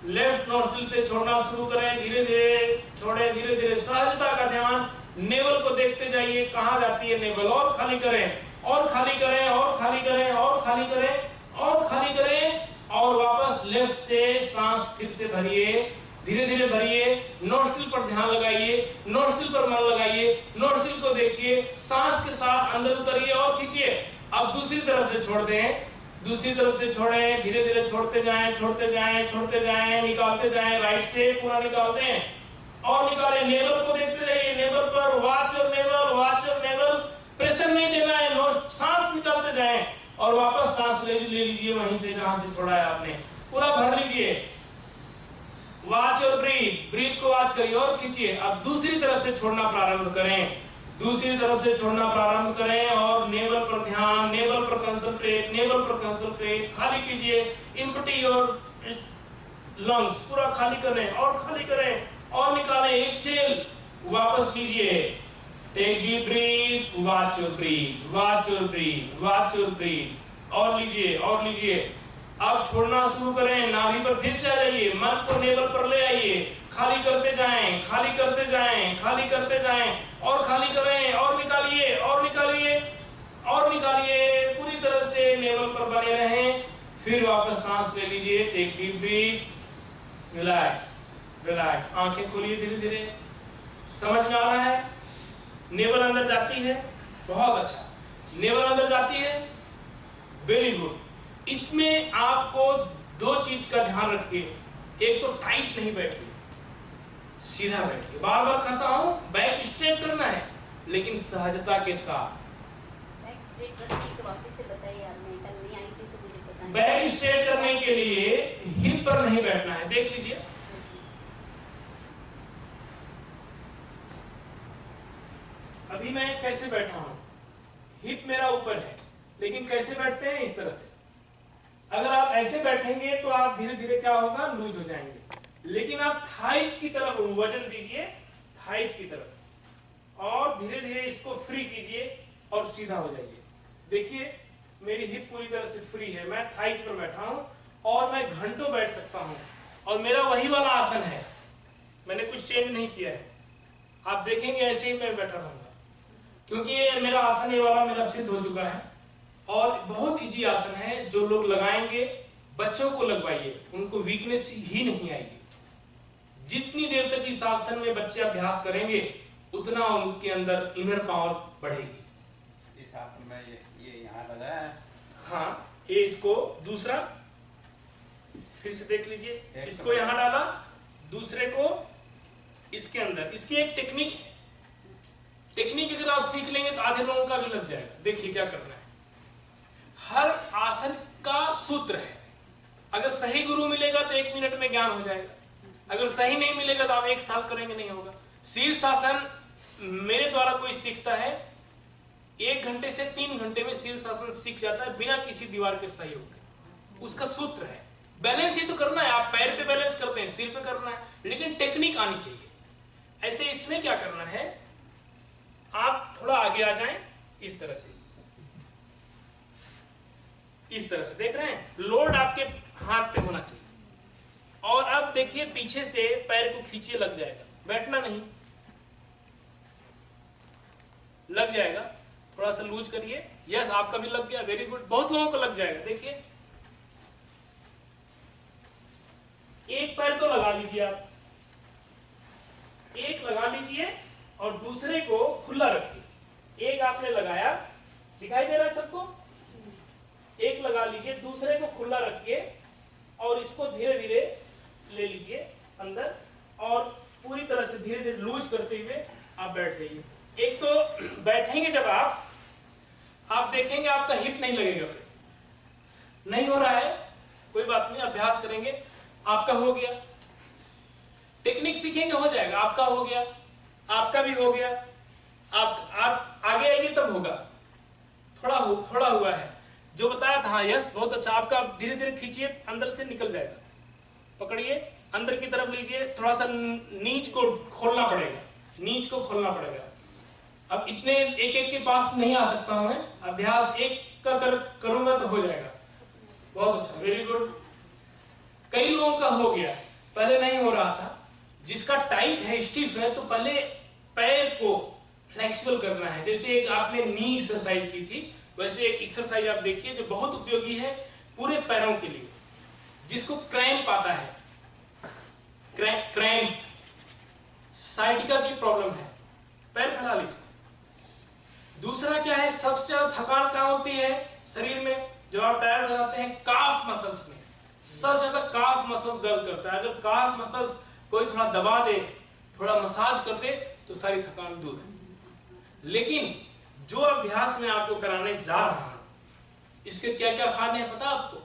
लेफ्ट नोस्ट्रिल से छोड़ना शुरू करें, धीरे धीरे छोड़ें, धीरे धीरे सहजता का ध्यान। नेवल को देखते जाइए, कहां जाती है नेवल, और खाली करें और खाली करें और खाली करें और खाली करें और खाली करें, और वापस लेफ्ट से सांस फिर से भरिए, धीरे धीरे भरिए। नोस्ट्रिल पर ध्यान लगाइए, नोस्ट्रिल पर मन लगाइए, नोस्ट्रिल को देखिए, सांस के साथ अंदर उतरिए और खींचिए। अब दूसरी तरफ से छोड़ दें, दूसरी तरफ से छोड़ें, धीरे धीरे छोड़ते जाएं, छोड़ते जाएं, छोड़ते जाएं, निकालते जाएं, राइट से पूरा निकालते हैं और निकालें। नेवल को देखते रहिए, नेवल पर वॉच और नेवल, वॉच और नेवल, प्रेशर नहीं देना है, नो सांस निकालते जाएं और वापस सांस ले लीजिए वहीं से जहां से छोड़ा है आपने, पूरा भर लीजिए। वॉच और ब्रीथ, ब्रीथ को वॉच करिए और खींचिए। अब दूसरी तरफ से छोड़ना प्रारंभ करें, दूसरी तरफ से छोड़ना प्रारंभ करें और नेवल पर ध्यान, नेवल पर कंसंट्रेट, नेवल पर कंसंट्रेट, खाली कीजिए। एम्प्टी और लंग्स पूरा खाली करें और खाली करें और निकालें। एक्सेल, वापस कीजिए। Take deep breath, watch your breath, watch your breath, watch your breath, और लीजिए और लीजिए। अब छोड़ना शुरू करें, नाभि पर फिर से आ जाइए, मन को नेवल पर ले आइए, खाली करते जाएं, खाली करते जाएं, खाली करते जाएं और खाली करें और निकालिए और निकालिए और निकालिए। पूरी तरह से नेवल पर बने रहें। फिर वापस सांस ले लीजिए। Take deep breath, relax relax, आंखें खोलिए धीरे धीरे। समझ में आ रहा है? नेवल अंदर जाती है, बहुत अच्छा, नेवल अंदर जाती है, वेरी गुड। इसमें आपको दो चीज का ध्यान रखिए, एक तो टाइट नहीं बैठिए, सीधा बैठिए। बार बार कहता हूं बैक स्ट्रेट करना है लेकिन सहजता के साथ। बैक स्ट्रेट करने की वापस से बताइए, आपने कल नहीं आई थी तो मुझे पता नहीं। बैक स्ट्रेट करने के लिए हिप पर नहीं बैठना है, देख लीजिए। अभी मैं कैसे बैठा हूं, हिप मेरा ऊपर है लेकिन कैसे बैठते हैं, इस तरह से। अगर आप ऐसे बैठेंगे तो आप धीरे धीरे क्या होगा, लूज हो जाएंगे। लेकिन आप थाइज की तरफ वजन दीजिए, थाइज की तरफ, और धीरे धीरे इसको फ्री कीजिए और सीधा हो जाइए। देखिए मेरी हिप पूरी तरह से फ्री है, मैं थाइज पर बैठा हूं और मैं घंटों बैठ सकता हूं और मेरा वही वाला आसन है, मैंने कुछ चेंज नहीं किया है। आप देखेंगे ऐसे ही मैं बैठा रहूंगा क्योंकि ये मेरा आसन ये वाला मेरा सिद्ध हो चुका है और बहुत इजी आसन है। जो लोग लगाएंगे, बच्चों को लगवाइए, उनको वीकनेस ही नहीं आएगी। जितनी देर तक इस आसन में बच्चे अभ्यास करेंगे उतना उनके अंदर इनर पावर बढ़ेगी। इस आसन में ये यहाँ लगा है। हाँ, ये इसको दूसरा फिर से देख लीजिए, इसको यहाँ डाला, दूसरे को इसके अंदर। इसकी एक टेक्निक है, टेक्निक अगर आप सीख लेंगे तो आधे लोगों का भी लग जाएगा। देखिए क्या करना है, हर आसन का सूत्र है। अगर सही गुरु मिलेगा तो 1 मिनट में ज्ञान हो जाएगा, अगर सही नहीं मिलेगा तो आप 1 साल करेंगे नहीं होगा। शीर्षासन मेरे द्वारा कोई सीखता है 1 घंटे से 3 घंटे में शीर्षासन सीख जाता है बिना किसी दीवार के सहयोग के। उसका सूत्र है, बैलेंस ही तो करना है। आप पैर पे बैलेंस करते हैं, सिर पे करना है, लेकिन टेक्निक आनी चाहिए। ऐसे इसमें क्या करना है, आप थोड़ा आगे आ जाएं, इस तरह से, इस तरह से, देख रहे हैं, लोड आपके हाथ पे होना चाहिए। और अब देखिए पीछे से पैर को खींचिए, लग जाएगा, बैठना नहीं, लग जाएगा। थोड़ा सा लूज करिए, यस आपका भी लग गया, वेरी गुड, बहुत लोगों को लग जाएगा। देखिए एक पैर तो लगा लीजिए आप, एक लगा लीजिए और दूसरे को खुला रखिए। एक आपने लगाया, दिखाई दे रहा है सबको, एक लगा लीजिए, दूसरे को खुला रखिए और इसको धीरे धीरे ले लीजिए अंदर और पूरी तरह से धीरे धीरे लूज करते हुए आप बैठ जाइए। एक तो बैठेंगे जब आप देखेंगे आपका हिप नहीं लगेगा, फिर नहीं हो रहा है कोई बात नहीं, अभ्यास करेंगे, आपका हो गया। टेक्निक सीखेंगे, हो जाएगा, आपका हो गया, आपका भी हो गया। आप आगे आएंगे तब होगा। थोड़ा हुआ है जो बताया था, हाँ यस बहुत अच्छा। आपका धीरे धीरे खींचिए, अंदर से निकल जाएगा, पकड़िए, अंदर की तरफ लीजिए, थोड़ा सा नीच को खोलना पड़ेगा, नीच को खोलना पड़ेगा। अब इतने एक के पास नहीं आ सकता हूं मैं, अभ्यास एक का करूंगा तो हो जाएगा। बहुत अच्छा, वेरी गुड। कई लोगों का हो गया, पहले नहीं हो रहा था। जिसका टाइट है, स्टिफ है, तो पहले पैर को फ्लेक्सिबल करना है। जैसे एक आपने नी एक्सरसाइज की थी, वैसे एक एक्सरसाइज आप देखिए जो बहुत उपयोगी है पूरे पैरों के लिए। जिसको क्रैम्प आता है, क्रैम्प, साइटिका की प्रॉब्लम है, पैर फैला लीजिए। दूसरा क्या है, सबसे ज्यादा थकान कहां होती है शरीर में, जब आप टायर्ड हो जाते हैं काफ मसल्स में, सबसे ज्यादा काफ मसल दर्द करता है। अगर काफ मसल्स कोई थोड़ा दबा दे, थोड़ा मसाज कर दे तो सारी थकान दूर है। लेकिन जो अभ्यास मैं आपको कराने जा रहा हूं, इसके क्या क्या फायदे हैं पता आपको?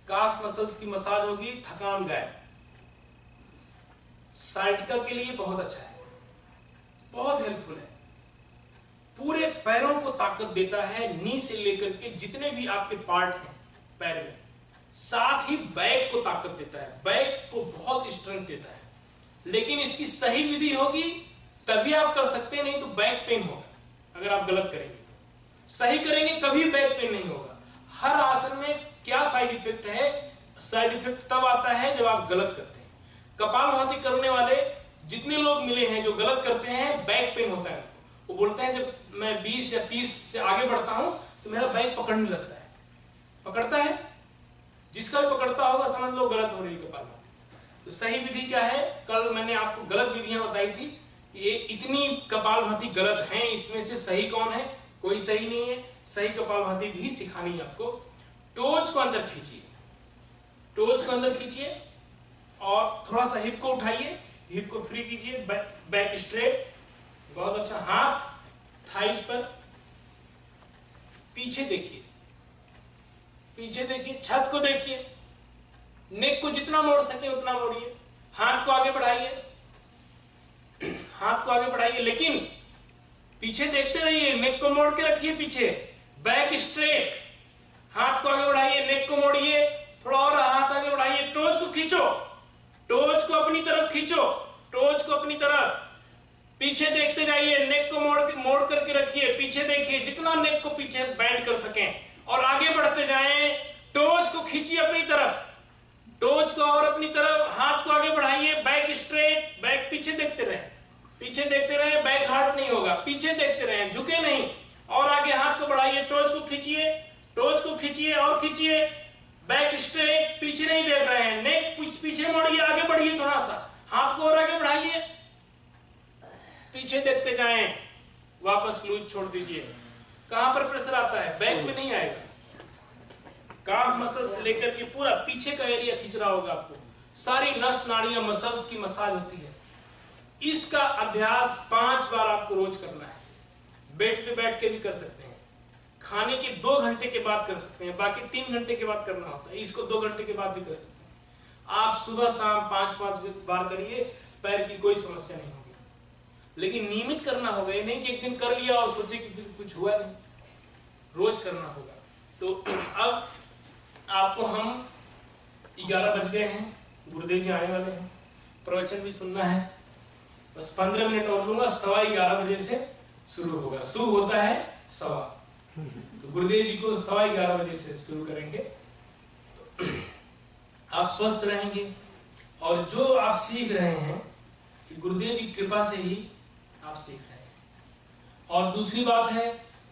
काफ मसल्स की मसाज होगी, थकान गायब। साइटिका के लिए बहुत अच्छा है, बहुत हेल्पफुल है। पूरे पैरों को ताकत देता है, नी से लेकर के जितने भी आपके पार्ट हैं पैर में, साथ ही बैक को ताकत देता है, बैक को बहुत स्ट्रेंथ देता है। लेकिन इसकी सही विधि होगी तभी आप कर सकते हैं, नहीं तो बैक पेन होगा। अगर आप गलत करेंगे तो सही करेंगे कभी बैक पेन नहीं होगा। हर आसन में क्या साइड इफेक्ट है? साइड इफेक्ट तब आता है जब आप गलत करते हैं। कपालभाति करने वाले जितने लोग मिले हैं जो गलत करते हैं, बैक पेन होता है। वो बोलते हैं जब मैं 20 या 30 से आगे बढ़ता हूं तो मेरा बैक पकड़ने लगता है। पकड़ता है, जिसका भी पकड़ता होगा समझ लो गलत हो रही है कपालभाति। तो सही विधि क्या है? कल मैंने आपको गलत विधियां बताई थी। ये इतनी कपालभाति गलत है, इसमें से सही कौन है? कोई सही नहीं है। सही कपालभाति भी सिखानी है आपको। टोज को अंदर खींचिए, टोज को अंदर खींचिए और थोड़ा सा हिप को उठाइए, हिप को फ्री कीजिए, बैक स्ट्रेट, बहुत अच्छा। हाथ थाइज पर, पीछे देखिए, पीछे देखिए, छत को देखिए, नेक को जितना मोड़ सके उतना मोड़िए, हाथ को आगे बढ़ाइए, हाथ को आगे बढ़ाइए, लेकिन पीछे देखते रहिए, नेक को मोड़ के रखिए पीछे, बैक स्ट्रेट, हाथ को आगे बढ़ाइए, नेक को मोड़िए, थोड़ा और हाथ आगे बढ़ाइए, टोज को खींचो, टोज को अपनी तरफ खींचो, टोज को अपनी तरफ, पीछे देखते जाइए, नेक को मोड़ करके रखिए, पीछे देखिए, जितना नेक को पीछे बैंड कर सकें और आगे बढ़ते जाएं। टोज को खींचिए अपनी तरफ, टोज को और अपनी तरफ, हाथ को आगे बढ़ाइए, बैक स्ट्रेट, बैक पीछे देखते रहे, पीछे देखते रहे, बैक हार्ड नहीं होगा, पीछे देखते रहे, झुके नहीं, और आगे हाथ को बढ़ाइए, टोज को खींचिए, टोज को खींचिए और खींचिए, बैक स्ट्रेट, पीछे नहीं देख रहे हैं, नेक पीछे मोड़िए, आगे बढ़िए, थोड़ा सा हाथ को और आगे बढ़ाइए, पीछे देखते जाएं, वापस लूज छोड़ दीजिए। कहां पर प्रेशर आता है? बैक में नहीं आएगा। काफ मसल्स से लेकर के पूरा पीछे का एरिया खींच रहा होगा आपको, सारी नस नाड़ियां मसल्स की मसाज होती है। इसका अभ्यास 5 बार आपको रोज करना है। बेड पे बैठ के भी कर सकते हैं, खाने के 2 घंटे के बाद कर सकते हैं, बाकी 3 घंटे के बाद करना होता है। इसको 2 घंटे के बाद भी कर सकते हैं। आप सुबह शाम 5-5 बार करिए, पैर की कोई समस्या नहीं होगी। लेकिन नियमित करना होगा, ये नहीं कि एक दिन कर लिया और सोचे कि कुछ हुआ नहीं, रोज करना होगा। तो अब आपको हम 11 बज गए हैं, गुरुदेव जी आने वाले हैं, प्रवचन भी सुनना है, बस 15 मिनट और लूंगा, 11:15 बजे से शुरू होगा। शुरू होता है 11:15, तो गुरुदेव जी को 11:15 बजे से शुरू करेंगे। तो आप स्वस्थ रहेंगे और जो आप सीख रहे हैं गुरुदेव जी की कृपा से ही आप सीख रहे हैं। और दूसरी बात है,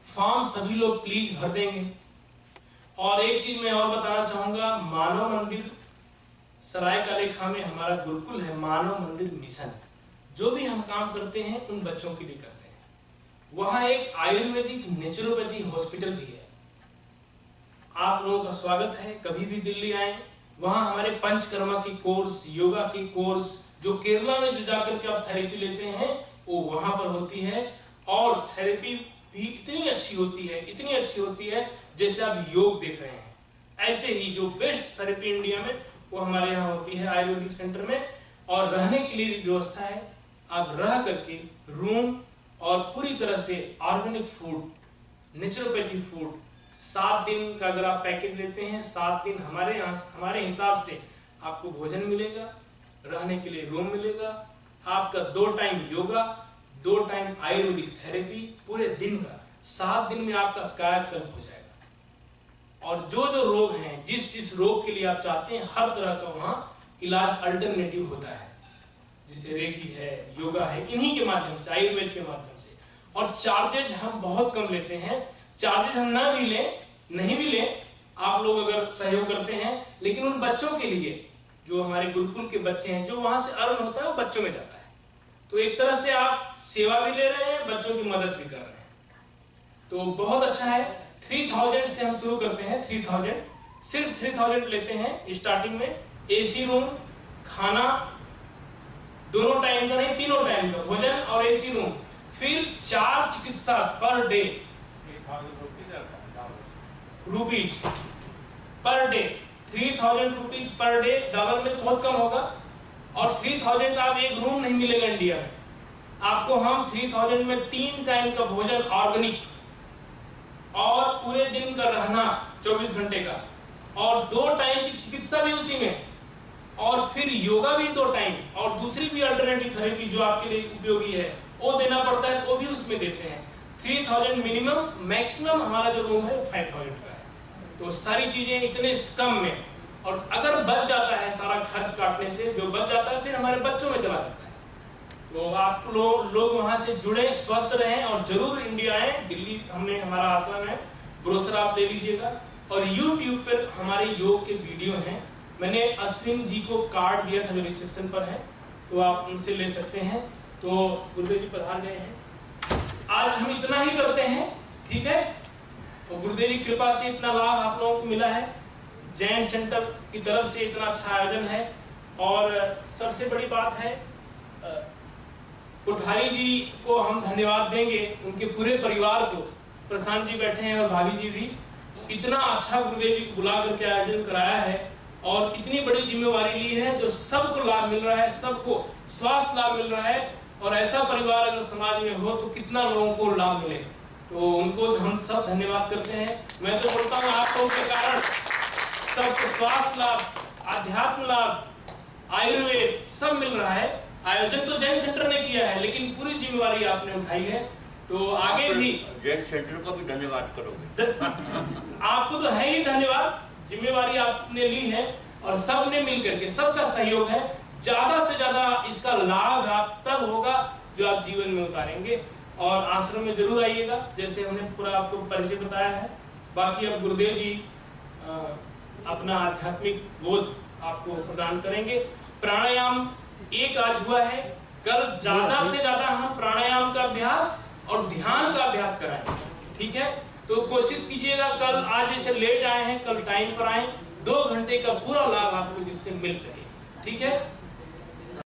फॉर्म सभी लोग प्लीज भर देंगे। और एक चीज मैं और बताना चाहूंगा, मानव मंदिर सरायकालेखा में हमारा गुरुकुल है, मानव मंदिर मिशन। जो भी हम काम करते हैं उन बच्चों के लिए करते हैं। वहां एक आयुर्वेदिक नेचुरोपैथी हॉस्पिटल भी है। आप लोगों का स्वागत है, कभी भी दिल्ली आए। वहां हमारे पंचकर्मा की कोर्स, योगा की कोर्स, जो केरला में जो जाकर के आप थेरेपी लेते हैं वो वहां पर होती है। और थेरेपी भी इतनी अच्छी होती है, इतनी अच्छी होती है जैसे आप योग देख रहे हैं। ऐसे ही जो बेस्ट थेरेपी इंडिया में वो हमारे यहाँ होती है आयुर्वेदिक सेंटर में। और रहने के लिए व्यवस्था है, आप रह करके रूम और पूरी तरह से ऑर्गेनिक फूड, नेचुरोपैथी फूड, 7 दिन का अगर आप पैकेज लेते हैं, 7 दिन हमारे हिसाब से आपको भोजन मिलेगा, रहने के लिए रूम मिलेगा, आपका 2 time yoga, 2 time Ayurvedic therapy, पूरे दिन का 7 दिन में आपका कायाकल्प हो जाएगा। और जो जो रोग हैं, जिस जिस रोग के लिए आप चाहते हैं, हर तरह का वहां इलाज अल्टरनेटिव होता है, जैसे रेकी है, योगा है, इन्हीं के माध्यम से, आयुर्वेद के माध्यम से। और चार्जेज हम बहुत कम लेते हैं। चार्जेज हम ना भी लें, नहीं भी लें, आप लोग अगर सहयोग करते हैं, लेकिन उन बच्चों के लिए जो हमारे गुरुकुल के बच्चे हैं, जो वहां से अर्न होता है वो बच्चों में जाता है। तो एक तरह से आप सेवा भी ले रहे हैं, बच्चों की मदद भी कर रहे हैं, तो बहुत अच्छा है। 3000 से हम शुरू करते हैं। 3000 सिर्फ 3000 लेते हैं स्टार्टिंग में। एसी रूम, खाना दोनों टाइम का नहीं, तीनों टाइम का भोजन और एसी रूम, फिर 4 चिकित्सा per day, 3000 rupees per day, 3000 rupees per day. Dollar में तो बहुत कम होगा। और 3000 आप एक रूम नहीं मिलेगा इंडिया में आपको। हम 3000 में 3 टाइम का भोजन ऑर्गेनिक और पूरे दिन का रहना 24 घंटे का, और 2 टाइम की चिकित्सा भी उसी में, और फिर योगा भी 2 टाइम, और दूसरी भी अल्टरनेटिव थेरेपी जो आपके लिए उपयोगी है वो देना पड़ता है, वो भी उसमें देते हैं। 3000 मिनिमम, मैक्सिमम हमारा जो रूम है 5000 का है। तो सारी चीजें इतने कम में, और अगर बच जाता है सारा खर्च काटने से, जो बच जाता है फिर हमारे बच्चों में चला जाता है। तो आप लोग वहां से जुड़े, स्वस्थ रहें, और जरूर इंडिया आए। दिल्ली हमने हमारा आश्रम है, ब्रोशर आप ले लीजिएगा। और YouTube पर हमारे योग के वीडियो हैं। मैंने अश्विन जी को कार्ड दिया था जो रिसेप्शन पर है, तो आप उनसे ले सकते हैं। तो गुरुदेव जी पधार गए हैं। आज हम इतना ही करते हैं, ठीक है। और गुरुदेव जी कृपा से इतना लाभ आप लोगों को मिला है, जैन सेंटर की तरफ से इतना अच्छा आयोजन है। और सबसे बड़ी बात है, कोठारी जी को हम धन्यवाद देंगे, उनके पूरे परिवार को। प्रशांत जी बैठे हैं और भाभी जी भी। इतना अच्छा गुरुदेव जी को बुला करके आयोजन कराया है, और इतनी बड़ी जिम्मेवारी ली है, जो सबको लाभ मिल रहा है, सबको स्वास्थ्य लाभ मिल रहा है। और ऐसा परिवार अगर समाज में हो तो कितना लोगों को लाभ मिले। तो उनको हम सब धन्यवाद करते हैं। मैं तो बोलता हूँ आप लोगों के कारण सबको स्वास्थ्य लाभ, आध्यात्म लाभ, आयुर्वेद सब मिल रहा है। आयोजन तो जैन सेंटर ने किया है, लेकिन पूरी जिम्मेवारी आपने उठाई है। तो आगे भी जैन सेंटर को भी धन्यवाद करोगे। आपको तो है ही धन्यवाद, जिम्मेवारी आपने ली है, और सब ने मिलकर के, सबका सहयोग है। ज्यादा से ज्यादा इसका लाभ आप तब होगा जो आप जीवन में उतारेंगे। और आश्रम में जरूर आइएगा, जैसे हमने पूरा आपको परिचय बताया है। बाकी अब गुरुदेव जी अपना आध्यात्मिक बोध आपको प्रदान करेंगे। प्राणायाम एक आज हुआ है, कल ज्यादा से ज्यादा हम प्राणायाम का अभ्यास और ध्यान का अभ्यास कराएं, ठीक है। तो कोशिश कीजिएगा कल, आज जैसे लेट आए हैं, कल टाइम पर आए, 2 घंटे का पूरा लाभ आपको जिससे मिल सके, ठीक है।